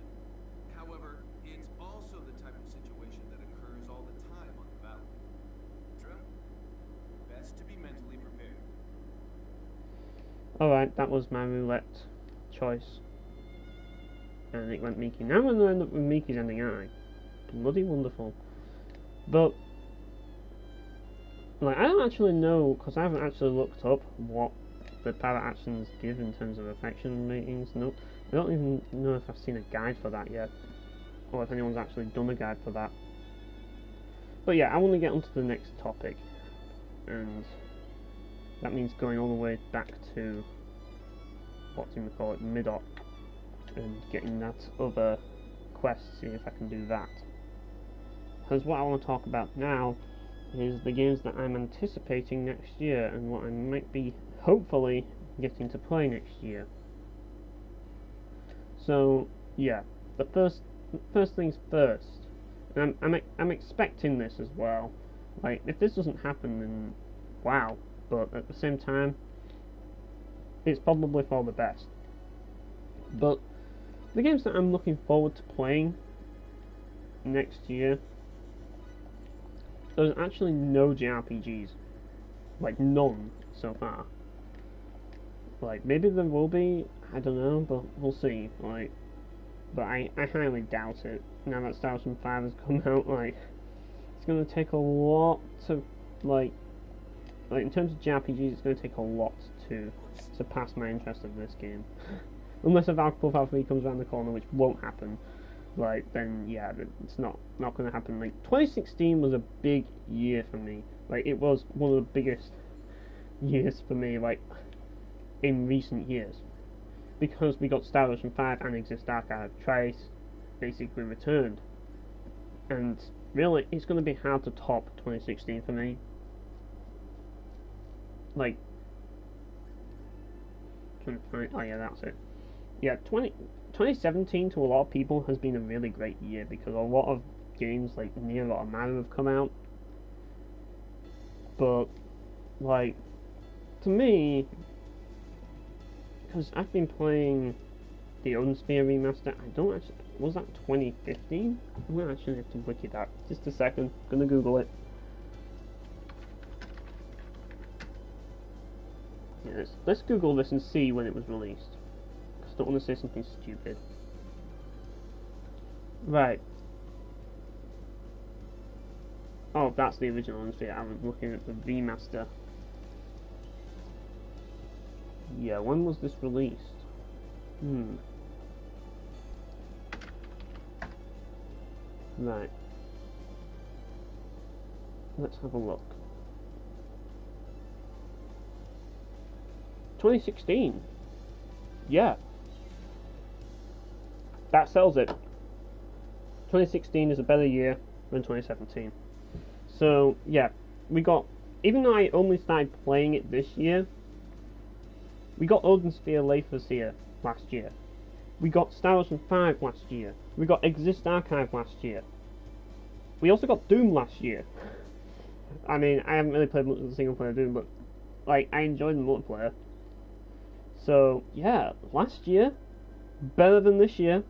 However, it's also the type of situation that occurs all the time on the battlefield. True? Best to be mentally prepared. Alright, that was my roulette choice. And it went Miki. Now I'm going to end up with Miki's ending, aren't I? Bloody wonderful. But, like, I don't actually know, because I haven't actually looked up what the private actions give in terms of affection ratings. No, I don't even know if I've seen a guide for that yet, or if anyone's actually done a guide for that. But yeah, I want to get onto the next topic, and that means going all the way back to, what do we call it, Midop, and getting that other quest, see if I can do that. Because what I want to talk about now is the games that I'm anticipating next year, and what I might be hopefully getting to play next year. So yeah, the first things first. And I'm expecting this as well. Like, if this doesn't happen, then wow. But at the same time, it's probably for the best. But the games that I'm looking forward to playing next year, there's actually no JRPGs. Like, none so far. Like, maybe there will be, I don't know, but we'll see. Like, but I highly doubt it. Now that Star Ocean 5 has come out, like, it's going to take a lot to, like in terms of JRPGs, it's going to take a lot to surpass my interest in this game. Unless a Valkyrie Profile 3 comes around the corner, which won't happen. Like, then, yeah, it's not going to happen. Like, 2016 was a big year for me. Like, it was one of the biggest years for me, like, in recent years. Because we got Star Ocean 5 and Exist Archive Trace basically returned. And really, it's going to be hard to top 2016 for me. Like, oh yeah, that's it. Yeah, 2017 to a lot of people has been a really great year because a lot of games like Nier Automata have come out. But, like, to me, because I've been playing the Odinsphere remaster, I don't actually, was that 2015? I'm gonna actually have to wiki that. Just a second, gonna Google it. Yeah, let's Google this and see when it was released. Because I don't want to say something stupid. Right. Oh, that's the original Odinsphere. I was looking at the remaster. Yeah, when was this released? Right. Let's have a look. 2016. Yeah. That sells it. 2016 is a better year than 2017. So, yeah, we got, even though I only started playing it this year, we got Odinsphere Laythosia last year. We got Star Ocean 5 last year. We got Exist Archive last year. We also got Doom last year. I mean, I haven't really played much of the single player Doom, but, like, I enjoyed the multiplayer. So, yeah, last year, better than this year.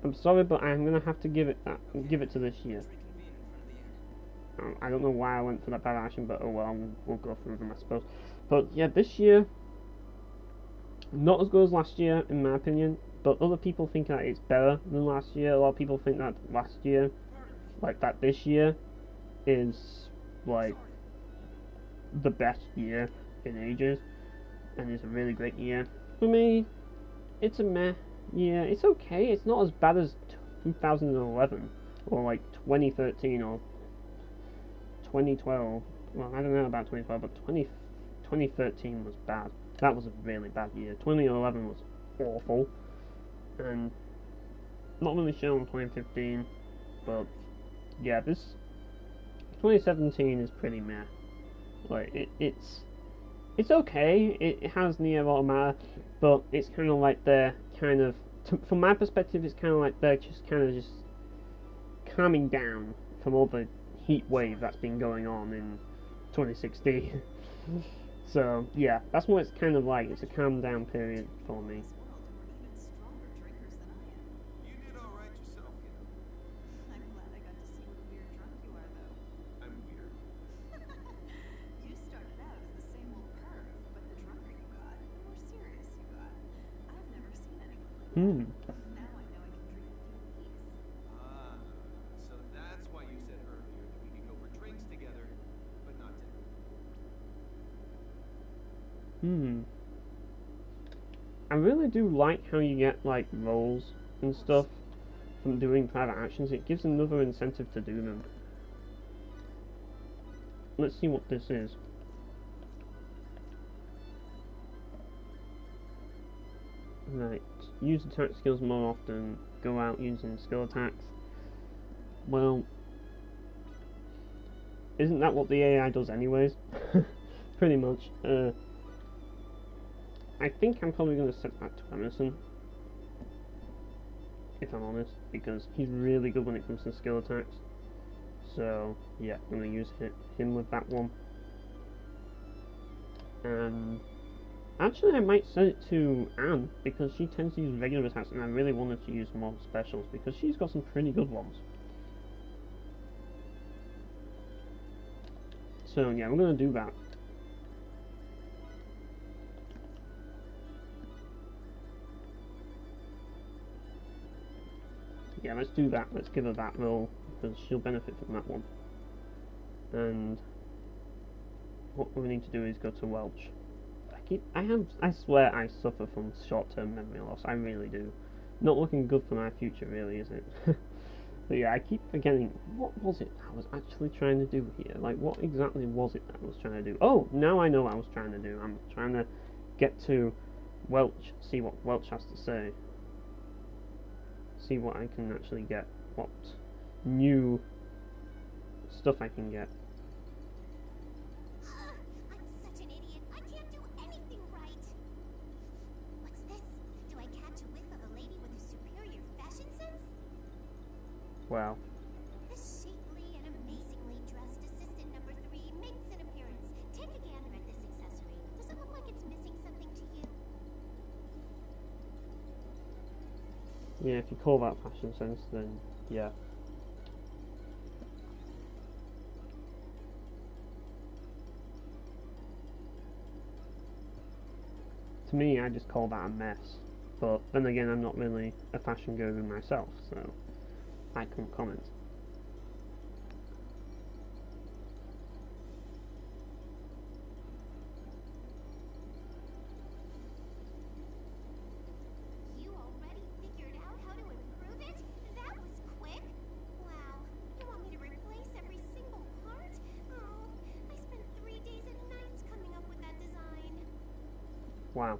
I'm sorry, but I'm gonna have to give it to this year. I don't know why I went for that bad action, but oh well, we'll go through them, I suppose. But yeah, this year, not as good as last year, in my opinion. But other people think that it's better than last year. A lot of people think that last year, like that this year, is like the best year in ages, and it's a really great year. For me, it's a meh. Yeah, it's okay. It's not as bad as 2011 or like 2013 or 2012. Well, I don't know about 2012, but 2013 was bad. That was a really bad year. 2011 was awful, and not really sure on 2015, but yeah, this 2017 is pretty meh. Like it's okay. It has Nier Automata, but it's kind of like they're kind of, from my perspective, it's kind of like they're just calming down from all the heat wave that's been going on in 2016. So yeah, that's what it's kind of like. It's a calm down period for me. You did all right yourself, you know. I'm glad I got to see what a weird drunk you are, though. I'm weird. You started out as the same old perv, but the drunker you got, the more serious you got. I've never seen anyone like that. Now I know I can drink with you in peace. Ah, so that's why you said earlier that we could go for drinks together, but not dinner. I really do like how you get like roles and stuff from doing private actions. It gives another incentive to do them. Let's see what this is. Right, use attack skills more often. Go out using skill attacks. Well, isn't that what the AI does anyways? Pretty much. I think I'm probably going to set that to Emerson. if I'm honest, because he's really good when it comes to skill attacks. So yeah, I'm going to use him with that one. And actually I might set it to Anne, because she tends to use regular attacks and I really wanted to use more specials because she's got some pretty good ones. So yeah, I'm going to do that. Yeah, let's do that. Let's give her that role because she'll benefit from that one. And what we need to do is go to Welch. I swear I suffer from short-term memory loss. I really do. Not looking good for my future, really, is it? But yeah, I keep forgetting, what was it I was actually trying to do here? Like, what exactly was it that I was trying to do? Oh, now I know what I was trying to do. I'm trying to get to Welch, see what Welch has to say. See what I can actually get. What new stuff I can get. I'm such an idiot. I can't do anything right. What's this? Do I catch a whiff of a lady with a superior fashion sense? Wow. The shapely and amazingly dressed assistant number 3 makes an appearance. Take a gander at this accessory. Does it look like it's missing something to you? Yeah, if you call that fashion sense, then yeah. To me, I just call that a mess. But then again, I'm not really a fashion guru myself, so I couldn't comment. You already figured out how to improve it? That was quick. Wow. You want me to replace every single part? Oh, I spent 3 days and nights coming up with that design. Wow.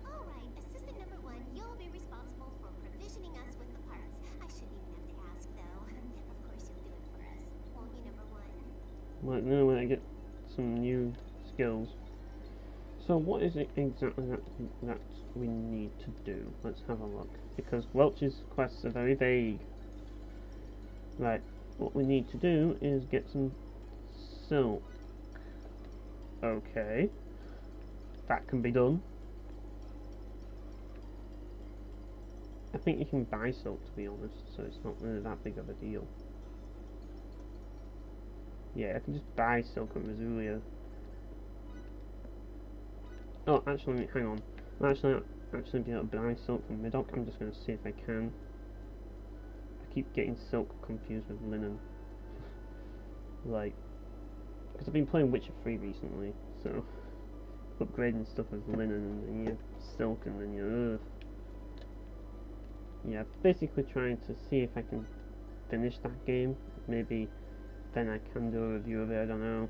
Alright, assistant number 1, you'll be responsible for provisioning us with the parts. I shouldn't even have to ask, though. Of course you'll do it for us, won't you, number 1? Right now, when I get some new skills. So what is it exactly that we need to do? Let's have a look. Because Welch's quests are very vague. Right, what we need to do is get some silk. Okay. That can be done. I think you can buy silk, to be honest, so it's not really that big of a deal. Yeah, I can just buy silk at Rasulia. Oh, actually, hang on. I'll actually be able to buy silk from Middock. I'm just going to see if I can. I keep getting silk confused with linen. Like, because I've been playing Witcher 3 recently, so upgrading stuff with linen and then you have silk and then you yeah, basically trying to see if I can finish that game. Maybe then I can do a review of it, I don't know.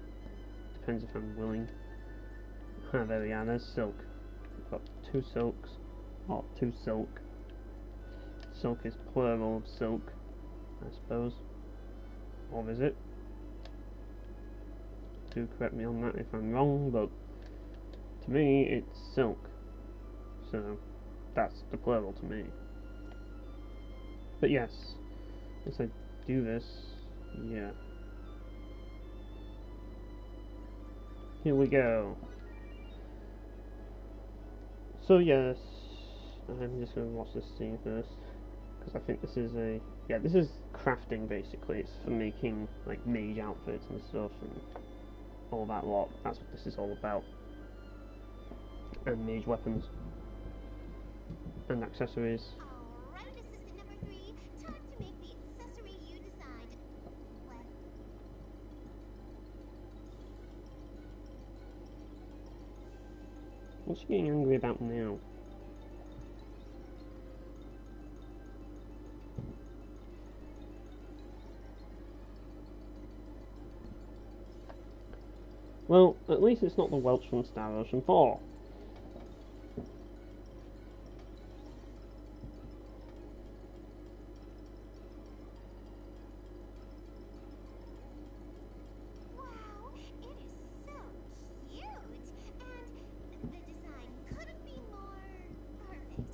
Depends if I'm willing. Ah, there we are, there's silk. I've got 2 silks. Oh, 2 silk. Silk is plural of silk, I suppose. Or is it? Do correct me on that if I'm wrong, but to me it's silk. So that's the plural to me. But yes, as I do this, yeah. Here we go. So yes, I'm just going to watch this scene first, because I think this is this is crafting basically. It's for making like mage outfits and stuff and all that lot. That's what this is all about. And mage weapons and accessories. Alright, assistant number 3, time to make the accessory you designed. What? What's she getting angry about now? Well, at least it's not the Welch from Star Ocean 4. Wow, it is so cute! And the design couldn't be more perfect.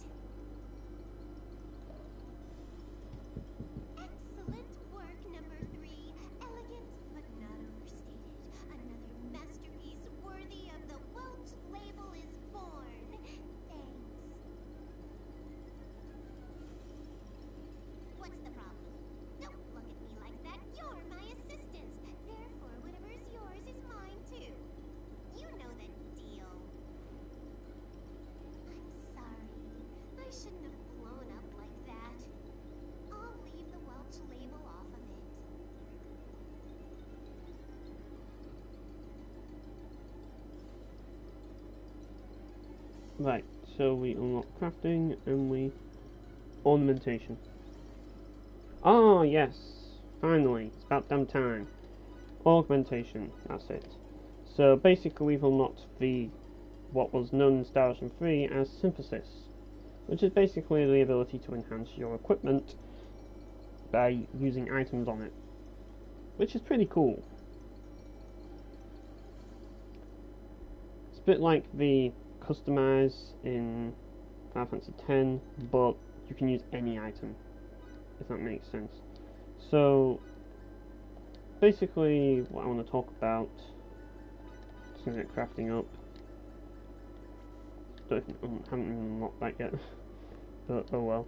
Right, so we unlock crafting and we ornamentation. Oh yes, finally, it's about damn time. Augmentation, that's it. So basically we've unlocked the what was known in Star Ocean 3 as synthesis, which is basically the ability to enhance your equipment by using items on it, which is pretty cool. It's a bit like the customize in Final Fantasy X, but you can use any item, if that makes sense. So basically what I want to talk about, just going to get crafting up. Haven't even unlocked that yet, but oh well.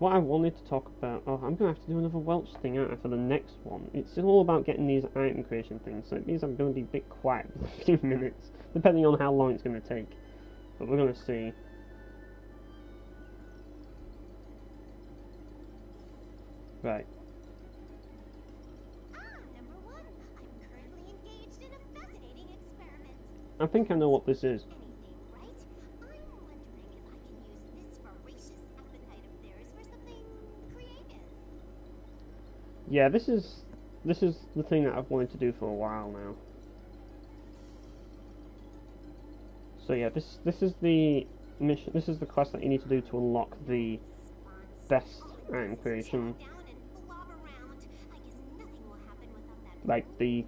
What I wanted to talk about, I'm going to have to do another Welch thing, aren't I, for the next one. It's all about getting these item creation things, so it means I'm going to be a bit quiet for a few minutes, depending on how long it's going to take. But we're going to see. Right. Number one. I'm currently engaged in a fascinating experiment. I think I know what this is. Anything, right? I'm wondering if I can use this voracious appetite of theirs for something creative. Yeah, this is the thing that I've wanted to do for a while now. So yeah, this is the mission. This is the quest that you need to do to unlock the best item creation, like the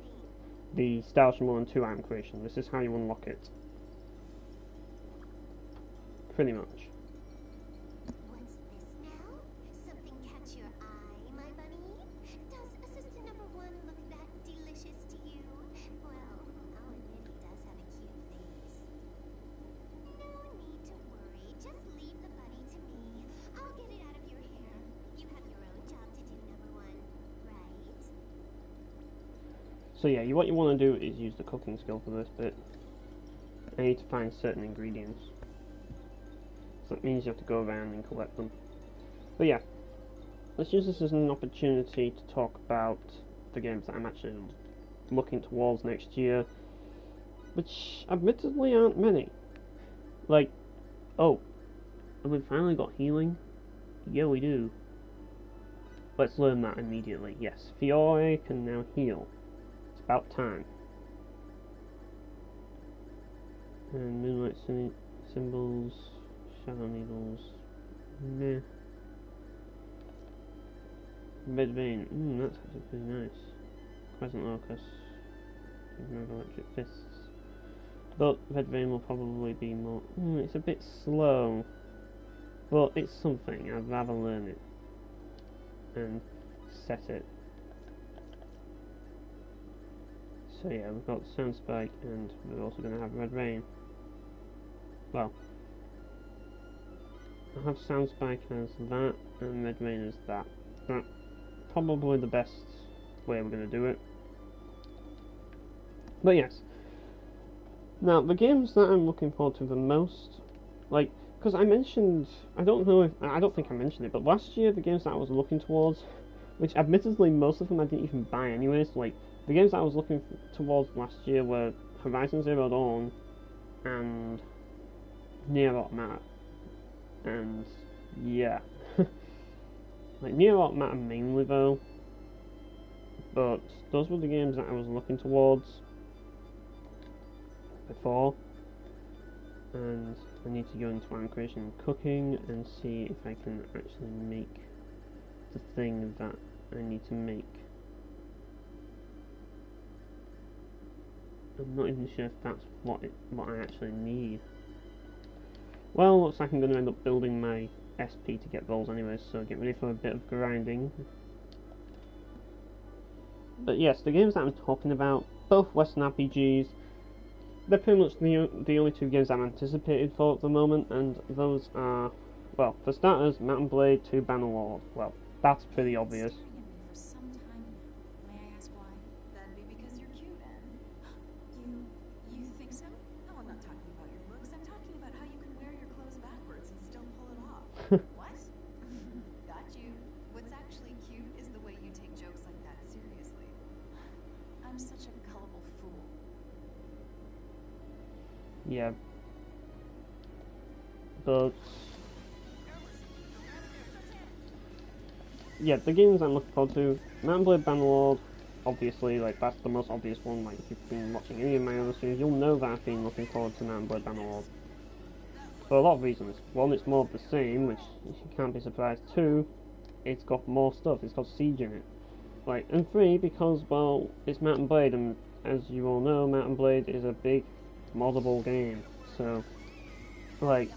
Star Ocean 1 and 2 item creation. This is how you unlock it, pretty much. What's this now? Something catch your eye, my bunny? Does assistant number one look that delicious to you? Well, I'll admit he does have a cute face. No need to worry. Just leave the bunny to me. I'll get it out of your hair. You have your own job to do, number one, right? So yeah, what you want to do is use the cooking skill for this bit. I need to find certain ingredients. So that means you have to go around and collect them. But yeah, let's use this as an opportunity to talk about the games that I'm actually looking towards next year, which admittedly aren't many. Like, oh, have we finally got healing? Yeah, we do. Let's learn that immediately. Yes, Fiore can now heal. It's about time. And Moonlight Symbols, Shadow Needles, meh. Red Vein, that's actually pretty nice. Crescent Locus, remember Electric Fists. But Red Vein will probably be more. It's a bit slow, but it's something. I'd rather learn it and set it. So yeah, we've got Sound Spike, and we're also going to have Red Rain. Well, I'll have Sound Spike as that, and Red Rain as that. That's probably the best way we're going to do it. But yes. Now, the games that I'm looking forward to the most, like, because I mentioned, I don't think I mentioned it, but last year the games that I was looking towards, which admittedly most of them I didn't even buy anyways, like, the games that I was looking towards last year were Horizon Zero Dawn and Nier Automata. And yeah, like Nier Automata mainly though, but those were the games that I was looking towards before, and I need to go into item creation and cooking and see if I can actually make the thing that I need to make. I'm not even sure if that's what I actually need. Well, looks like I'm going to end up building my SP to get those anyway, so get ready for a bit of grinding. But yes, the games that I'm talking about, both Western RPGs, they're pretty much the only two games I'm anticipated for at the moment, and those are, well, for starters, Mount & Blade 2 Bannerlord. Well, that's pretty obvious. For some time now. May I ask why? That'd be because you're cute, Anne. You think so? No, I'm not talking about your looks. I'm talking about how you can wear your clothes backwards and still pull it off. What? Got you. What's actually cute is the way you take jokes like that seriously. I'm such a gullible fool. Yeah. But yeah, the games I'm looking forward to, Mount and Blade Bannerlord, obviously, like that's the most obvious one. Like if you've been watching any of my other series, you'll know that I've been looking forward to Mount and Blade Bannerlord for a lot of reasons. One, it's more of the same, which you can't be surprised. Two, it's got more stuff. It's got Siege in it. Like, and three, because well, it's Mount and Blade, and as you all know, Mount and Blade is a big moddable game. So, like,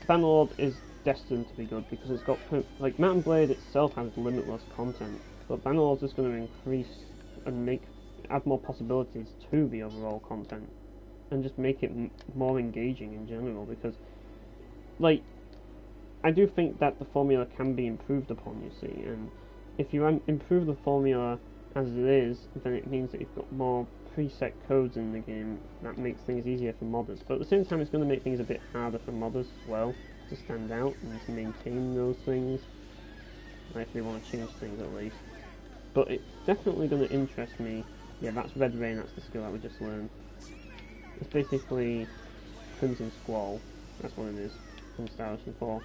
Bannerlord is destined to be good because it's got like Mount and Blade itself has limitless content, but Bannerlord's just going to increase and add more possibilities to the overall content, and just make it more engaging in general. Because, like, I do think that the formula can be improved upon. You see, and if you improve the formula as it is, then it means that you've got more preset codes in the game that makes things easier for modders. But at the same time, it's going to make things a bit harder for modders as well to stand out and to maintain those things, if they want to change things at least. But it's definitely going to interest me. Yeah, that's Red Rain, that's the skill that we just learned. It's basically Crimson Squall, that's what it is, from Star Ocean 4.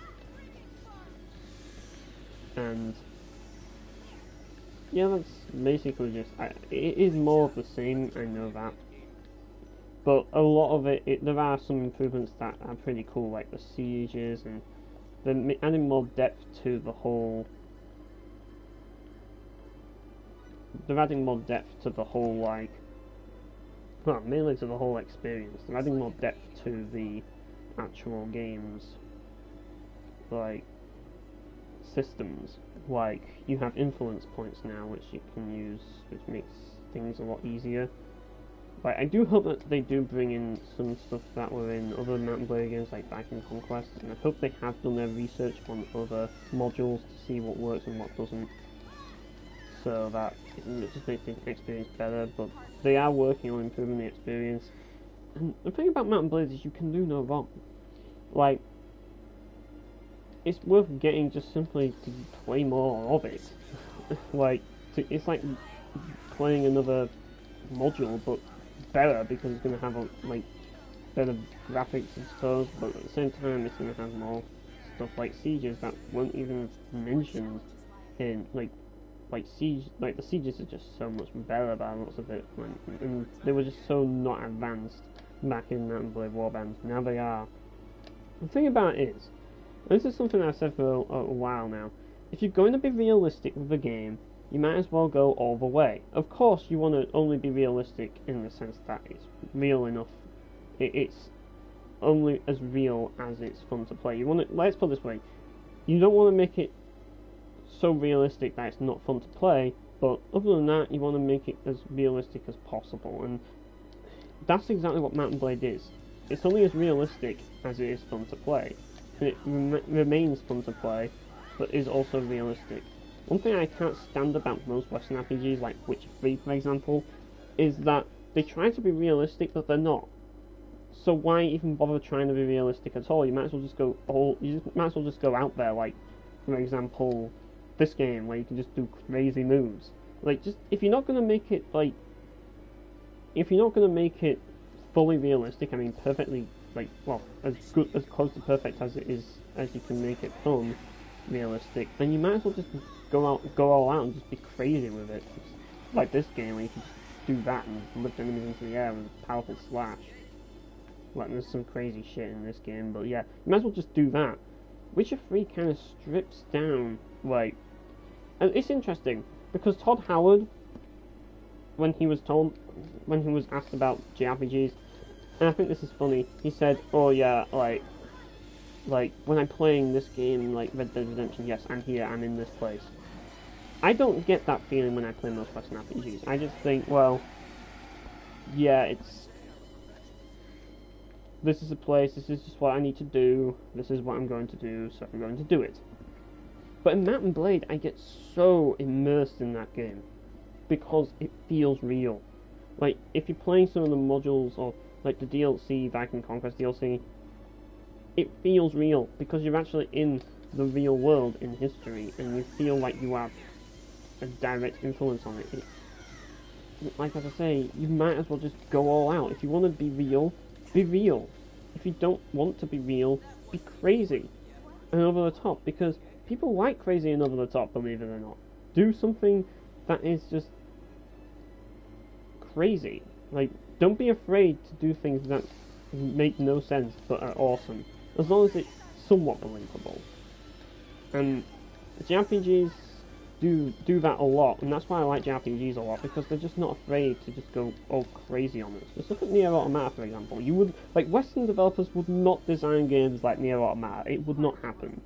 And yeah, that's basically just, it is more of the same, I know that. But a lot of it, there are some improvements that are pretty cool, like the sieges, and they're adding more depth to the whole. They're adding more depth to the whole, like, well, mainly to the whole experience. They're adding more depth to the actual game's, like, systems. Like, you have influence points now, which you can use, which makes things a lot easier. Like, I do hope that they do bring in some stuff that were in other Mount and Blade games, like Viking Conquest, and I hope they have done their research on other modules to see what works and what doesn't, so that it just makes the experience better. But they are working on improving the experience, and the thing about Mount and Blade is you can do no wrong. Like, it's worth getting just simply to play more of it. Like, it's like playing another module, but better, because it's going to have better graphics, I suppose, but at the same time it's going to have more stuff like sieges that weren't even mentioned in like siege. Like, the sieges are just so much better by lots of it, and they were just so not advanced back in Mount and Blade Warband. Now they are. The thing about it is, this is something I've said for a while now, if you're going to be realistic with the game, you might as well go all the way. Of course, you want to only be realistic in the sense that it's real enough. It's only as real as it's fun to play. You want to, let's put it this way, you don't want to make it so realistic that it's not fun to play, but other than that, you want to make it as realistic as possible, and that's exactly what Mount and Blade is. It's only as realistic as it is fun to play, and it remains fun to play, but is also realistic. One thing I can't stand about most Western RPGs, like Witcher 3 for example, is that they try to be realistic, but they're not. So why even bother trying to be realistic at all? You might as well just go out there, like, for example, this game, where you can just do crazy moves. Like, just, if you're not gonna make it, like, if you're not gonna make it fully realistic, I mean perfectly, like, well, as close to perfect as it is, as you can make it fun, realistic, then you might as well just go all out and just be crazy with it. Like this game, where you can just do that and lift enemies into the air with a powerful slash. Like, there's some crazy shit in this game, but yeah, you might as well just do that. Witcher 3 kind of strips down, like, and it's interesting, because Todd Howard, when he was asked about JRPGs, and I think this is funny, he said, oh yeah, like, when I'm playing this game, like Red Dead Redemption, yes, I'm here, I'm in this place. I don't get that feeling when I play most Western RPGs. I just think, well, yeah, this is a place, this is just what I need to do, this is what I'm going to do, so I'm going to do it. But in Mount and Blade, I get so immersed in that game, because it feels real. Like, if you're playing some of the modules, or like the DLC, Viking Conquest DLC, it feels real, because you're actually in the real world in history, and you feel like you have a direct influence on it. Like, as I say, you might as well just go all out. If you want to be real, be real. If you don't want to be real, be crazy and over the top, because people like crazy and over the top, believe it or not. Do something that is just crazy. Like, don't be afraid to do things that make no sense but are awesome, as long as it's somewhat believable. And JRPGs do that a lot, and that's why I like JRPGs a lot, because they're just not afraid to just go all crazy on us. Just look at Nier Automata, for example. You would, like, Western developers would not design games like Nier Automata. It would not happen.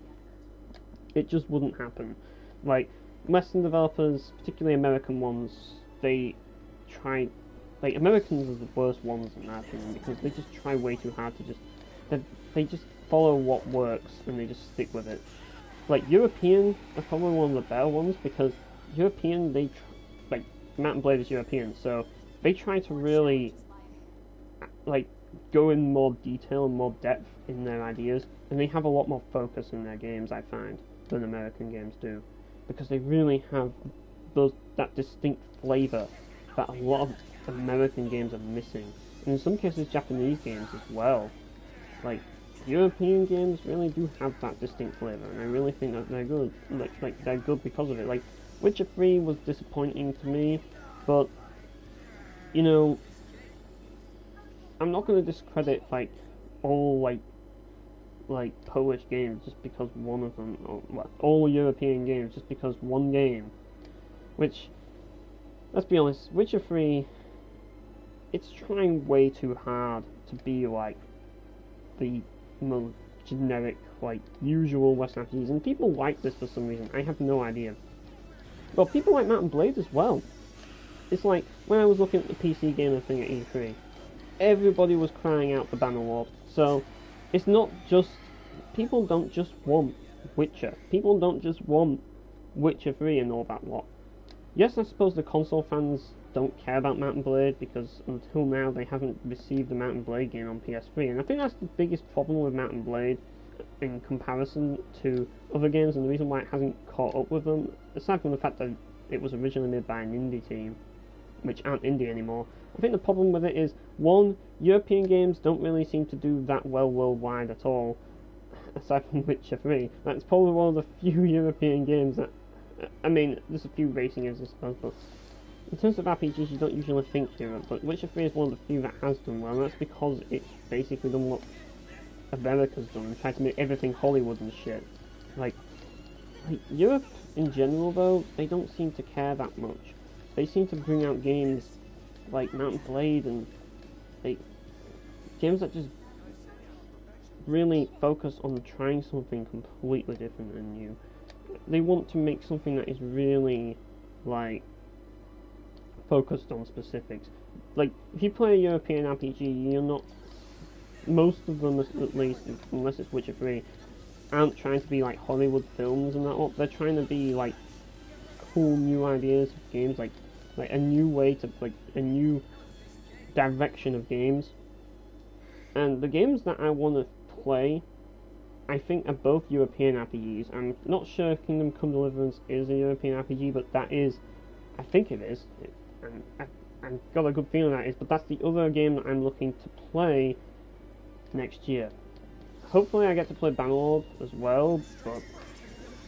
It just wouldn't happen. Like, Western developers, particularly American ones, they try, like, Americans are the worst ones in my opinion, because they just try way too hard to just, they just follow what works, and they just stick with it. Like, European are probably one of the better ones, because European, like, Mount & Blade is European, so they try to really, like, go in more detail and more depth in their ideas, and they have a lot more focus in their games, I find, than American games do, because they really have that distinct flavour that a lot of American games are missing, and in some cases Japanese games as well. Like, European games really do have that distinct flavour, and I really think that they're good. Like they're good because of it. Like, Witcher 3 was disappointing to me, but, you know, I'm not going to discredit, like, all, like Polish games just because one of them, or well, all European games just because one game, which, let's be honest, Witcher 3, it's trying way too hard to be like the more generic, like, usual Western RPGs, and people like this for some reason. I have no idea. Well, people like Mount & Blade as well. It's like, when I was looking at the PC gamer thing at E3, everybody was crying out for Bannerlord. So, it's not just, people don't just want Witcher. People don't just want Witcher 3 and all that lot. Yes, I suppose the console fans don't care about Mount & Blade, because until now they haven't received the Mount & Blade game on PS3, and I think that's the biggest problem with Mount & Blade in comparison to other games, and the reason why it hasn't caught up with them, aside from the fact that it was originally made by an indie team, which aren't indie anymore. I think the problem with it is, one, European games don't really seem to do that well worldwide at all, aside from Witcher 3. That's probably one of the few European games that, I mean, there's a few racing games I suppose, but in terms of RPGs you don't usually think Europe, but Witcher 3 is one of the few that has done well, and that's because it's basically done what America's done, and tried to make everything Hollywood and shit. Like, Europe in general though, they don't seem to care that much. They seem to bring out games like Mount & Blade and games that just really focus on trying something completely different and new. They want to make something that is really, like, focused on specifics. Like, if you play a European RPG, you're not, most of them at least, unless it's Witcher 3, aren't trying to be like Hollywood films and that lot. They're trying to be like cool new ideas of games, like a new way to, like, a new direction of games. And the games that I want to play, I think, are both European RPGs. I'm not sure if Kingdom Come Deliverance is a European RPG, but that is, I think it is, and I've got a good feeling that is, but that's the other game that I'm looking to play next year. Hopefully I get to play Bannerlord as well, but,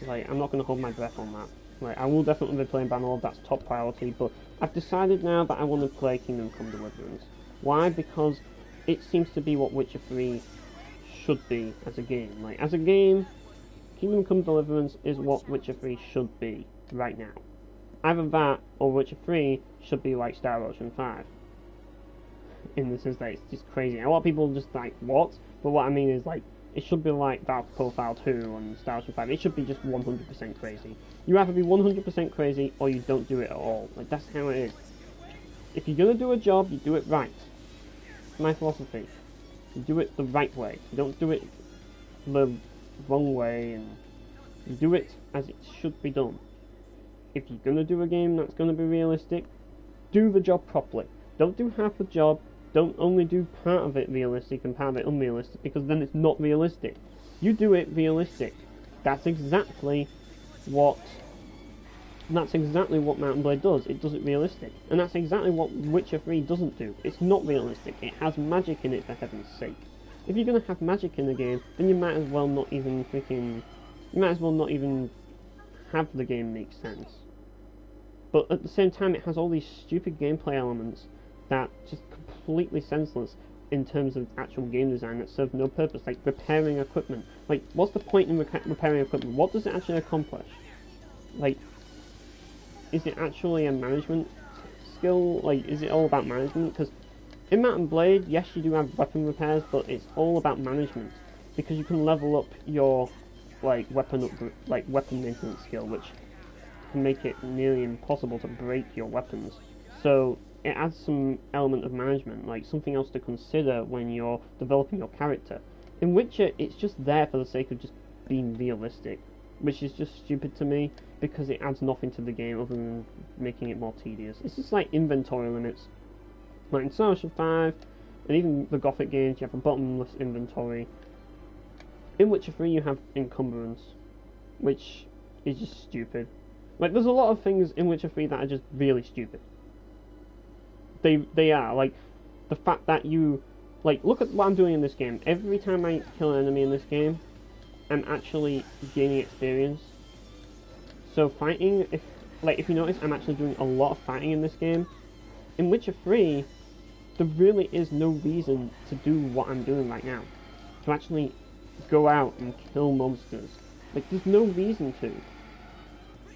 like, I'm not going to hold my breath on that. Like, I will definitely be playing Bannerlord, that's top priority, but I've decided now that I want to play Kingdom Come Deliverance. Why? Because it seems to be what Witcher 3 should be as a game. Like, as a game, Kingdom Come Deliverance is what Witcher 3 should be right now. Either that, or Witcher 3 should be like Star Ocean 5. In the sense that it's just crazy. A lot of people just like, what? But what I mean is, like, it should be like Dark Profile 2 and Star Ocean 5. It should be just 100% crazy. You either be 100% crazy, or you don't do it at all. Like, that's how it is. If you're gonna do a job, you do it right. It's my philosophy. You do it the right way. You don't do it the wrong way, and you do it as it should be done. If you're gonna do a game that's gonna be realistic, do the job properly. Don't do half the job. Don't only do part of it realistic and part of it unrealistic, because then it's not realistic. You do it realistic. That's exactly what Mount & Blade does. It does it realistic. And that's exactly what Witcher 3 doesn't do. It's not realistic. It has magic in it, for heaven's sake. if you're gonna have magic in the game, then you might as well not even have the game make sense. But at the same time, it has all these stupid gameplay elements that just completely senseless in terms of actual game design that serve no purpose, like repairing equipment. Like, what's the point in repairing equipment? What does it actually accomplish? Like, is it actually a management skill? Like, is it all about management? Because in Mount and Blade, yes, you do have weapon repairs, but it's all about management, because you can level up your weapon maintenance skill, which can make it nearly impossible to break your weapons. So it adds some element of management, like something else to consider when you're developing your character. In Witcher, it's just there for the sake of just being realistic, which is just stupid to me, because it adds nothing to the game other than making it more tedious. It's just like inventory limits. Like in Star Ocean 5, and even the Gothic games, you have a bottomless inventory. In Witcher 3 you have encumbrance, which is just stupid. Like, there's a lot of things in Witcher 3 that are just really stupid. They are, like, the fact that you, like, look at what I'm doing in this game. Every time I kill an enemy in this game, I'm actually gaining experience. So fighting, if you notice, I'm actually doing a lot of fighting in this game. In Witcher 3, there really is no reason to do what I'm doing right now. To actually go out and kill monsters. Like, there's no reason to.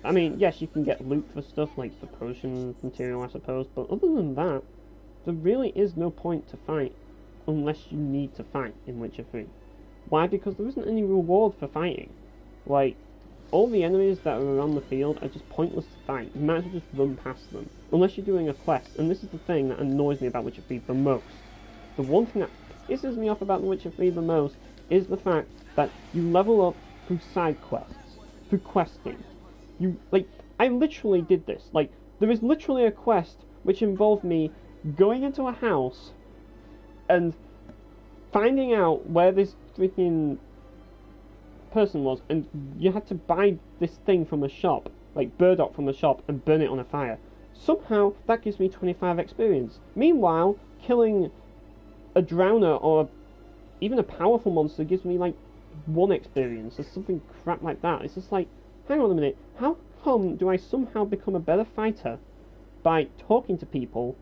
I mean, yes, you can get loot for stuff like the potion material, I suppose, but other than that, there really is no point to fight unless you need to fight in Witcher 3. Why? Because there isn't any reward for fighting. Like, all the enemies that are around the field are just pointless to fight. You might as well just run past them, unless you're doing a quest, and this is the thing that annoys me about Witcher 3 the most. The one thing that pisses me off about Witcher 3 the most is the fact that you level up through side quests, through questing. I literally did this. Like, there is literally a quest which involved me going into a house and finding out where this freaking person was, and you had to buy this thing from a shop, like burdock from a shop, and burn it on a fire. Somehow, that gives me 25 experience. Meanwhile, killing a drowner or even a powerful monster gives me, like, 1 experience, or something crap like that. It's just like, hang on a minute, how come do I somehow become a better fighter by talking to people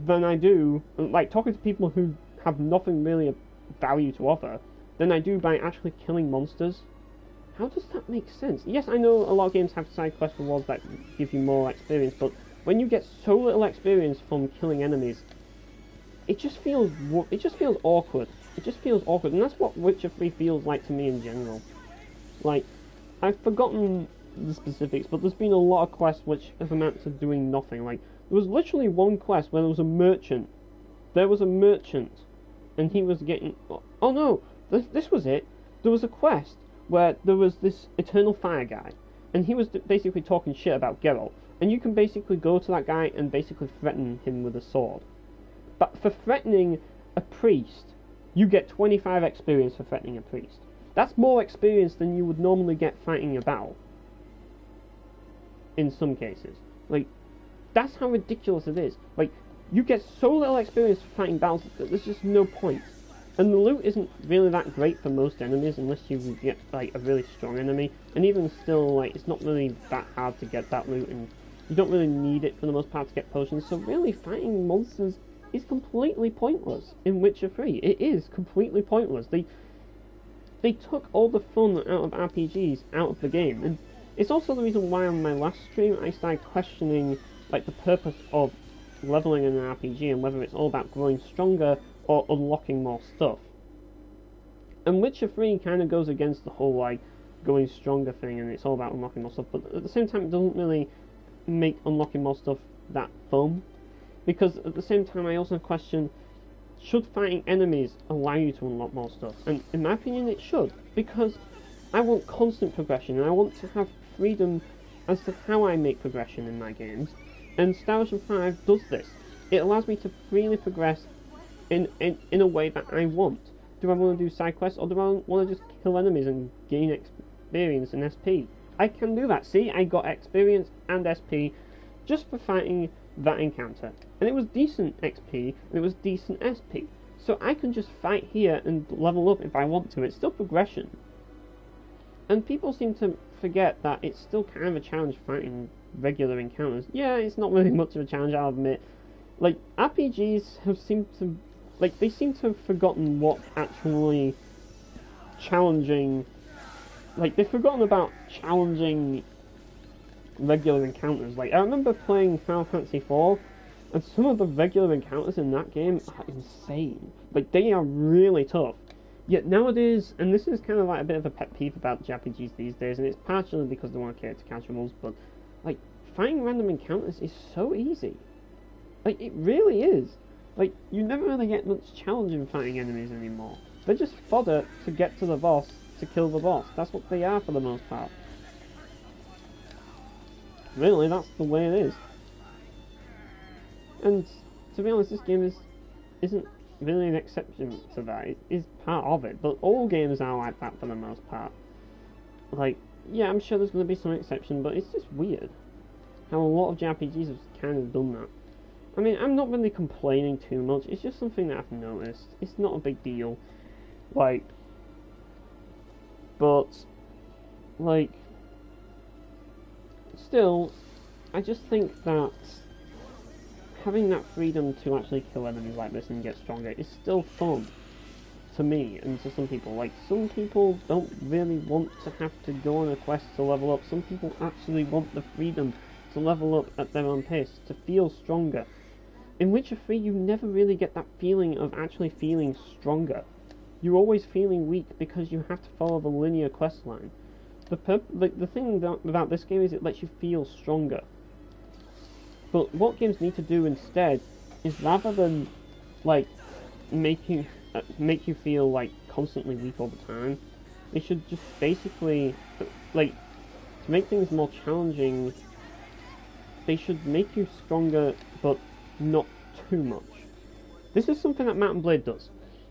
than I do, like, talking to people who have nothing really of value to offer, than I do by actually killing monsters? How does that make sense? Yes, I know a lot of games have side quest rewards that give you more experience, but when you get so little experience from killing enemies, it just feels awkward. It just feels awkward, and that's what Witcher 3 feels like to me in general. Like, I've forgotten the specifics, but there's been a lot of quests which have amounted to doing nothing. Like, there was literally one quest where there was a merchant. There was a merchant, and he was getting... Oh no, this was it. There was a quest where there was this Eternal Fire guy, and he was basically talking shit about Geralt, and you can basically go to that guy and basically threaten him with a sword. But for threatening a priest, you get 25 experience for threatening a priest. That's more experience than you would normally get fighting a battle. In some cases. Like, that's how ridiculous it is. Like, you get so little experience for fighting battles that there's just no point. And the loot isn't really that great for most enemies unless you get, like, a really strong enemy. And even still, like, it's not really that hard to get that loot, and you don't really need it for the most part to get potions. So really, fighting monsters is completely pointless in Witcher 3. It is completely pointless. They took all the fun out of RPGs out of the game, and it's also the reason why on my last stream I started questioning, like, the purpose of leveling in an RPG and whether it's all about growing stronger or unlocking more stuff. And Witcher 3 kind of goes against the whole, like, going stronger thing, and it's all about unlocking more stuff, but at the same time it doesn't really make unlocking more stuff that fun, because at the same time I also question, should fighting enemies allow you to unlock more stuff? And in my opinion it should, because I want constant progression, and I want to have freedom as to how I make progression in my games, and Star Ocean 5 does this. It allows me to freely progress in a way that I want. Do I want to do side quests, or do I want to just kill enemies and gain experience and SP? I can do that. See, I got experience and SP just for fighting that encounter. And it was decent XP, and it was decent SP. So I can just fight here and level up if I want to. It's still progression. And people seem to forget that it's still kind of a challenge fighting regular encounters. Yeah, it's not really much of a challenge, I'll admit. Like, RPGs have seemed to... Like, they seem to have forgotten what actually challenging... Like, they've forgotten about challenging regular encounters. Like, I remember playing Final Fantasy IV, and some of the regular encounters in that game are insane. Like, they are really tough. Yet nowadays, and this is kind of like a bit of a pet peeve about JRPGs these days, and it's partially because they want to cater to casuals, but, like, fighting random encounters is so easy. Like, it really is. Like, you never really get much challenge in fighting enemies anymore. They're just fodder to get to the boss, to kill the boss. That's what they are for the most part. Really, that's the way it is. And, to be honest, this game isn't really an exception to that. It is part of it, but all games are like that for the most part. Like, yeah, I'm sure there's going to be some exception, but it's just weird how a lot of JRPGs have kind of done that. I mean, I'm not really complaining too much, it's just something that I've noticed. It's not a big deal. Like, but, like, still, I just think that having that freedom to actually kill enemies like this and get stronger is still fun to me and to some people. Like, some people don't really want to have to go on a quest to level up. Some people actually want the freedom to level up at their own pace, to feel stronger. In Witcher 3, you never really get that feeling of actually feeling stronger. You're always feeling weak because you have to follow the linear quest line. The thing about this game is it lets you feel stronger. But what games need to do instead is, rather than like make you feel like constantly weak all the time, they should just basically, like, to make things more challenging, they should make you stronger but not too much. This is something that Mount & Blade does.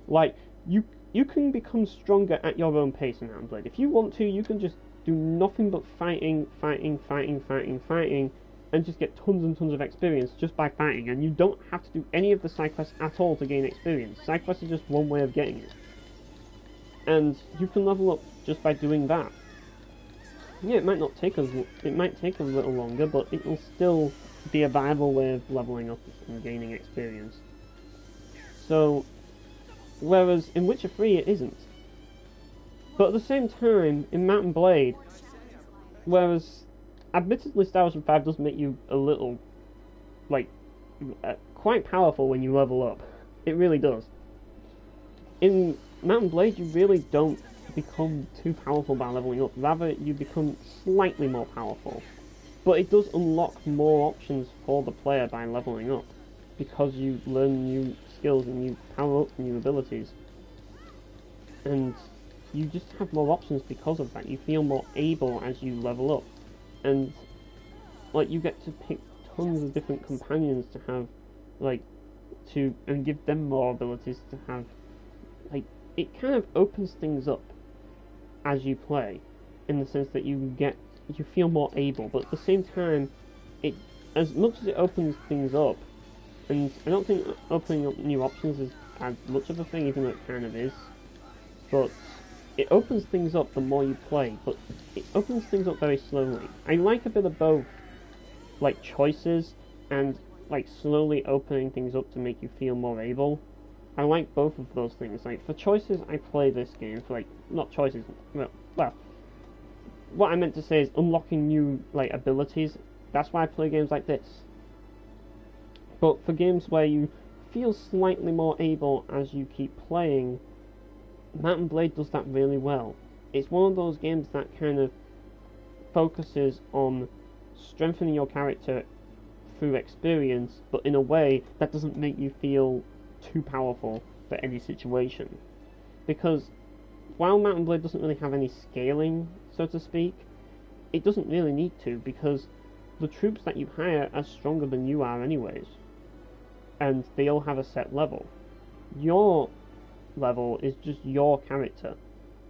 Like, you can become stronger at your own pace in Mount & Blade. If you want to, you can just do nothing but fighting, and just get tons and tons of experience just by fighting, and you don't have to do any of the side quests at all to gain experience. Side quests are just one way of getting it. And you can level up just by doing that. Yeah, it might take a little longer, but it will still be a viable way of leveling up and gaining experience. So, whereas in Witcher 3 it isn't. But at the same time, in Mount & Blade, whereas admittedly Star Ocean 5 does make you a little, like, quite powerful when you level up. It really does. In Mount & Blade, you really don't become too powerful by leveling up. Rather, you become slightly more powerful. But it does unlock more options for the player by leveling up, because you learn new skills and you power up new abilities. And you just have more options because of that. You feel more able as you level up. And, like, you get to pick tons of different companions to have, like, and give them more abilities to have. Like, it kind of opens things up as you play, in the sense that you feel more able, but at the same time, as much as it opens things up, and I don't think opening up new options is as much of a thing, even though it kind of is, but it opens things up the more you play, but it opens things up very slowly. I like a bit of both, like, choices and, like, slowly opening things up to make you feel more able. I like both of those things. Like, for choices, I play this game for, like, not choices, well, what I meant to say is unlocking new, like, abilities. That's why I play games like this. But for games where you feel slightly more able as you keep playing, Mount & Blade does that really well. It's one of those games that kind of focuses on strengthening your character through experience, but in a way that doesn't make you feel too powerful for any situation. Because while Mount & Blade doesn't really have any scaling, so to speak, it doesn't really need to, because the troops that you hire are stronger than you are anyways. And they all have a set level. Your level is just your character.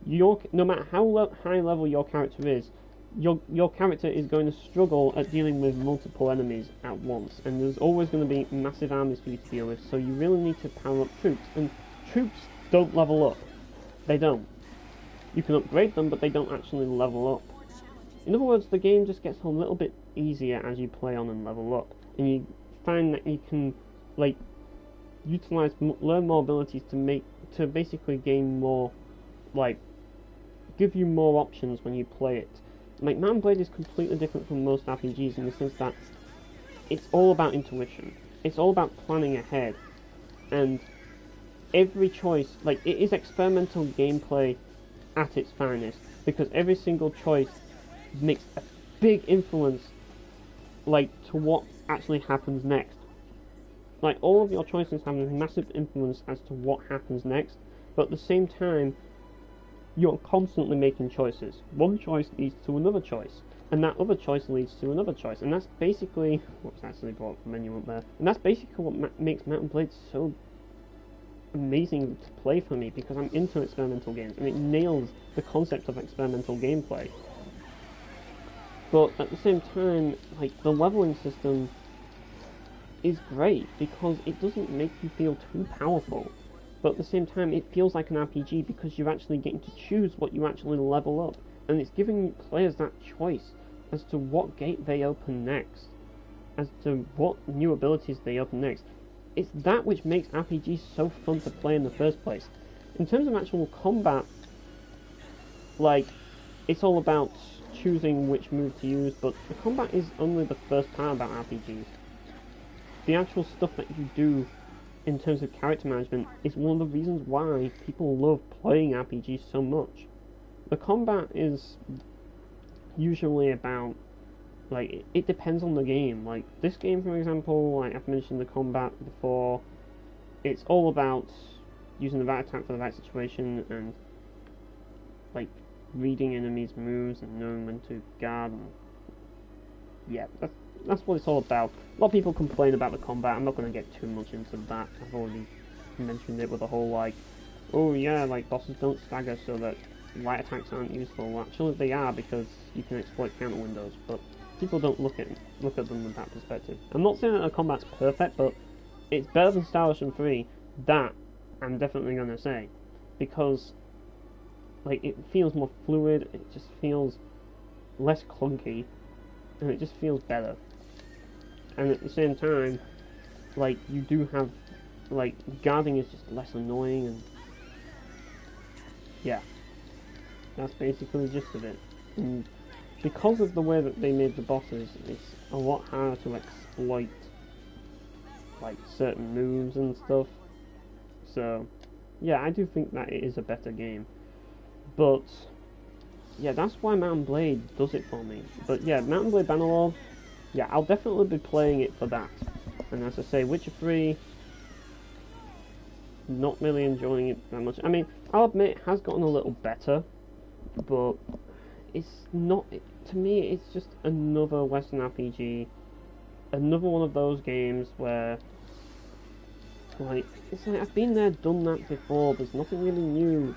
No matter how high level your character is, your character is going to struggle at dealing with multiple enemies at once, and there's always going to be massive armies for you to deal with, so you really need to power up troops. And troops don't level up. They don't. You can upgrade them, but they don't actually level up. In other words, the game just gets a little bit easier as you play on and level up, and you find that you can, like, utilize, learn more abilities to basically gain more, like, give you more options when you play it. Like, Mount and Blade is completely different from most RPGs in the sense that it's all about intuition. It's all about planning ahead, and every choice, like, it is experimental gameplay at its finest, because every single choice makes a big influence, like, to what actually happens next. Like, all of your choices have a massive influence as to what happens next, but at the same time, you're constantly making choices. One choice leads to another choice, and that other choice leads to another choice, and that's basically, whoops, actually brought up the menu up there, and that's basically what makes Mount and Blade so amazing to play for me, because I'm into experimental games, and it nails the concept of experimental gameplay. But at the same time, like, the leveling system is great because it doesn't make you feel too powerful. But at the same time, it feels like an RPG because you're actually getting to choose what you actually level up, and it's giving players that choice as to what gate they open next, as to what new abilities they open next. It's that which makes RPGs so fun to play in the first place. In terms of actual combat, like, it's all about choosing which move to use, but the combat is only the first part about RPGs. The actual stuff that you do in terms of character management is one of the reasons why people love playing RPGs so much. The combat is usually about, like, it depends on the game. Like, this game, for example, like I've mentioned the combat before, it's all about using the right attack for the right situation and, like, reading enemies' moves and knowing when to guard, and yeah, that's what it's all about. A lot of people complain about the combat. I'm not going to get too much into that. I've already mentioned it with the whole, like, oh yeah, like, bosses don't stagger so that light attacks aren't useful. Actually, they are, because you can exploit counter windows, but people don't look at them with that perspective. I'm not saying that the combat's perfect, but it's better than Star Ocean 3. That I'm definitely going to say, because, like, it feels more fluid, it just feels less clunky, and it just feels better. And at the same time, like, you do have, like, guarding is just less annoying, and yeah, that's basically the gist of it. And because of the way that they made the bosses, it's a lot harder to exploit, like, certain moves and stuff. So yeah, I do think that it is a better game. But yeah, that's why Mount and Blade does it for me. But yeah, Mount and Blade Bannerlord, yeah, I'll definitely be playing it for that. And as I say, Witcher 3, not really enjoying it that much. I mean, I'll admit it has gotten a little better, but it's not, to me, it's just another Western RPG, another one of those games where, like, it's like, I've been there, done that before, there's nothing really new,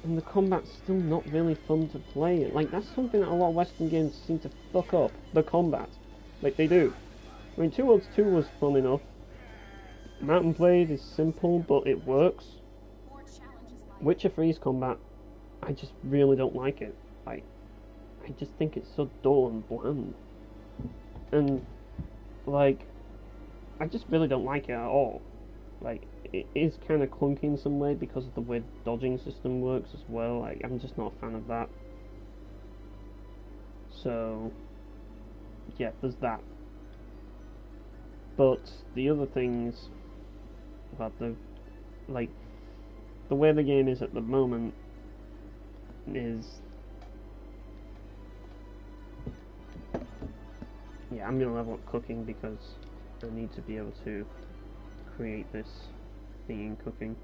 and the combat's still not really fun to play. Like, that's something that a lot of Western games seem to fuck up, the combat. Like, they do. I mean, Two Worlds 2 was fun enough. Mount and Blade is simple, but it works. Witcher 3's combat, I just really don't like it. I just think it's so dull and bland. And, like, I just really don't like it at all. Like, it is kind of clunky in some way because of the way the dodging system works as well. Like, I'm just not a fan of that. So, yeah, there's that. But the other things about the way the game is at the moment is, yeah, I'm gonna level up cooking because I need to be able to create this thing in cooking.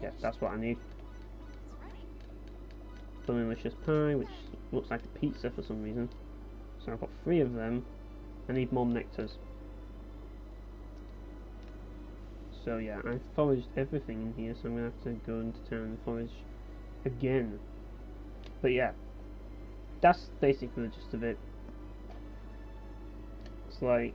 Yeah, that's what I need. Delicious pie, which looks like a pizza for some reason. So I've got 3 of them. I need more nectars. So yeah, I've foraged everything in here, so I'm gonna have to go into town and forage again. But yeah, that's basically the gist of it. It's like,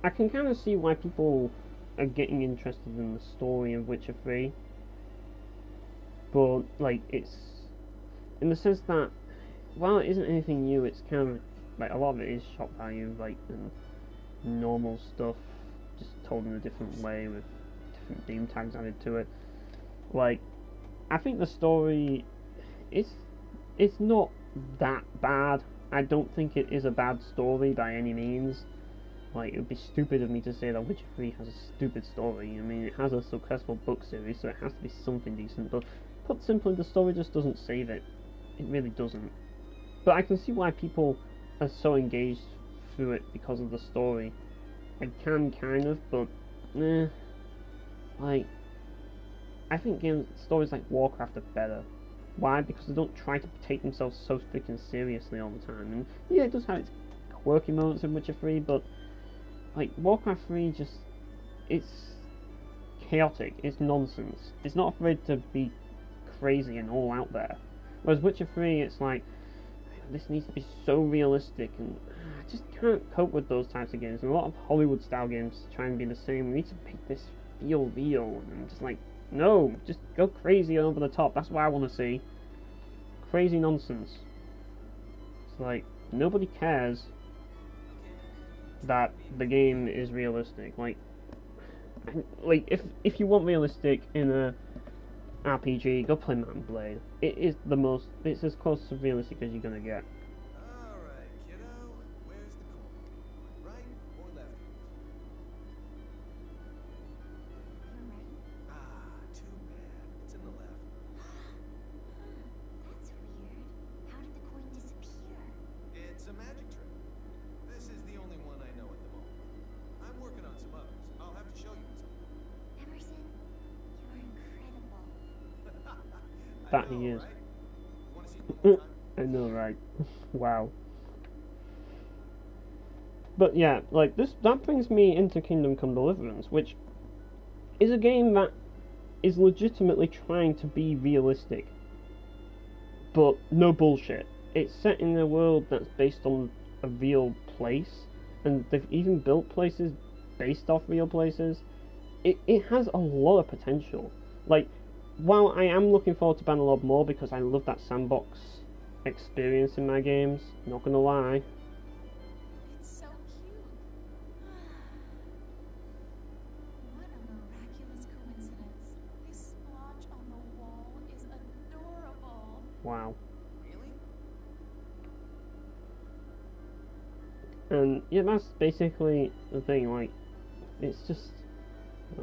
I can kind of see why people are getting interested in the story of Witcher 3, but like it's in the sense that while it isn't anything new, it's kind of like a lot of it is shock value, like and normal stuff, just told in a different way with different theme tags added to it. Like, I think the story it's not that bad. I don't think it is a bad story by any means. Like, it would be stupid of me to say that Witcher 3 has a stupid story. I mean, it has a successful book series, so it has to be something decent, but put simply, the story just doesn't save it. It really doesn't. But I can see why people are so engaged through it because of the story. I can kind of, but like, I think stories like Warcraft are better. Why? Because they don't try to take themselves so freaking seriously all the time. And yeah, it does have its quirky moments in Witcher 3, but like Warcraft 3 just, it's chaotic, it's nonsense. It's not afraid to be crazy and all out there. Whereas Witcher 3, it's like, this needs to be so realistic, and I just can't cope with those types of games. And a lot of Hollywood style games try and be the same. We need to make this feel real, and I'm just like, no, just go crazy and over the top. That's what I want to see. Crazy nonsense. It's like, nobody cares that the game is realistic. Like if you want realistic in a RPG, go play Mount & Blade. It's as close to realistic as you're gonna get. Alright, kiddo. Where's the coin? Right or left? You're right. Ah, too bad. It's in the left. That's weird. How did the coin disappear? It's a magic trick. This is the only one I know at the moment. I'm working on some others. I'll have to show you some. Emerson, you're incredible. That he is. Right? You want to see it one more time? I know, right? Wow. But yeah, like that brings me into Kingdom Come Deliverance, which is a game that is legitimately trying to be realistic, but no bullshit. It's set in a world that's based on a real place, and they've even built places based off real places. It has a lot of potential. Like, while I am looking forward to Bannerlord more because I love that sandbox experience in my games, not gonna lie. It's so cute. What a miraculous coincidence. This splotch on the wall is adorable. Wow. Really? And yeah, that's basically the thing. Like, it's just. If a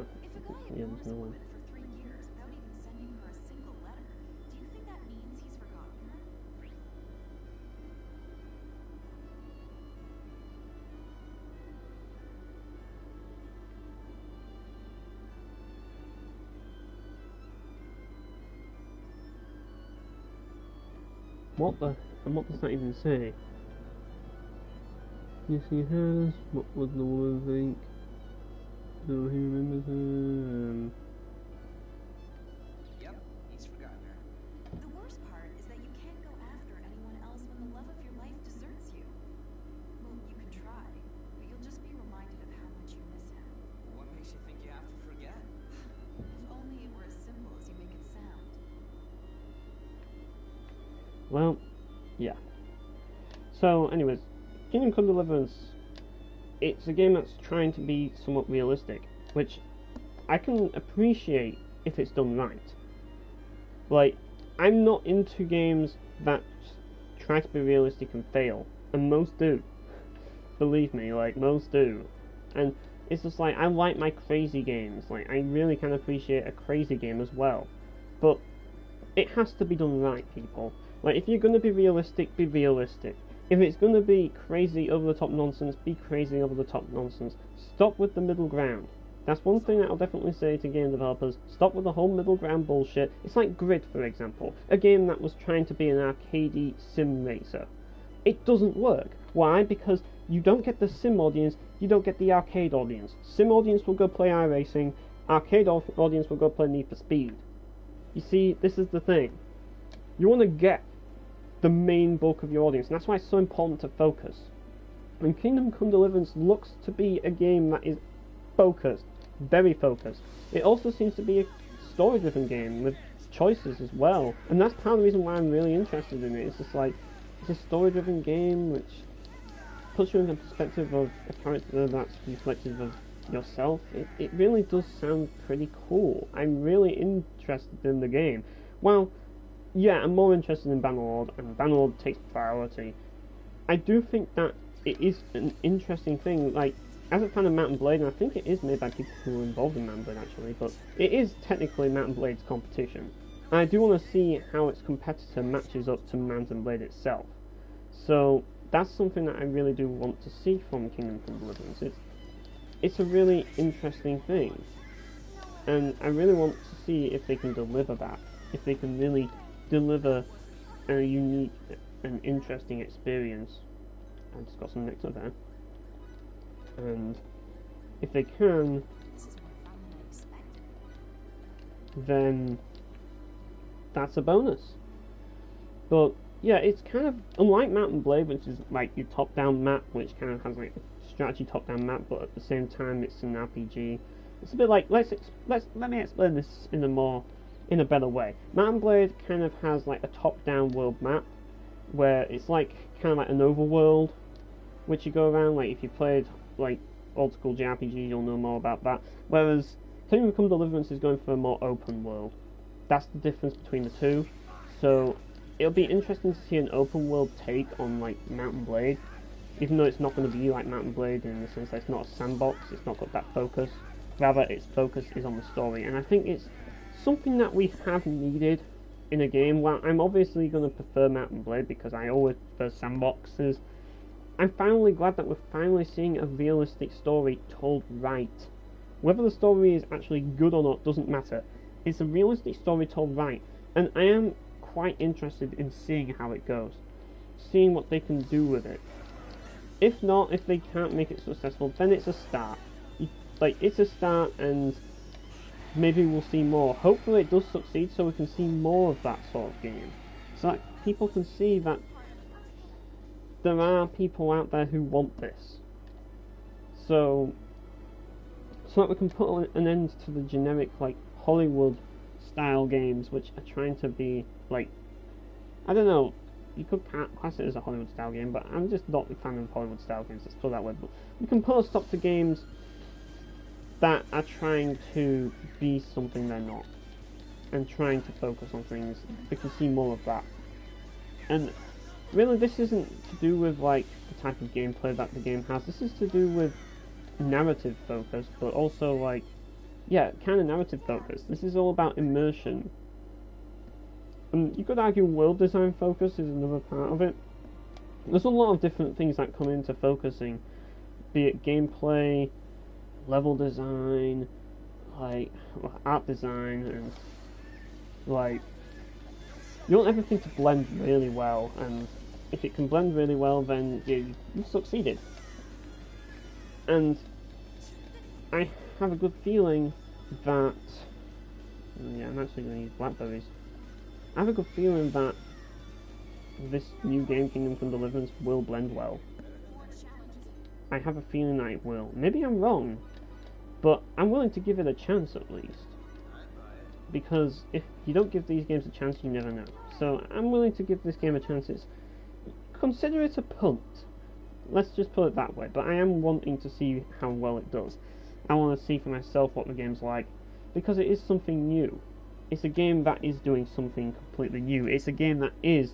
guy Yeah, ignores there's a no woman one. for 3 years without even sending her a single letter, do you think that means he's forgotten her? What the? And what does that even say? Yes, he has. What would the woman think? No, he remembers her. Yep, he's forgotten her. The worst part is that you can't go after anyone else when the love of your life deserts you. Well, you can try, but you'll just be reminded of how much you miss him. What makes you think you have to forget? If only it were as simple as you make it sound. Well, yeah. So, anyways, Kingdom Come Deliverance, it's a game that's trying to be somewhat realistic, which I can appreciate if it's done right. Like, I'm not into games that try to be realistic and fail, and most do. Believe me, like, most do. And it's just like, I like my crazy games, like, I really can appreciate a crazy game as well. But it has to be done right, people. Like, if you're gonna be realistic, be realistic. If it's gonna be crazy over-the-top nonsense, be crazy over-the-top nonsense. Stop with the middle ground. That's one thing that I'll definitely say to game developers. Stop with the whole middle ground bullshit. It's like Grid, for example. A game that was trying to be an arcadey sim racer. It doesn't work. Why? Because you don't get the sim audience, you don't get the arcade audience. Sim audience will go play iRacing, arcade audience will go play Need for Speed. You see, this is the thing. You want to get the main bulk of your audience, and that's why it's so important to focus. And Kingdom Come Deliverance looks to be a game that is focused. very focused. It also seems to be a story-driven game with choices as well, and that's part of the reason why I'm really interested in it. It's just like, it's a story-driven game which puts you in the perspective of a character that's reflective of yourself. It really does sound pretty cool. I'm really interested in the game. Well, yeah, I'm more interested in Bannerlord, and Bannerlord takes priority. I do think that it is an interesting thing, like, as a fan of Mount & Blade, and I think it is made by people who are involved in Mount & Blade actually, but it is technically Mount & Blade's competition. And I do want to see how its competitor matches up to Mount & Blade itself. So, that's something that I really do want to see from Kingdom Come Deliverance. It's a really interesting thing, and I really want to see if they can deliver that, if they can really deliver a unique and interesting experience. I just got some nectar there, and if they can, This is more fun than I expected. then that's a bonus. But yeah, it's kind of unlike Mount & Blade, which is like your top-down map, which kind of has like a strategy top-down map, but at the same time it's an RPG. It's a bit like let me explain this in a better way. Mount & Blade kind of has like a top-down world map where it's like kind of like an overworld which you go around. Like if you played like old school JRPG, you'll know more about that. Whereas Kingdom Come Deliverance is going for a more open world. That's the difference between the two. So it'll be interesting to see an open world take on like Mount & Blade, even though it's not going to be like Mount & Blade in the sense that it's not a sandbox, it's not got that focus. Rather, its focus is on the story, and I think it's something that we have needed in a game. Well, I'm obviously going to prefer Mount & Blade because I always prefer sandboxes. I'm finally glad that we're finally seeing a realistic story told right. Whether the story is actually good or not doesn't matter. It's a realistic story told right, and I am quite interested in seeing how it goes, seeing what they can do with it. If not, if they can't make it successful, then it's a start. It's a start, and maybe we'll see more. Hopefully it does succeed so we can see more of that sort of game, so that people can see that there are people out there who want this. So that we can put an end to the generic like Hollywood style games which are trying to be like, I don't know, you could class it as a Hollywood style game, but I'm just not a fan of Hollywood style games, let's put it that way. But we can put a stop to games that are trying to be something they're not, and trying to focus on things. We can see more of that. And really this isn't to do with like the type of gameplay that the game has, this is to do with narrative focus, but also like, yeah, kind of narrative focus. This is all about immersion. And you could argue world design focus is another part of it. There's a lot of different things that come into focusing, be it gameplay, level design, like art design, and like you want everything to blend really well, and if it can blend really well, then you've succeeded. And I have a good feeling that, yeah, I'm actually going to use blackberries. I have a good feeling that this new game, Kingdom Come Deliverance, will blend well. I have a feeling that it will. Maybe I'm wrong, but I'm willing to give it a chance at least. Because if you don't give these games a chance, you never know. So I'm willing to give this game a chance. Consider it a punt. Let's just put it that way. But I am wanting to see how well it does. I want to see for myself what the game's like, because it is something new. It's a game that is doing something completely new. It's a game that is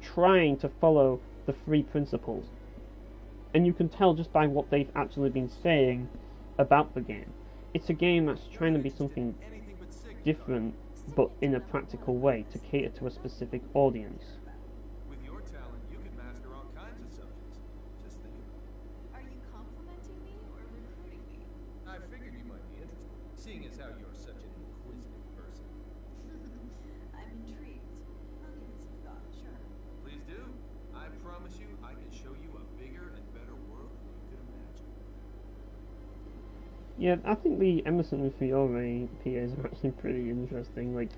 trying to follow the 3 principles. And you can tell just by what they've actually been saying about the game. It's a game that's trying to be something different, but in a practical way, to cater to a specific audience. With your talent, you can master all kinds of subjects. Just think about it. Are you complimenting me or recruiting me? I figured you might be interested, seeing as how you're such an inquisitive person. I'm intrigued. I'll give it some thought, sure. Please do. I promise you, I can show you a bigger and better world than you could imagine. Yeah, I think the Emerson and Fiore PAs are actually pretty interesting. Like,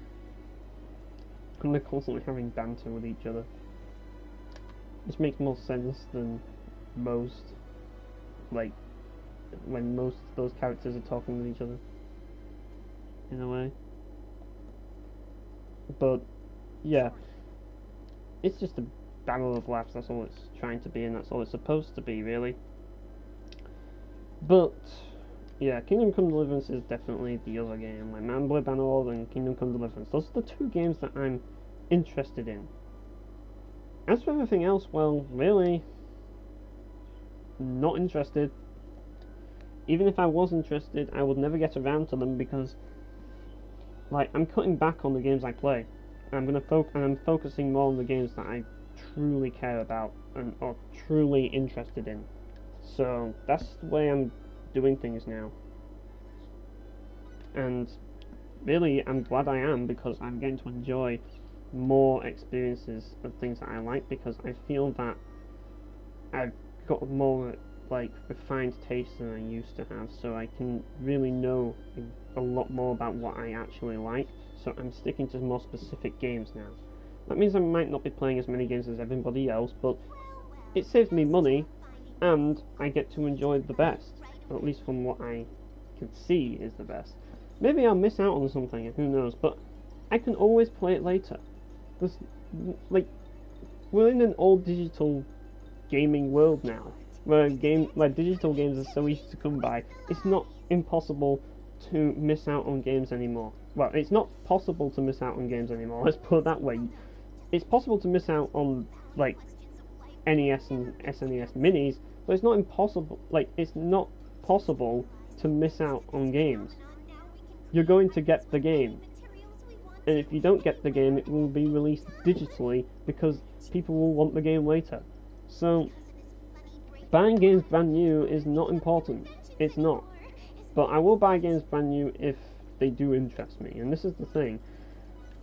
and they're constantly having banter with each other, which makes more sense than most like when most of those characters are talking with each other, in a way. But yeah, it's just a battle of laughs. That's all it's trying to be, and that's all it's supposed to be, really. But yeah, Kingdom Come Deliverance is definitely the other game. Like Man Boy Bannerlord and Kingdom Come Deliverance, those are the two games that I'm interested in. As for everything else, well, really, not interested. Even if I was interested, I would never get around to them because, like, I'm cutting back on the games I play. I'm focusing more on the games that I truly care about and are truly interested in. So that's the way I'm doing things now. And really, I'm glad I am, because I'm getting to enjoy more experiences of things that I like, because I feel that I've got a more like refined taste than I used to have, so I can really know a lot more about what I actually like. So I'm sticking to more specific games now. That means I might not be playing as many games as everybody else, but it saves me money and I get to enjoy the best, or at least from what I can see is the best. Maybe I'll miss out on something, who knows, but I can always play it later. There's, like, we're in an old digital gaming world now, where digital games are so easy to come by. It's not impossible to miss out on games anymore. Well, it's not possible to miss out on games anymore, let's put it that way. It's possible to miss out on, like, NES and SNES minis, but it's not impossible, like, it's not possible to miss out on games. You're going to get the game, and if you don't get the game, it will be released digitally because people will want the game later. So buying games brand new is not important. It's not. But I will buy games brand new if they do interest me. And this is the thing.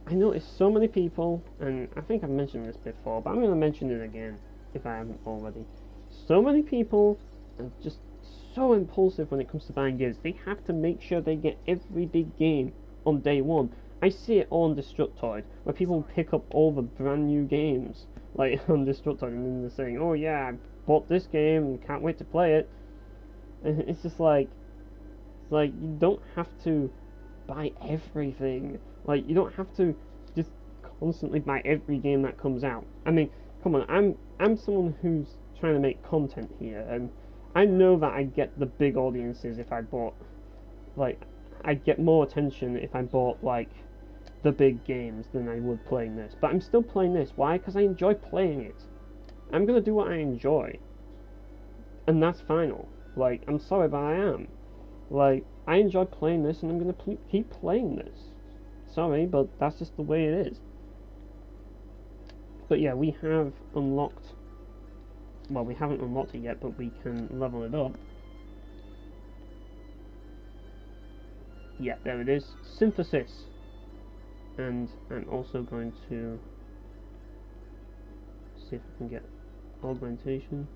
I notice so many people, and I think I've mentioned this before, but I'm going to mention it again if I haven't already. So many people are just so impulsive when it comes to buying games. They have to make sure they get every big game on day one. I see it all on Destructoid, where people pick up all the brand new games, like on Destructoid, and then they're saying, "Oh yeah, I bought this game and can't wait to play it." And it's just like, you don't have to buy everything. Like, you don't have to just constantly buy every game that comes out. I mean, come on, I'm someone who's trying to make content here, and I know that I get the big audiences if I bought, like, I'd get more attention if I bought, like, the big games than I would playing this. But I'm still playing this. Why? Because I enjoy playing it. I'm gonna do what I enjoy. And that's final. Like, I'm sorry, but I am. Like, I enjoy playing this, and I'm gonna keep playing this. Sorry, but that's just the way it is. But yeah, we have unlocked... Well, we haven't unlocked it yet, but we can level it up. Yeah, there it is. Synthesis. And I'm also going to see if I can get augmentation.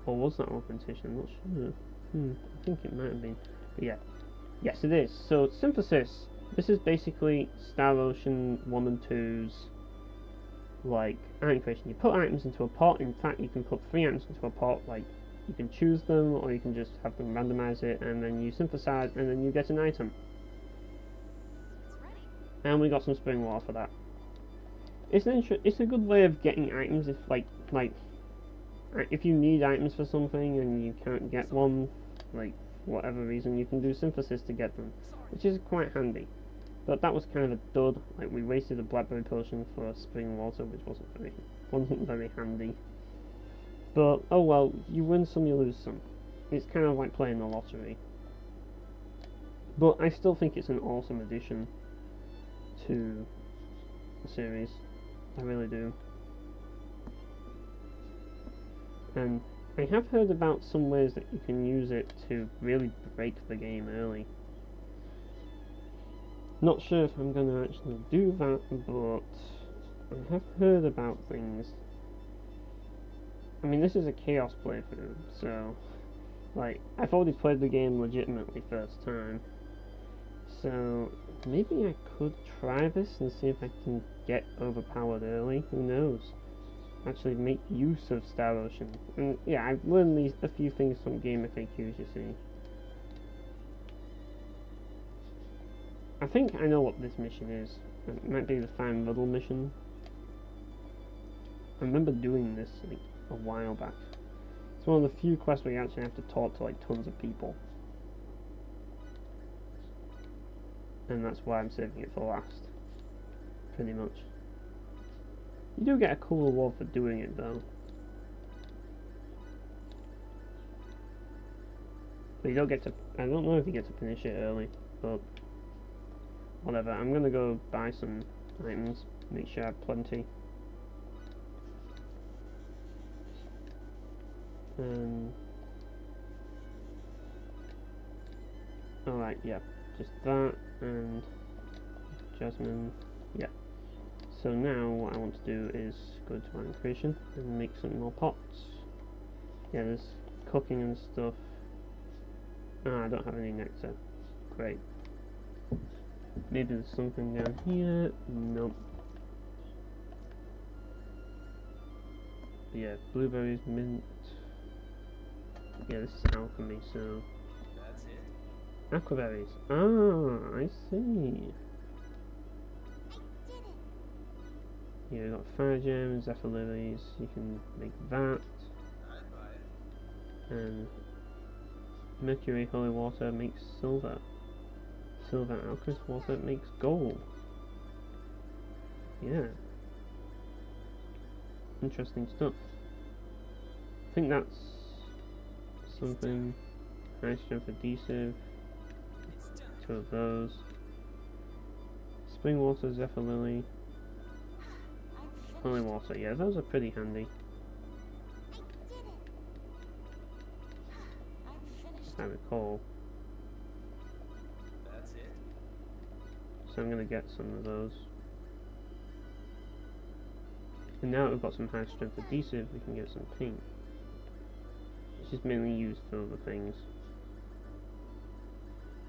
Or was that augmentation? I'm not sure. I think it might have been. But yeah. Yes, it is. So, Synthesis. This is basically Star Ocean 1 and 2's, like, item creation. You put items into a pot. In fact, you can put 3 items into a pot. Like, you can choose them, or you can just have them randomize it, and then you synthesize, and then you get an item. And we got some spring water for that. It's a good way of getting items if if you need items for something and you can't get one, like whatever reason, you can do synthesis to get them, which is quite handy. But that was kind of a dud. Like, we wasted a blackberry potion for spring water, which wasn't very handy. But oh well, you win some, you lose some. It's kind of like playing the lottery. But I still think it's an awesome addition to the series. I really do. And I have heard about some ways that you can use it to really break the game early. Not sure if I'm going to actually do that, but I have heard about things. I mean, this is a Chaos playthrough, so, like, I've already played the game legitimately first time. So, maybe I could try this and see if I can get overpowered early. Who knows? actually make use of Star Ocean. And yeah, I've learned a few things from Game FAQs, you see. I think I know what this mission is. It might be the Find Riddle mission. I remember doing this like a while back. It's one of the few quests where you actually have to talk to like tons of people. And that's why I'm saving it for last. Pretty much. You do get a cool reward for doing it though. But you don't get to, I don't know if you get to finish it early, but whatever. I'm gonna go buy some items, make sure I have plenty. Alright, yeah, just that and Jasmine, yeah. So now what I want to do is go to Iron Creation and make some more pots. Yeah, there's cooking and stuff. Ah, I don't have any nectar. Great. Maybe there's something down here. Nope. Yeah, blueberries, mint. Yeah, this is alchemy, so... That's it. Aquaberries. Ah, I see. Yeah, we've got fire gems, zephyr lilies, you can make that. I'd buy it. And mercury holy water makes silver. Silver alchemist water makes gold. Yeah. Interesting stuff. I think that's something. High strength adhesive. It's done. 2 of those. Spring water, zephyr lily. Holy water, yeah, those are pretty handy. If I recall. That's it. So I'm gonna get some of those. And now that we've got some high strength adhesive, we can get some paint. Which is mainly used for other things.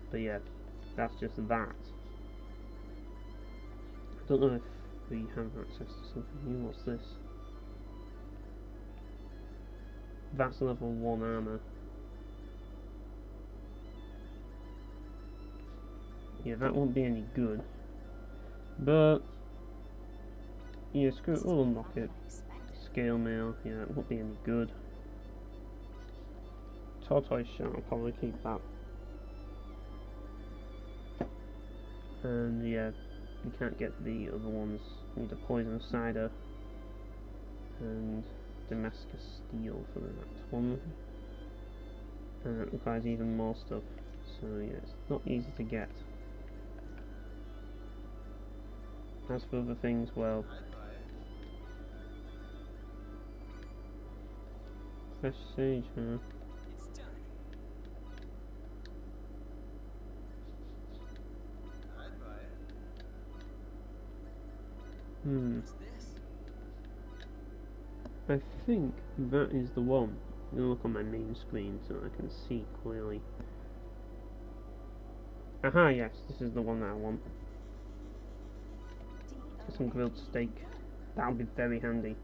But yeah, that's just that. I don't know if we have access to something new. What's this? That's level 1 armor. Yeah, that won't be any good. But yeah, screw it, we'll unlock it. Scale mail, yeah, it won't be any good. Tortoise shell, I'll probably keep that. And yeah, you can't get the other ones. You need a poison cider and Damascus steel for the next one. And that requires even more stuff. So yeah, it's not easy to get. As for other things, well, I'd buy it. fresh sage, huh? It's done. I'd buy it. What's this? I think that is the one. I'm gonna look on my main screen so I can see clearly. Aha, yes, this is the one that I want. Some grilled steak. That'll be very handy.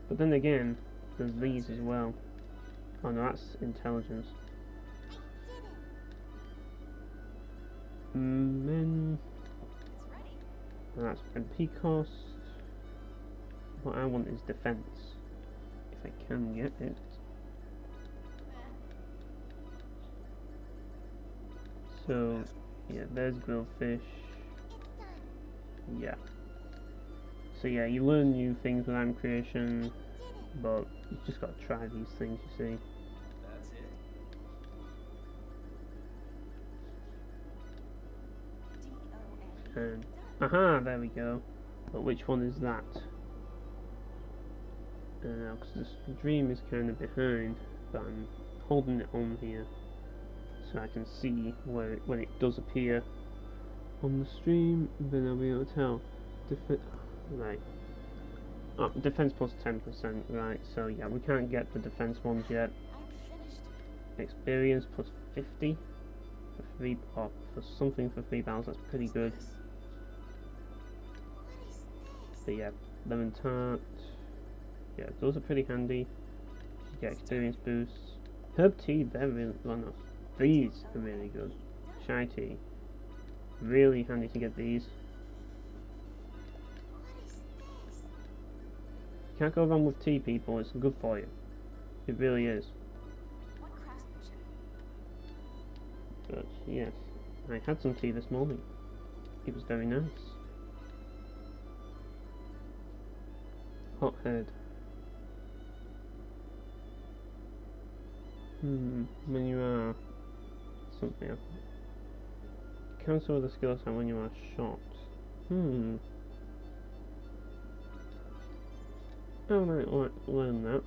But then again, there's these as well. Oh no, that's intelligence. Then It's ready. that's MP cost. What I want is defense. If I can get it. So, yeah, there's grilled fish. Yeah. So yeah, you learn new things with Iron Creation, but you just gotta try these things, you see. That's it. D-O-N. And aha, there we go. But which one is that? Because this dream is kind of behind, but I'm holding it on here so I can see where when it does appear on the stream. Then I'll be able to tell. Right. Oh, defense plus 10%. Right. So yeah, we can't get the defense ones yet. I'm finished. Experience plus 50 for 3, or for something for 3 battles. That's pretty good. But yeah, lemon tart. Yeah, those are pretty handy. You get experience boosts. Herb tea, they're really, well, no, these are really good. Chai tea, really handy to get these. What is this? Can't go wrong with tea, people. It's good for you. It really is. What craftsmanship? But yes, I had some tea this morning. It was very nice. Hothead. When you are something else. Cancel the skill set when you are shot. I might learn that.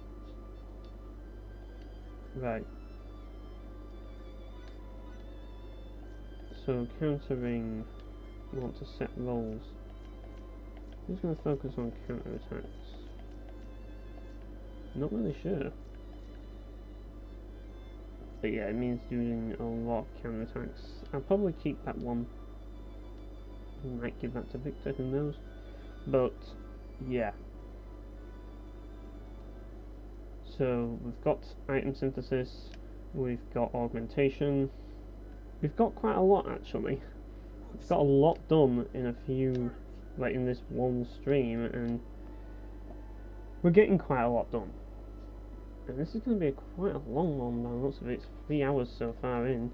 Right. So countering, want to set rolls. Who's going to focus on counter attacks? Not really sure. But yeah, it means doing a lot of counter attacks. I'll probably keep that one. I might give that to Victor, who knows. But yeah. So we've got item synthesis, we've got augmentation, we've got quite a lot actually. We've got a lot done in a few, like in this one stream, and we're getting quite a lot done. And this is going to be quite a long one by lots of it. It's 3 hours so far in.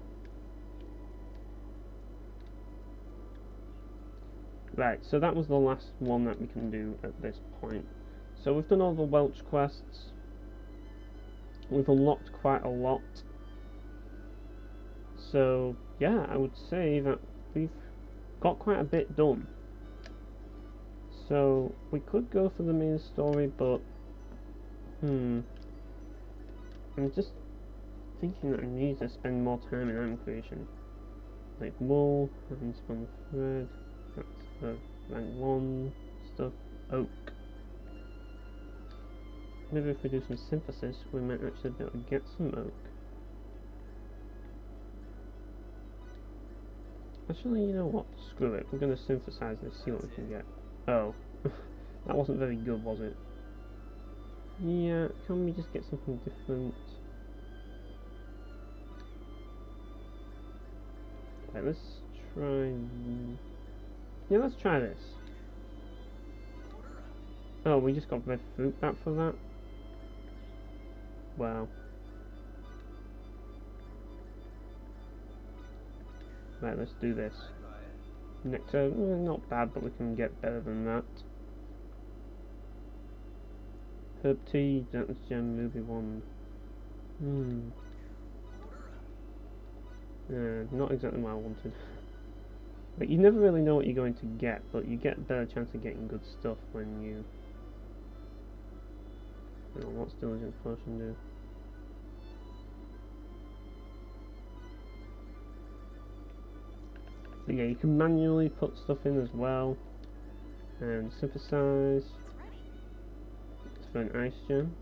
Right, so that was the last one that we can do at this point. So we've done all the Welch quests. We've unlocked quite a lot. So yeah, I would say that we've got quite a bit done. So we could go for the main story, but I'm just thinking that I need to spend more time in item creation. Like wool, and spun thread, that's the rank 1 stuff, oak. Maybe if we do some synthesis, we might actually be able to get some oak. Actually, you know what? Screw it. We're going to synthesize this, see what we can get. Oh. That wasn't very good, was it? Yeah, can we just get something different? Right, let's try... Yeah, let's try this. Oh, we just got red fruit back for that? Wow. Right, let's do this. Nectar, not bad, but we can get better than that. Herb tea, that's gem, ruby one. Not exactly what I wanted. But you never really know what you're going to get, but you get a better chance of getting good stuff when you... what's Diligence Potion do? But yeah, you can manually put stuff in as well. And synthesize. It's for an ice gem.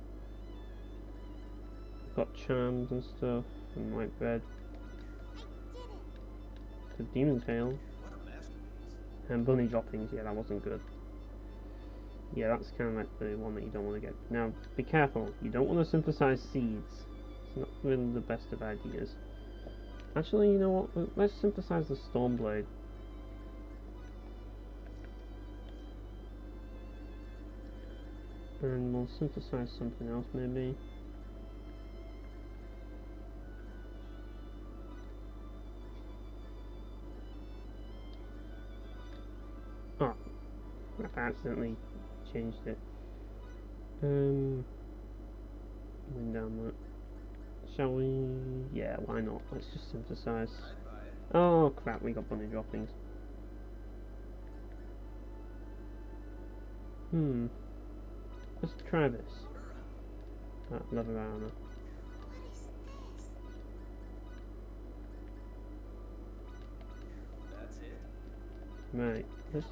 We've got charms and stuff, and white bread. The demon tail. And bunny droppings, yeah, that wasn't good. Yeah, that's kind of like the one that you don't want to get. Now, be careful, you don't want to synthesize seeds. It's not really the best of ideas. Actually, you know what, let's synthesize the Stormblade. And we'll synthesize something else, maybe. Oh, I accidentally changed it. Wind down that. Shall we? Yeah, why not? Let's just synthesize. Oh crap, we got bunny droppings. Let's try this. Leather armor. What is this? That's it. Right, let's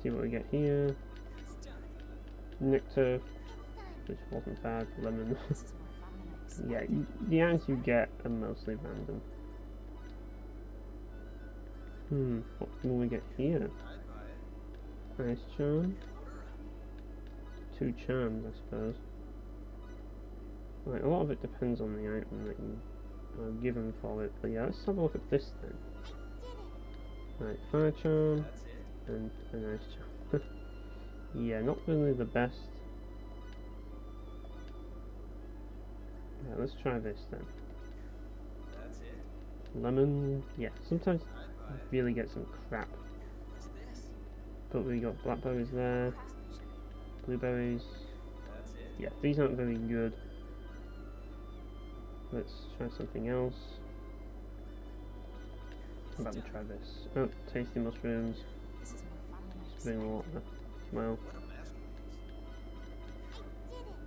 see what we get here. Nectar, which wasn't bad. Lemon. This is more fun than I expected. Yeah, the items you get are mostly random. What will we get here? I'd buy it. Ice charm. 2 charms, I suppose. Right, a lot of it depends on the item that you are given for it, but yeah, let's have a look at this then. Right, fire charm, That's it. and a nice charm. Yeah, not really the best. Right, let's try this then. That's it. Lemon, yeah, sometimes I'd buy it. you really get some crap. What's this? But we got blackberries there, Craftsmanship. blueberries. That's it. Yeah, these aren't very good. Let's try something else. How about we try this? Oh, tasty mushrooms. This is more fun than I Spring expected. water. Well, What a masterpiece. I did it.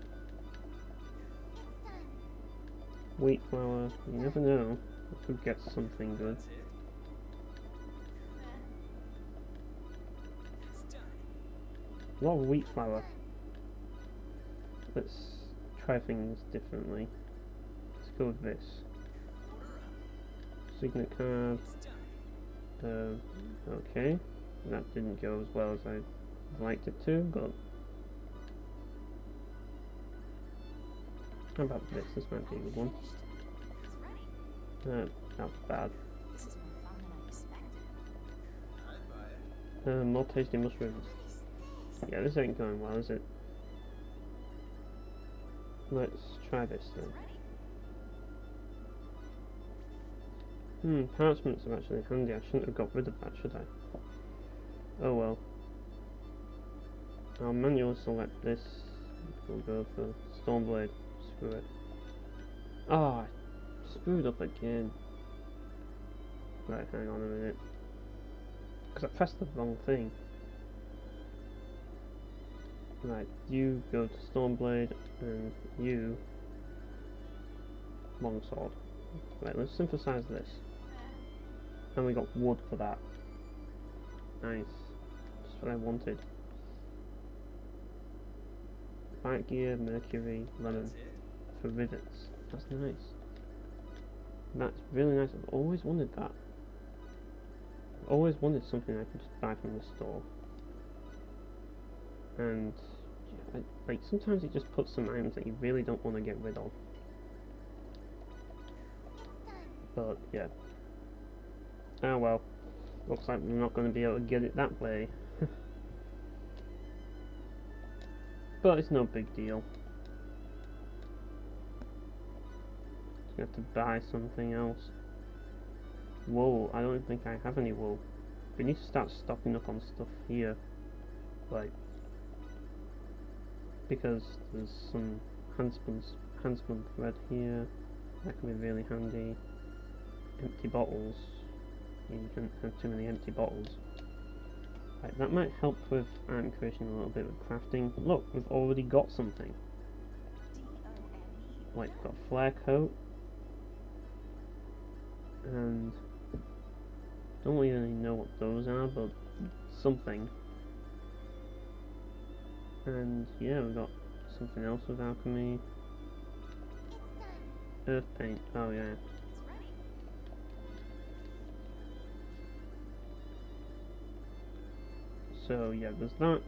It's done. wheat flour. You never know. We could get something good. That's it. It's done. A lot of wheat flour. Let's try things differently. Let's go with this. Order up. Signet card. It's done. Okay. That didn't go as well as I liked it to, but how about this? This might be a good one. Finished. It's ready. That's bad. This is more fun than I expected. I'd buy it. More tasty mushrooms. What is this? Yeah, this ain't going well, is it? Let's try this then. It's ready. Parchments are actually handy. I shouldn't have got rid of that, should I? Oh well. I'll manually select this. We'll go for Stormblade. Screw it. Ah, I screwed up again. Right, hang on a minute. Because I pressed the wrong thing. Right, you go to Stormblade, and you Longsword. Right, let's synthesize this. And we got wood for that. Nice. Just what I wanted. Fight gear, mercury, lemon. That's it. For rivets. That's nice. That's really nice. I've always wanted that. I've always wanted something I could just buy from the store. And yeah, like sometimes it just puts some items that you really don't want to get rid of. It's done. But yeah. Oh well. Looks like we're not going to be able to get it that way. But it's no big deal. Just have to buy something else. Wool. I don't think I have any wool. We need to start stocking up on stuff here. Like, because there's some handspun thread here. That can be really handy. Empty bottles. You can't have too many empty bottles. Right, that might help with item creation a little bit with crafting. Look, we've already got something. D-O-N-E. Like, we've got a flare coat. And don't really know what those are, but something. And yeah, we've got something else with alchemy. It's done. Earth paint. Oh yeah. It's ready. So yeah, there's that.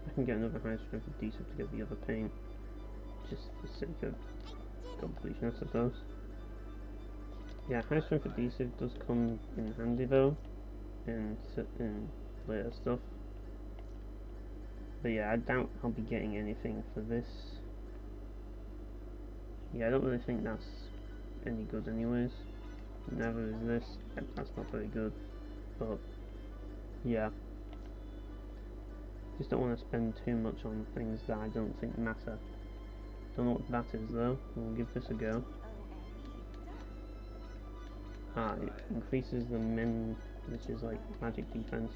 I can get another high strength adhesive to get the other paint. Just for the sake of completion, I suppose. Yeah, high strength adhesive does come in handy though, in later stuff. But yeah, I doubt I'll be getting anything for this. Yeah, I don't really think that's any good anyways. Never is this. Yep, that's not very good. But yeah. Just don't want to spend too much on things that I don't think matter. Don't know what that is though. We'll give this a go. D-O-N-E. Done. Ah, it increases the min, which is like magic defense.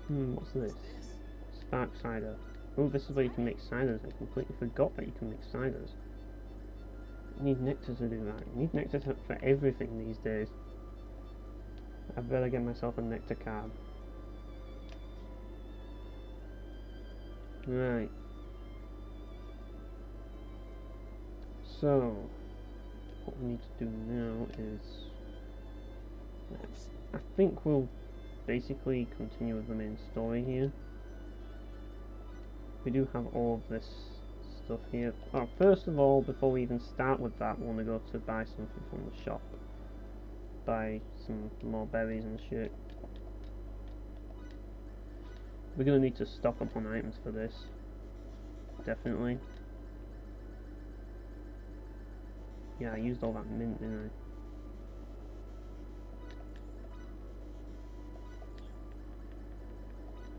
What's this? Spark cider. Oh, this is where you can make ciders. I completely forgot that you can make ciders. You need nectar to do that. You need nectar for everything these days. I better get myself a nectar card. Right. So, what we need to do now is... I think we'll basically continue with the main story here. we do have all of this stuff here. Oh, first of all, before we even start with that, we want to go to buy something from the shop. Buy some more berries and shit. We're gonna need to stock up on items for this. Definitely. Yeah, I used all that mint, didn't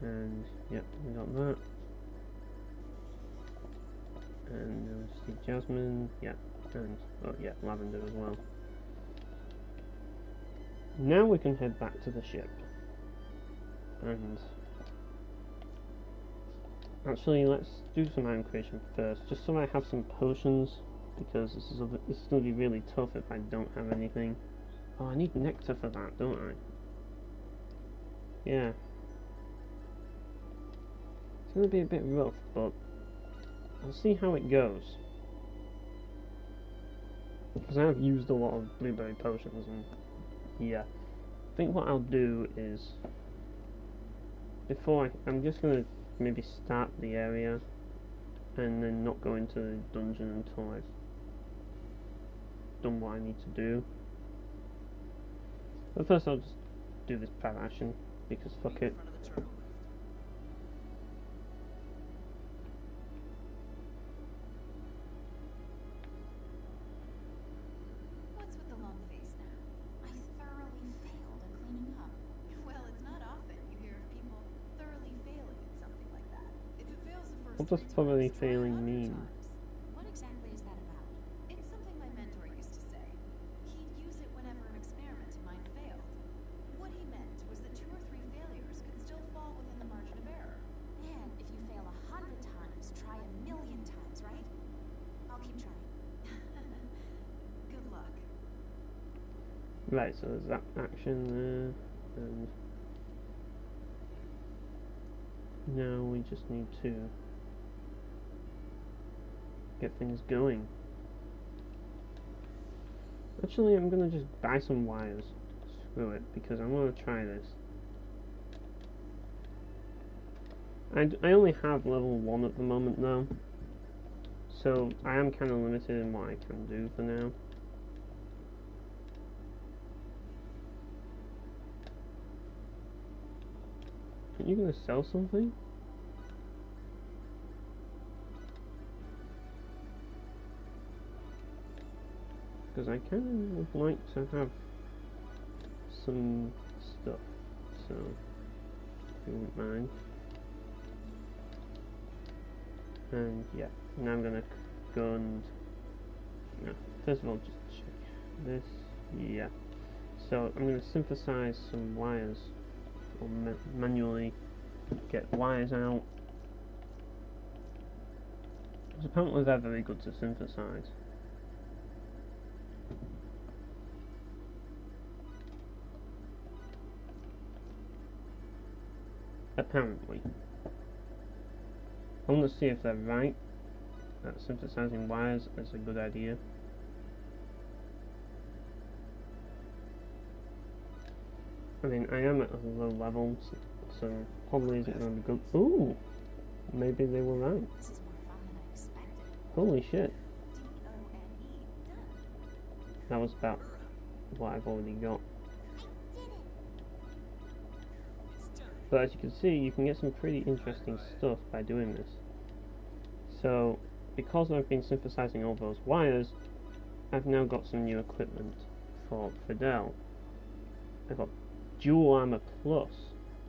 I? And, yep, we got that. And we just need jasmine, yeah, and, oh yeah, lavender as well. Now we can head back to the ship. And actually, let's do some item creation first, just so I have some potions, because this is going to be really tough if I don't have anything. Oh, I need nectar for that, don't I? Yeah. It's going to be a bit rough, but I'll see how it goes. Because I have used a lot of blueberry potions, and yeah. I think what I'll do is, I'm just going to maybe start the area and then not go into the dungeon until I've done what I need to do. But first I'll just do this private action, because fuck it. What's with the long face now? I thoroughly failed at cleaning up. Well, it's not often you hear of people thoroughly failing at something like that. If it fails the first What does 3 thoroughly times, try failing 100 mean? times. What exactly is that about? It's something my mentor used to say. He'd use it whenever an experiment of mine failed. What he meant was that 2 or 3 failures could still fall within the margin of error. And if you fail 100 times, try 1,000,000 times, right? I'll keep trying. Good luck. Right, so there's that action there, and now we just need to get things going. Actually, I'm gonna just buy some wires. Screw it, because I want to try this. I only have level 1 at the moment though, so I am kind of limited in what I can do for now. Are you gonna sell something? Because I kind of would like to have some stuff, so if you wouldn't mind. And yeah, now I'm gonna go and first of all just check this. Yeah, so I'm gonna synthesize some wires, or manually get wires out. Because apparently they're very good to synthesize. Apparently. I want to see if they're right, that synthesizing wires is a good idea. I mean, I am at a low level, so probably isn't going to be good. Ooh! Maybe they were right. This is more fun than I expected. Holy shit. D-O-N-E. Done. That was about what I've already got. But as you can see, you can get some pretty interesting stuff by doing this. So, because I've been synthesizing all those wires, I've now got some new equipment for Fidel. I've got Dual Armor Plus.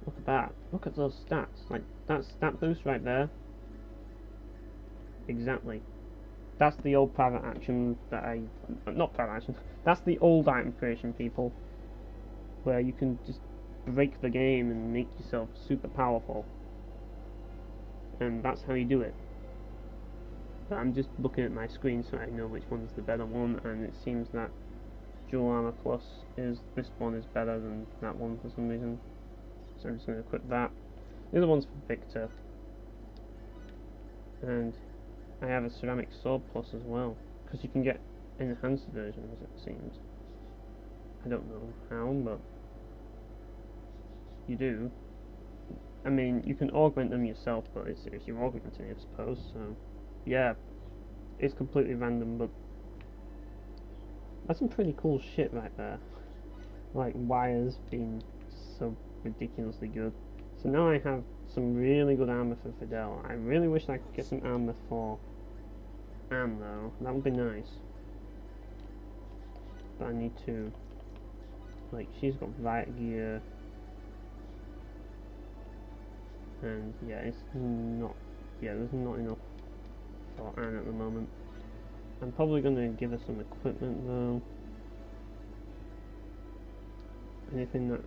Look at that. Look at those stats. Like, that stat boost right there. Exactly. That's the old private action that not private action. That's the old item creation, people. Where you can just break the game and make yourself super powerful. And that's how you do it. But I'm just looking at my screen so I know which one's the better one, and it seems that Dual Armor Plus this one is better than that one for some reason. So I'm just going to equip that. The other one's for Victor. And I have a Ceramic Sword Plus as well, because you can get enhanced versions, it seems. I don't know how, but you do. I mean, you can augment them yourself, but it's if you're augmenting, I suppose. So, yeah, it's completely random, but that's some pretty cool shit right there. Like wires being so ridiculously good. So now I have some really good armor for Fidel. I really wish I could get some armor for Anne though. That would be nice. But I need to, like, she's got riot gear. And yeah, it's not, yeah, there's not enough for Anne at the moment. I'm probably going to give her some equipment though. Anything that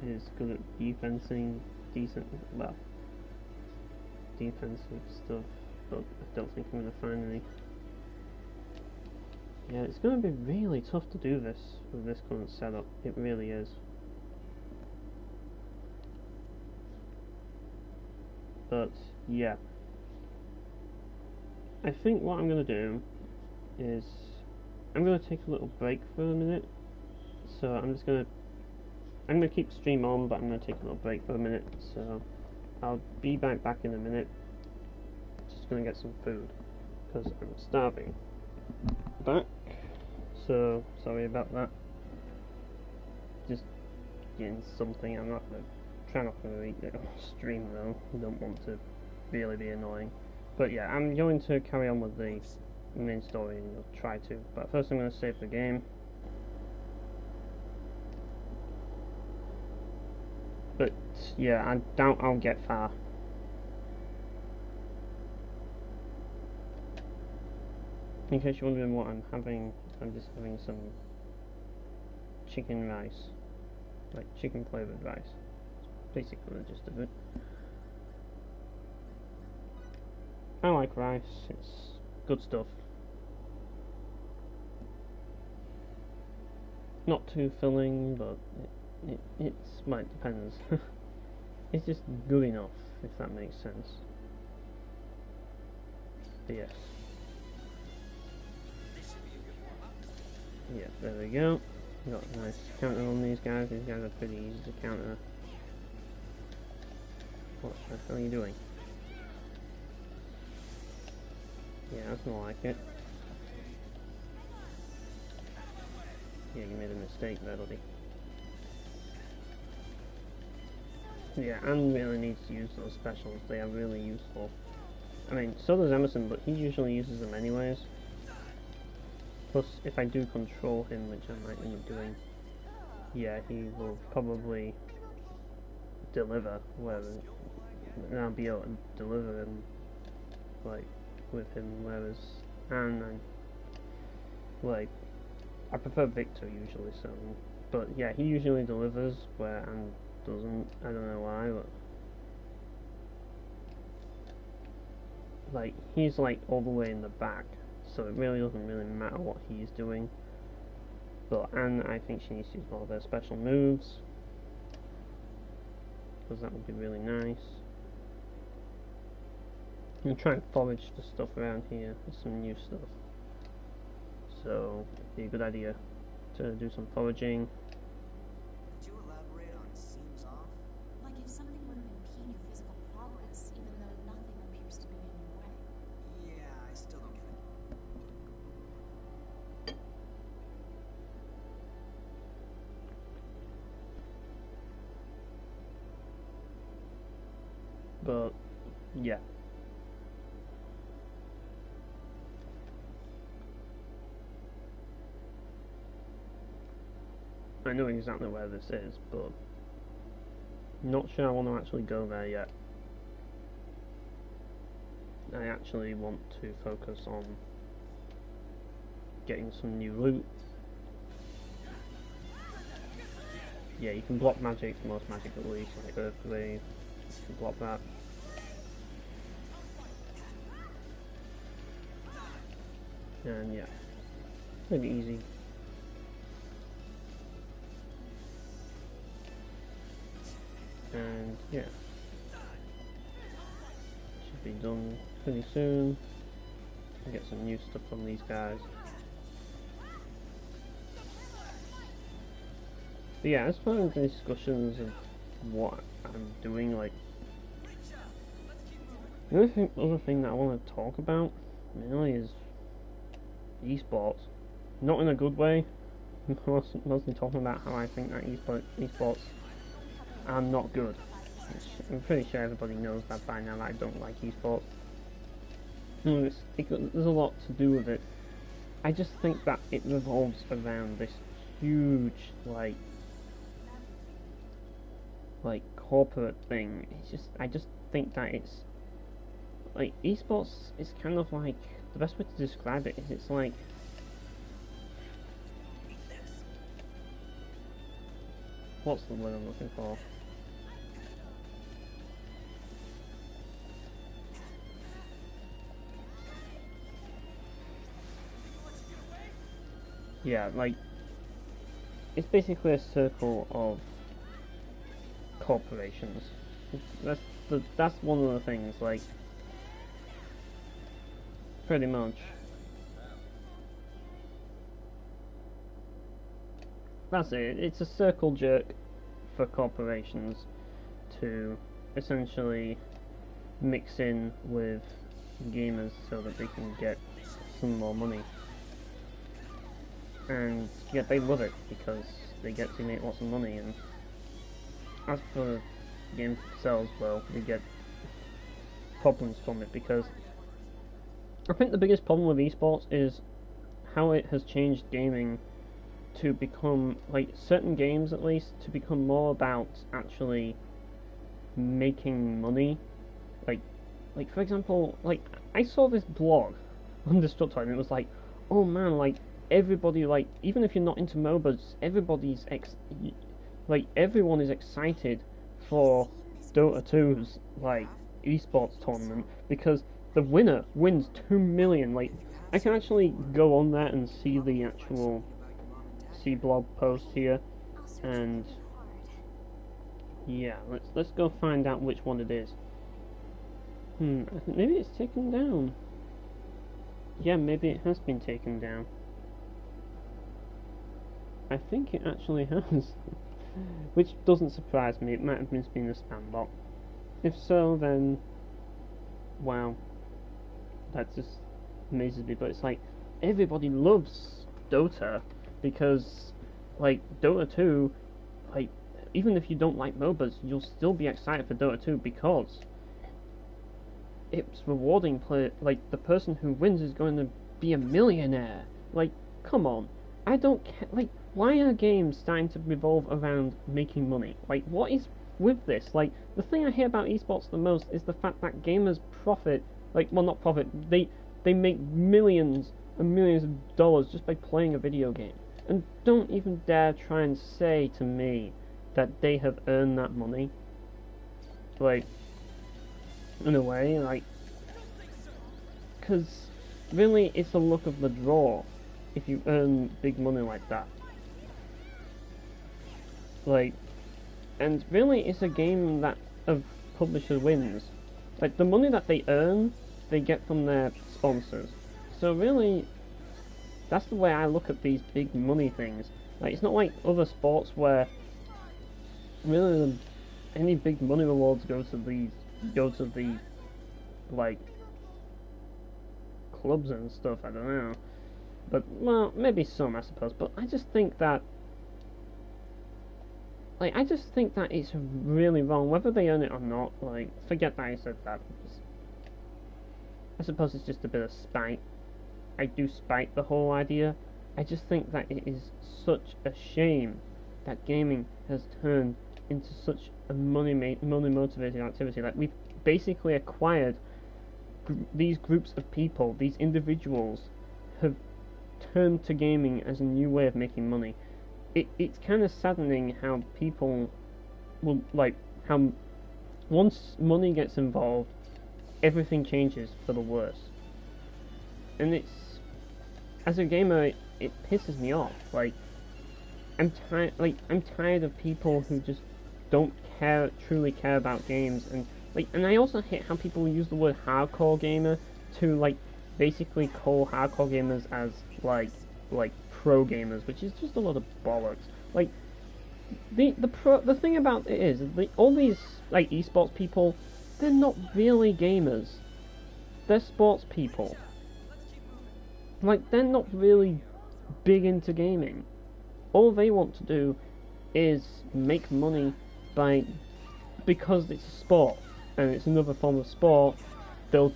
is good at defensing, defensive stuff, but I don't think I'm going to find any. Yeah, it's going to be really tough to do this with this current setup, it really is. But yeah, I think what I'm going to do is I'm going to take a little break for a minute. So I'm going to keep stream on, but I'm going to take a little break for a minute. So I'll be back in a minute. Just going to get some food because I'm starving. Back. So sorry about that. Just getting something. I'm not going to try not to eat it on stream though. I don't want to really be annoying. But yeah, I'm going to carry on with the main story and I'll try to. But first I'm going to save the game. But yeah, I doubt I'll get far. In case you're wondering what I'm having, I'm just having some chicken rice. Like chicken flavoured rice. Basically the gist of it. I like rice, it's good stuff. Not too filling, but well, it depends. It's just good enough, if that makes sense. But yes. Yeah, there we go. Got a nice counter on these guys. These guys are pretty easy to counter. What the hell are you doing? Yeah, that's more like it. Yeah, you made a mistake there, buddy. Yeah, Anne really needs to use those specials. They are really useful. I mean, so does Emerson, but he usually uses them anyways. Plus, if I do control him, which I might end up doing, yeah, he will probably deliver, and I'll be able to deliver him, like, with him, whereas Anne, I prefer Victor usually, so, but yeah, he usually delivers, where Anne doesn't. I don't know why, but like, he's like all the way in the back, so it really doesn't really matter what he's doing. But Anne, I think she needs to use more of her special moves, because that would be really nice. I'm trying to forage the stuff around here, there's some new stuff, so it'd be a good idea to do some foraging. Could you elaborate on seems off? Like if something were to impede your physical progress, even though nothing appears to be in your way. Yeah, I still don't get it. But yeah. I know exactly where this is, but not sure I want to actually go there yet. I actually want to focus on getting some new loot. Yeah, you can block magic, most magic at least, like Earthly, you can block that. And yeah, pretty easy. And yeah, should be done pretty soon. I'll get some new stuff from these guys. But yeah, as far as the discussions of what I'm doing, like The other thing that I want to talk about mainly is esports. Not in a good way. Mostly talking about how I think that esports are not good. I'm pretty sure everybody knows that by now that I don't like esports. There's a lot to do with it. I just think that it revolves around this huge, like corporate thing. I just think that it's like esports is kind of like, the best way to describe it is it's like what's the word I'm looking for? Yeah, like it's basically a circle of corporations. That's one of the things, like pretty much. That's it. It's a circle jerk for corporations to essentially mix in with gamers so that they can get some more money. And yeah, they love it because they get to make lots of money, and as for the game themselves, well, they get problems from it, because I think the biggest problem with esports is how it has changed gaming to become, like, certain games at least, to become more about actually making money. Like for example, like, I saw this blog on Destructoid and it was like, oh man, like, everybody, like, even if you're not into MOBAs, everyone is excited for Dota 2's, like, esports tournament, because the winner wins 2 million. Like, I can actually go on there and see the actual blog post here, and yeah, let's go find out which one it is. I think maybe it's taken down. Yeah, maybe it has been taken down. I think it actually has. Which doesn't surprise me. It might have just been a spam bot. If so, then wow, that just amazes me. But it's like, everybody loves Dota because, like, Dota 2, like, even if you don't like MOBAs, you'll still be excited for Dota 2 because it's rewarding. Like, the person who wins is going to be a millionaire. Like, come on. I don't care. Like, why are games starting to revolve around making money? Like, what is with this? Like, the thing I hear about esports the most is the fact that gamers profit. Like, well, not profit. They make millions and millions of dollars just by playing a video game. And don't even dare try and say to me that they have earned that money. Like, in a way, like, because really it's a luck of the draw if you earn big money like that. Like, and really it's a game that a publisher wins. Like, the money that they earn, they get from their sponsors. So really, that's the way I look at these big money things. Like, it's not like other sports where really any big money rewards go to the like clubs and stuff. I don't know, but well, maybe some, I suppose. But I just think that, like, it's really wrong whether they earn it or not. Like, forget that I said that. I suppose it's just a bit of spite. I do spite the whole idea. I just think that it is such a shame that gaming has turned into such a money motivated activity. Like, we've basically acquired these groups of people, these individuals have turned to gaming as a new way of making money. It's kind of saddening how people will, like, how once money gets involved, everything changes for the worse. And it's, as a gamer, it pisses me off. Like, I'm tired of people who just don't truly care about games, and I also hate how people use the word hardcore gamer to, like, basically call hardcore gamers as like pro gamers, which is just a lot of bollocks. Like, the thing about it is all these, like, esports people, they're not really gamers. They're sports people. Like, they're not really big into gaming. All they want to do is make money because it's a sport and it's another form of sport. They'll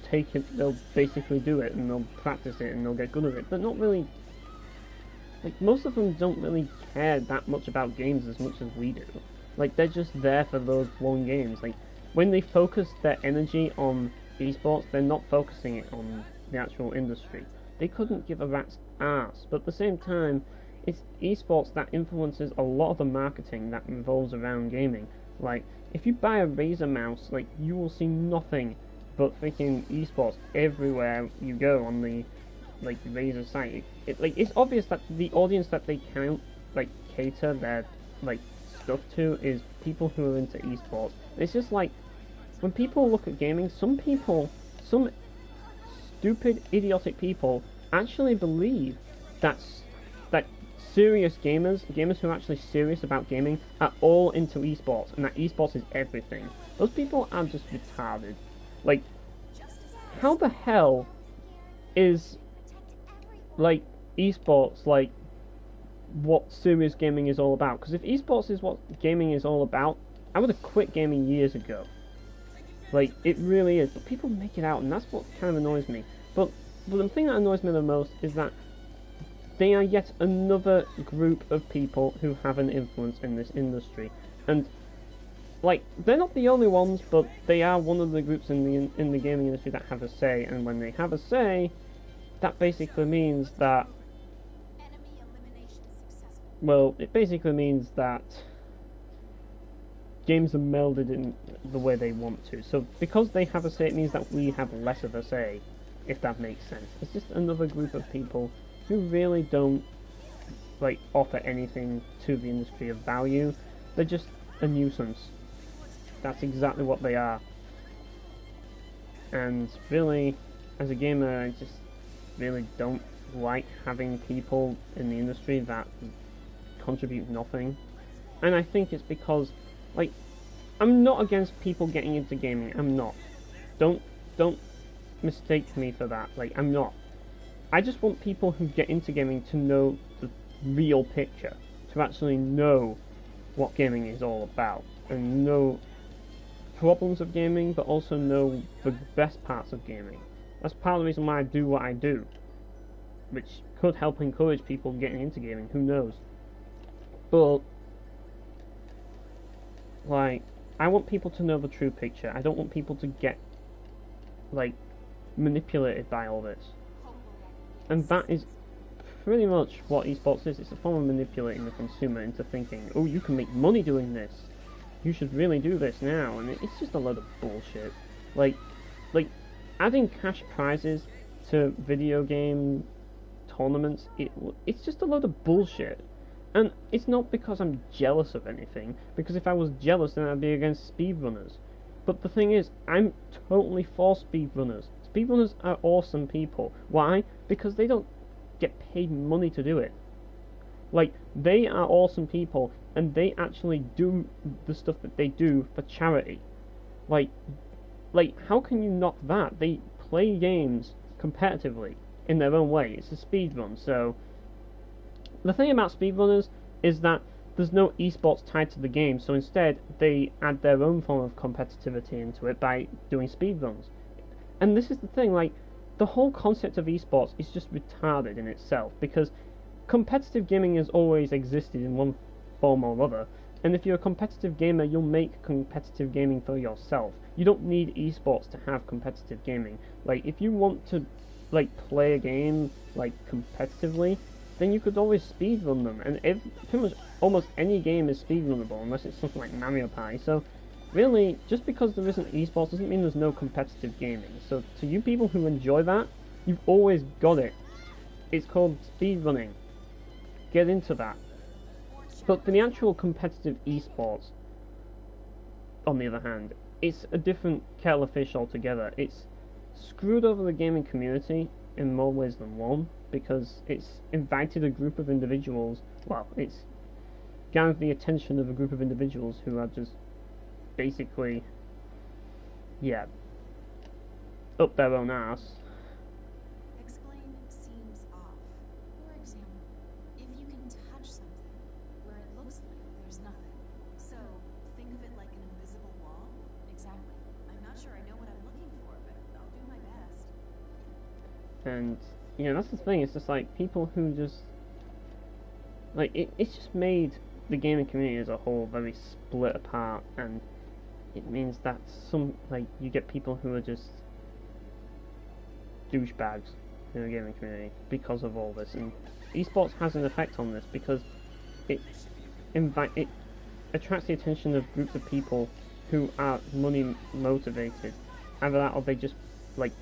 basically do it and they'll practice it and they'll get good at it. But not really, like, most of them don't really care that much about games as much as we do. Like, they're just there for those one games. Like, when they focus their energy on esports, they're not focusing it on the actual industry. They couldn't give a rat's ass, but at the same time, it's esports that influences a lot of the marketing that revolves around gaming. Like, if you buy a Razer mouse, like, you will see nothing but freaking esports everywhere you go on the, like, Razer site. It's obvious that the audience that they can, like, cater their, like, stuff to is people who are into esports. It's just like, when people look at gaming, some stupid, idiotic people actually believe that serious gamers who are actually serious about gaming, are all into esports, and that esports is everything. Those people are just retarded. Like, how the hell is, like, esports, like, what serious gaming is all about? Because if esports is what gaming is all about, I would have quit gaming years ago. Like, it really is. But people make it out, and that's what kind of annoys me. But the thing that annoys me the most is that they are yet another group of people who have an influence in this industry. And, like, they're not the only ones, but they are one of the groups in the gaming industry that have a say. And when they have a say, that basically means that, well, it basically means that games are melded in the way they want to. So because they have a say, it means that we have less of a say, if that makes sense. It's just another group of people who really don't, like, offer anything to the industry of value. They're just a nuisance. That's exactly what they are. And really, as a gamer, I just really don't like having people in the industry that contribute nothing. And I think it's because, like, I'm not against people getting into gaming. I'm not. Don't mistake me for that. Like, I'm not. I just want people who get into gaming to know the real picture, to actually know what gaming is all about, and know problems of gaming, but also know the best parts of gaming. That's part of the reason why I do what I do, which could help encourage people getting into gaming, who knows. But, like, I want people to know the true picture. I don't want people to get, like, manipulated by all this. And that is pretty much what esports is. It's a form of manipulating the consumer into thinking, oh, you can make money doing this. You should really do this now. And it's just a load of bullshit. Like adding cash prizes to video game tournaments, it's just a load of bullshit. And it's not because I'm jealous of anything, because if I was jealous, then I'd be against speedrunners. But the thing is, I'm totally for speedrunners. Speedrunners are awesome people. Why? Because they don't get paid money to do it. Like, they are awesome people, and they actually do the stuff that they do for charity. Like, how can you knock that? They play games competitively in their own way. It's a speedrun, so the thing about speedrunners is that there's no esports tied to the game, so instead they add their own form of competitivity into it by doing speedruns. And this is the thing, like, the whole concept of esports is just retarded in itself, because competitive gaming has always existed in one form or other, and if you're a competitive gamer, you'll make competitive gaming for yourself. You don't need esports to have competitive gaming. Like, if you want to, like, play a game, like, competitively, then you could always speedrun them, and pretty much almost any game is speedrunnable, unless it's something like Mario Party. So, really, just because there isn't esports doesn't mean there's no competitive gaming. So, to you people who enjoy that, you've always got it. It's called speedrunning. Get into that. But for the actual competitive esports, on the other hand, it's a different kettle of fish altogether. It's screwed over the gaming community in more ways than one, because it's invited a group of individuals, well, it's gathered the attention of a group of individuals who are just basically yeah, up their own ass. Explain seems off. For example, if you can touch something where it looks like there's nothing. So, think of it like an invisible wall? Exactly. I'm not sure I know what I'm looking for, but I'll do my best. And you know, that's the thing. It's just like people who just like it's just made the gaming community as a whole very split apart, and it means that some like you get people who are just douchebags in the gaming community because of all this, and esports has an effect on this because it it attracts the attention of groups of people who are money motivated. Either that, or they just like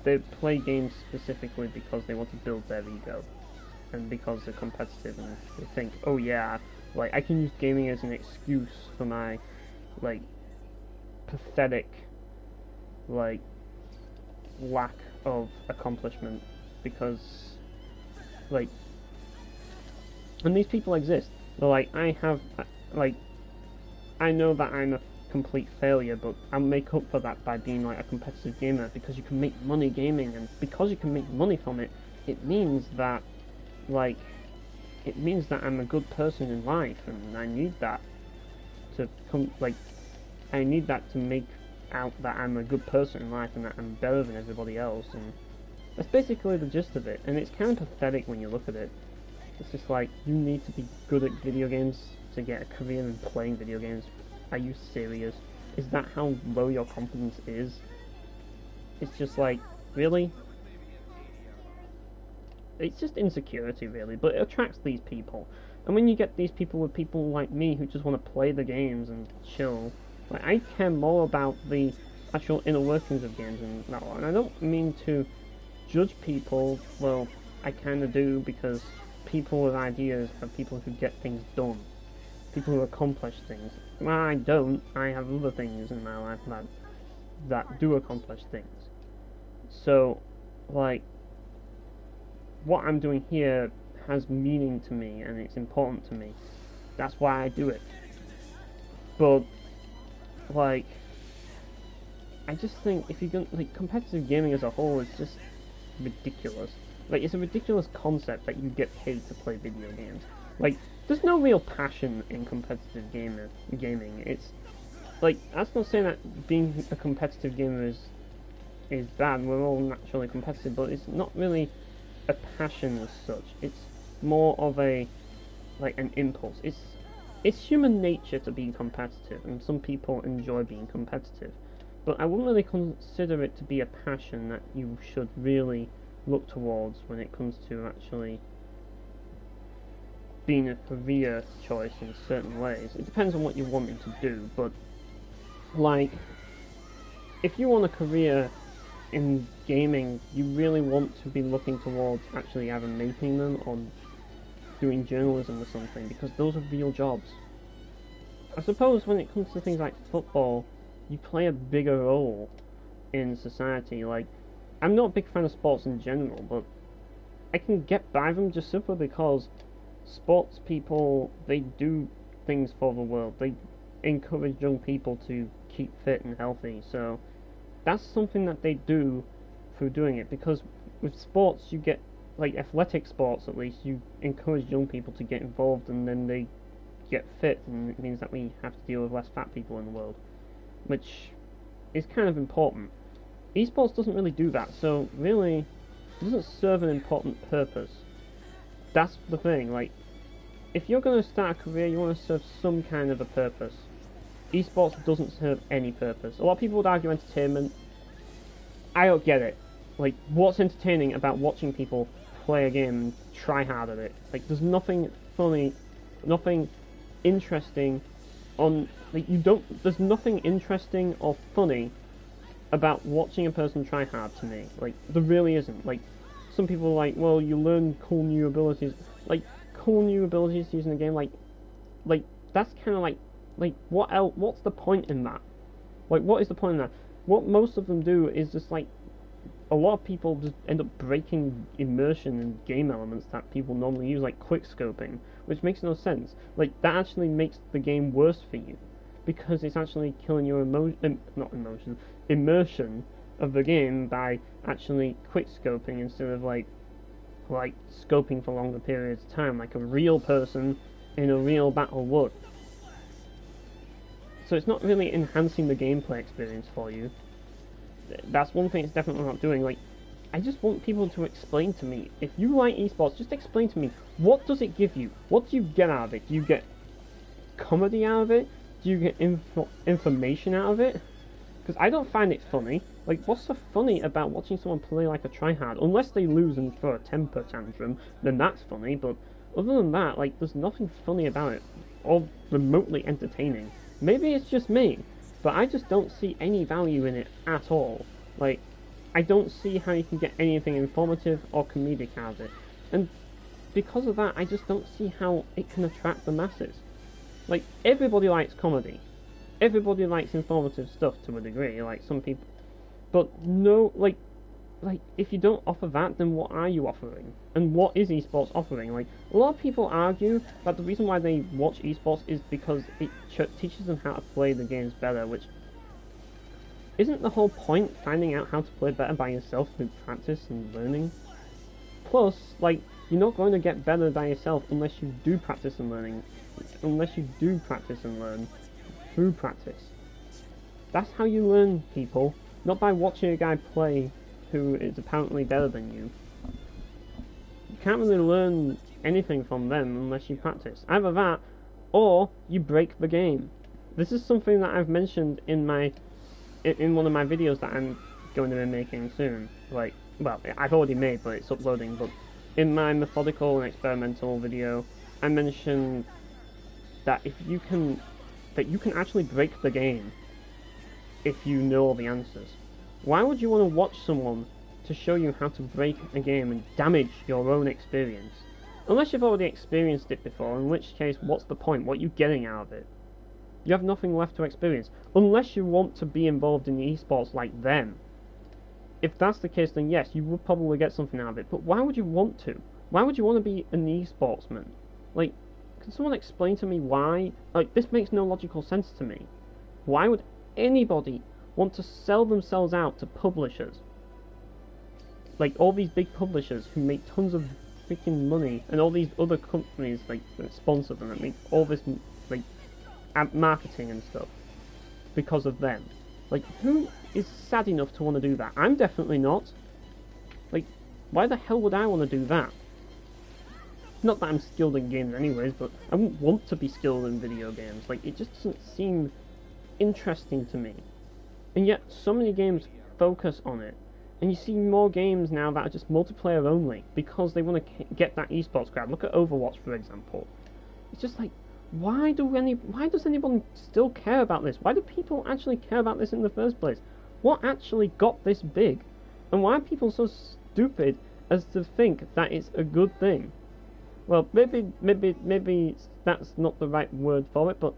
they play games specifically because they want to build their ego, and because they're competitive, and they think, oh yeah, like I can use gaming as an excuse for my like pathetic like lack of accomplishment, because like, and these people exist. They're like, I know that I'm a complete failure, but I'll make up for that by being like a competitive gamer, because you can make money gaming, and because you can make money from it, it means that like I'm a good person in life, and I need that to I need that to make out that I'm a good person in life and that I'm better than everybody else, and that's basically the gist of it. And it's kind of pathetic when you look at it. It's just like, you need to be good at video games to get a career in playing video games. Are you serious? Is that how low your confidence is? It's just like, really? It's just insecurity, really, but it attracts these people. And when you get these people with people like me who just want to play the games and chill, like, I care more about the actual inner workings of games and that one. And I don't mean to judge people, well, I kind of do, because people with ideas are people who get things done. People who accomplish things. Well, I don't. I have other things in my life that do accomplish things. So, like, what I'm doing here has meaning to me, and it's important to me. That's why I do it. But, like, I just think if you don't, like, competitive gaming as a whole is just ridiculous. Like, it's a ridiculous concept that you get paid to play video games. Like, there's no real passion in competitive gaming. It's like, that's not saying that being a competitive gamer is bad. We're all naturally competitive, but it's not really a passion as such. It's more of a like an impulse. It's human nature to be competitive, and some people enjoy being competitive. But I wouldn't really consider it to be a passion that you should really look towards when it comes to actually being a career choice in certain ways. It depends on what you're wanting to do, but like, if you want a career in gaming, you really want to be looking towards actually either making them or doing journalism or something, because those are real jobs. I suppose when it comes to things like football, you play a bigger role in society. Like, I'm not a big fan of sports in general, but I can get by them just simply because sports people, they do things for the world. They encourage young people to keep fit and healthy, so that's something that they do through doing it. Because with sports, you get, like athletic sports at least, you encourage young people to get involved, and then they get fit, and it means that we have to deal with less fat people in the world, which is kind of important. Esports doesn't really do that, so really it doesn't serve an important purpose. That's the thing. Like, if you're going to start a career, you want to serve some kind of a purpose. Esports doesn't serve any purpose. A lot of people would argue entertainment. I don't get it. Like, what's entertaining about watching people play a game and try hard at it? Like, there's nothing funny, nothing interesting on, like, there's nothing interesting or funny about watching a person try hard to me. Like, there really isn't. Like, some people are like, well, you learn cool new abilities. Like, cool new abilities using the game, like that's kind of like what else? What's the point in that? Like, what is the point in that? What most of them do is just like, a lot of people just end up breaking immersion and game elements that people normally use, like quick scoping, which makes no sense. Like, that actually makes the game worse for you. because it's actually killing your immersion of the game by actually quick scoping instead of like scoping for longer periods of time, like a real person in a real battle would. So it's not really enhancing the gameplay experience for you. That's one thing it's definitely not doing. Like, I just want people to explain to me, if you like esports, just explain to me, what does it give you? What do you get out of it? Do you get comedy out of it? Do you get information out of it? Because I don't find it funny. Like, what's so funny about watching someone play like a tryhard? Unless they lose and throw a temper tantrum, then that's funny, but other than that, like, there's nothing funny about it, or remotely entertaining. Maybe it's just me, but I just don't see any value in it at all. Like, I don't see how you can get anything informative or comedic out of it. And because of that, I just don't see how it can attract the masses. Like, everybody likes comedy. Everybody likes informative stuff to a degree, like some people. But no, like, if you don't offer that, then what are you offering? And what is esports offering? Like, a lot of people argue that the reason why they watch esports is because it teaches them how to play the games better, which isn't the whole point, finding out how to play better by yourself through practice and learning? Plus, like, you're not going to get better by yourself unless you do practice and learn through practice. That's how you learn, people, not by watching a guy play who is apparently better than you. You can't really learn anything from them unless you practice. Either that, or you break the game. This is something that I've mentioned in one of my videos that I'm going to be making soon. Like, well, I've already made, but it's uploading. But in my methodical and experimental video, I mentioned that you can actually break the game if you know all the answers. Why would you want to watch someone to show you how to break a game and damage your own experience? Unless you've already experienced it before, in which case, what's the point? What are you getting out of it? You have nothing left to experience. Unless you want to be involved in esports like them. If that's the case, then yes, you would probably get something out of it. But why would you want to? Why would you want to be an esportsman? Like, can someone explain to me why? Like, this makes no logical sense to me. Why would anybody want to sell themselves out to publishers? Like, all these big publishers who make tons of freaking money, and all these other companies, like, that sponsor them, that make all this, like, marketing and stuff because of them. Like, who is sad enough to want to do that? I'm definitely not. Like, why the hell would I want to do that? Not that I'm skilled in games anyways, but I wouldn't want to be skilled in video games. Like, it just doesn't seem interesting to me. And yet, so many games focus on it. And you see more games now that are just multiplayer only, because they want to get that esports crowd. Look at Overwatch, for example. It's just like, why does anyone still care about this? Why do people actually care about this in the first place? What actually got this big? And why are people so stupid as to think that it's a good thing? Well, maybe that's not the right word for it, but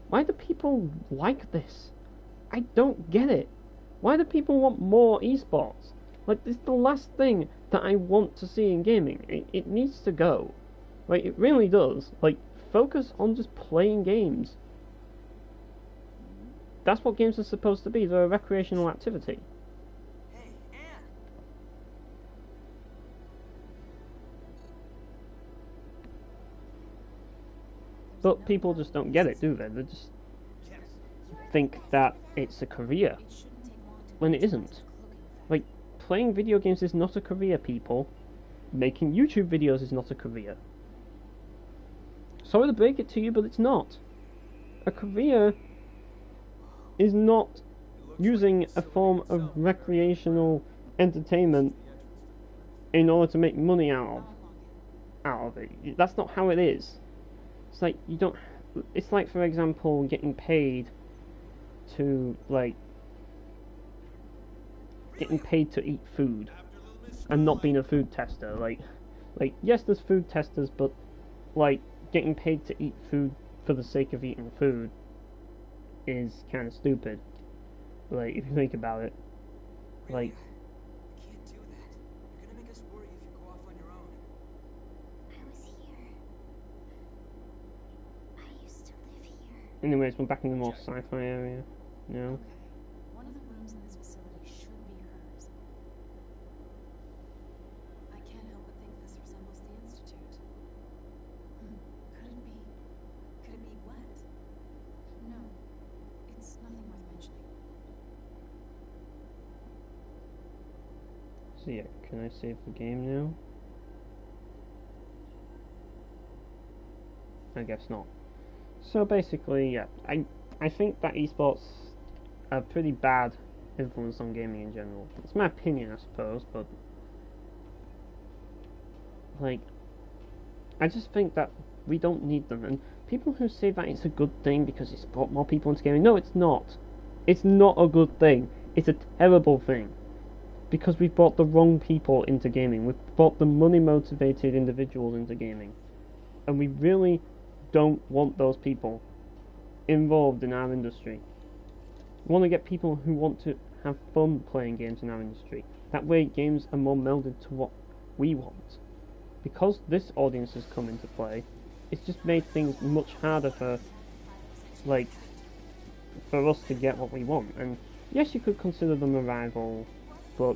why do people like this? I don't get it. Why do people want more esports? Like, this is the last thing that I want to see in gaming. It needs to go. Like, it really does. Like, focus on just playing games. That's what games are supposed to be. They're a recreational activity. Hey, Anne! But people just don't get it, do they? They just think that it's a career, when it isn't. Like, playing video games is not a career, people. Making YouTube videos is not a career. Sorry to break it to you, but it's not. A career is not using a form of recreational entertainment in order to make money out of it. That's not how it is. It's like, you don't... It's like, for example, getting paid to, like... Getting paid to eat food and not being a food tester. Like, yes, there's food testers, but, like, getting paid to eat food for the sake of eating food is kind of stupid. Like, if you think about it. Like... You can't do that. You're gonna make us worry if you go off on your own. I was here. I used to live here. Anyways, we're back in the more sci-fi area. No. Okay. One of the rooms in this facility should be hers. I can't help but think this resembles the Institute. Could it be? Could it be what? No. It's nothing worth mentioning. So yeah, can I save the game now? I guess not. So basically, yeah, I think that esports are pretty bad influence on gaming in general. It's my opinion, I suppose, but like, I just think that we don't need them. And people who say that it's a good thing because it's brought more people into gaming, no, it's not. It's not a good thing. It's a terrible thing. Because we've brought the wrong people into gaming. We've brought the money-motivated individuals into gaming. And we really don't want those people involved in our industry. We want to get people who want to have fun playing games in our industry. That way games are more melded to what we want. Because this audience has come into play, it's just made things much harder for us to get what we want. And yes, you could consider them a rival, but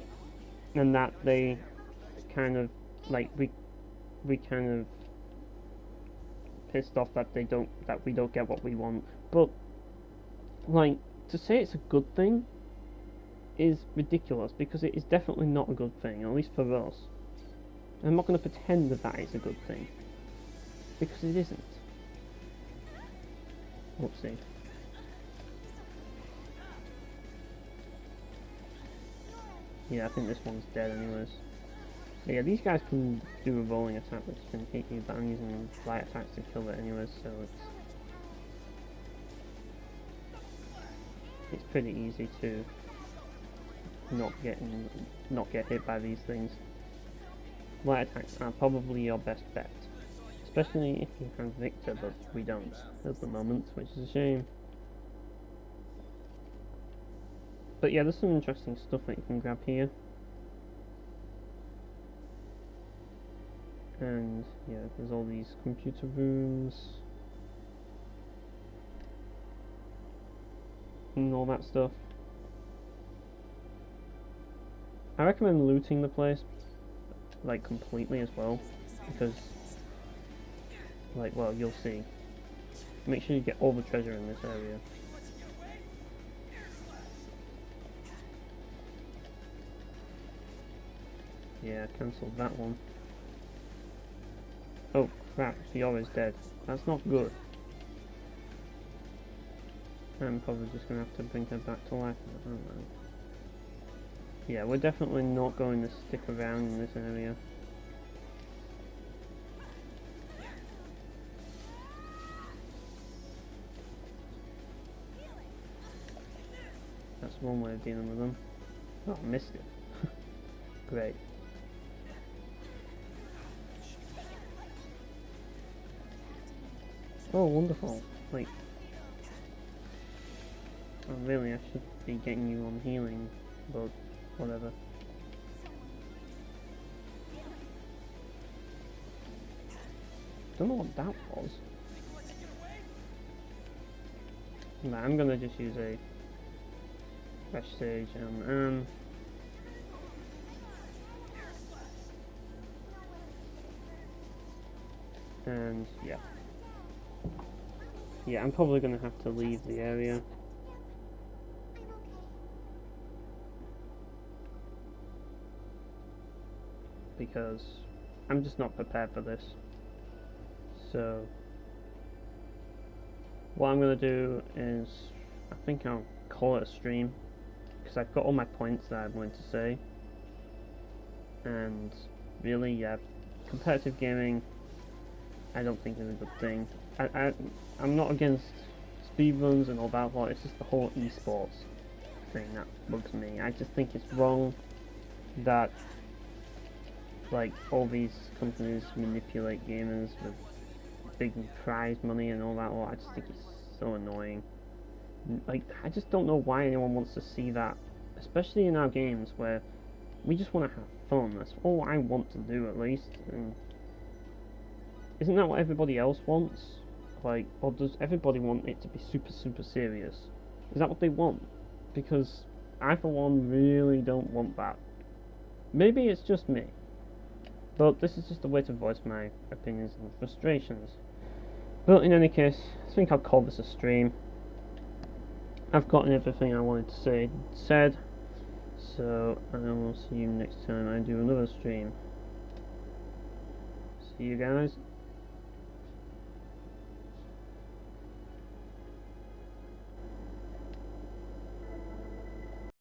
and that they kind of we kind of pissed off that we don't get what we want. But like, to say it's a good thing is ridiculous, because it is definitely not a good thing, at least for us. I'm not going to pretend that it's a good thing, because it isn't. Oopsie. Yeah, I think this one's dead anyways. But yeah, these guys can do a rolling attack which can hit you, but I'm using light attacks to kill it anyways, so it's pretty easy to not get hit by these things. Light attacks are probably your best bet, especially if you have Victor, but we don't at the moment, which is a shame. But yeah, there's some interesting stuff that you can grab here. And yeah, there's all these computer rooms and all that stuff. I recommend looting the place like completely as well, because well, you'll see. Make sure you get all the treasure in this area. Yeah, cancelled that one. Oh crap, Fiora's dead. That's not good. I'm probably just going to have to bring her back to life, I don't know. Yeah, we're definitely not going to stick around in this area. That's one way of dealing with them. Oh, I missed it. Great. Oh, wonderful. Like, oh, really, I should be getting you on healing, but whatever. Don't know what that was. Nah, I'm gonna just use a fresh sage and yeah. Yeah, I'm probably gonna have to leave the area. Because I'm just not prepared for this. So what I'm gonna do is, I think I'll call it a stream, because I've got all my points that I'm going to say. And really, yeah, competitive gaming I don't think is a good thing. I'm not against speedruns and all that, but it's just the whole esports thing that bugs me. I just think it's wrong that like all these companies manipulate gamers with big prize money and all that. Well, I just think it's so annoying. Like, I just don't know why anyone wants to see that, especially in our games where we just want to have fun. That's all I want to do, at least. And isn't that what everybody else wants? Like, or does everybody want it to be super, super serious? Is that what they want? Because I, for one, really don't want that. Maybe it's just me. But this is just a way to voice my opinions and frustrations. But in any case, I think I'll call this a stream. I've gotten everything I wanted to say said. So I will see you next time I do another stream. See you guys.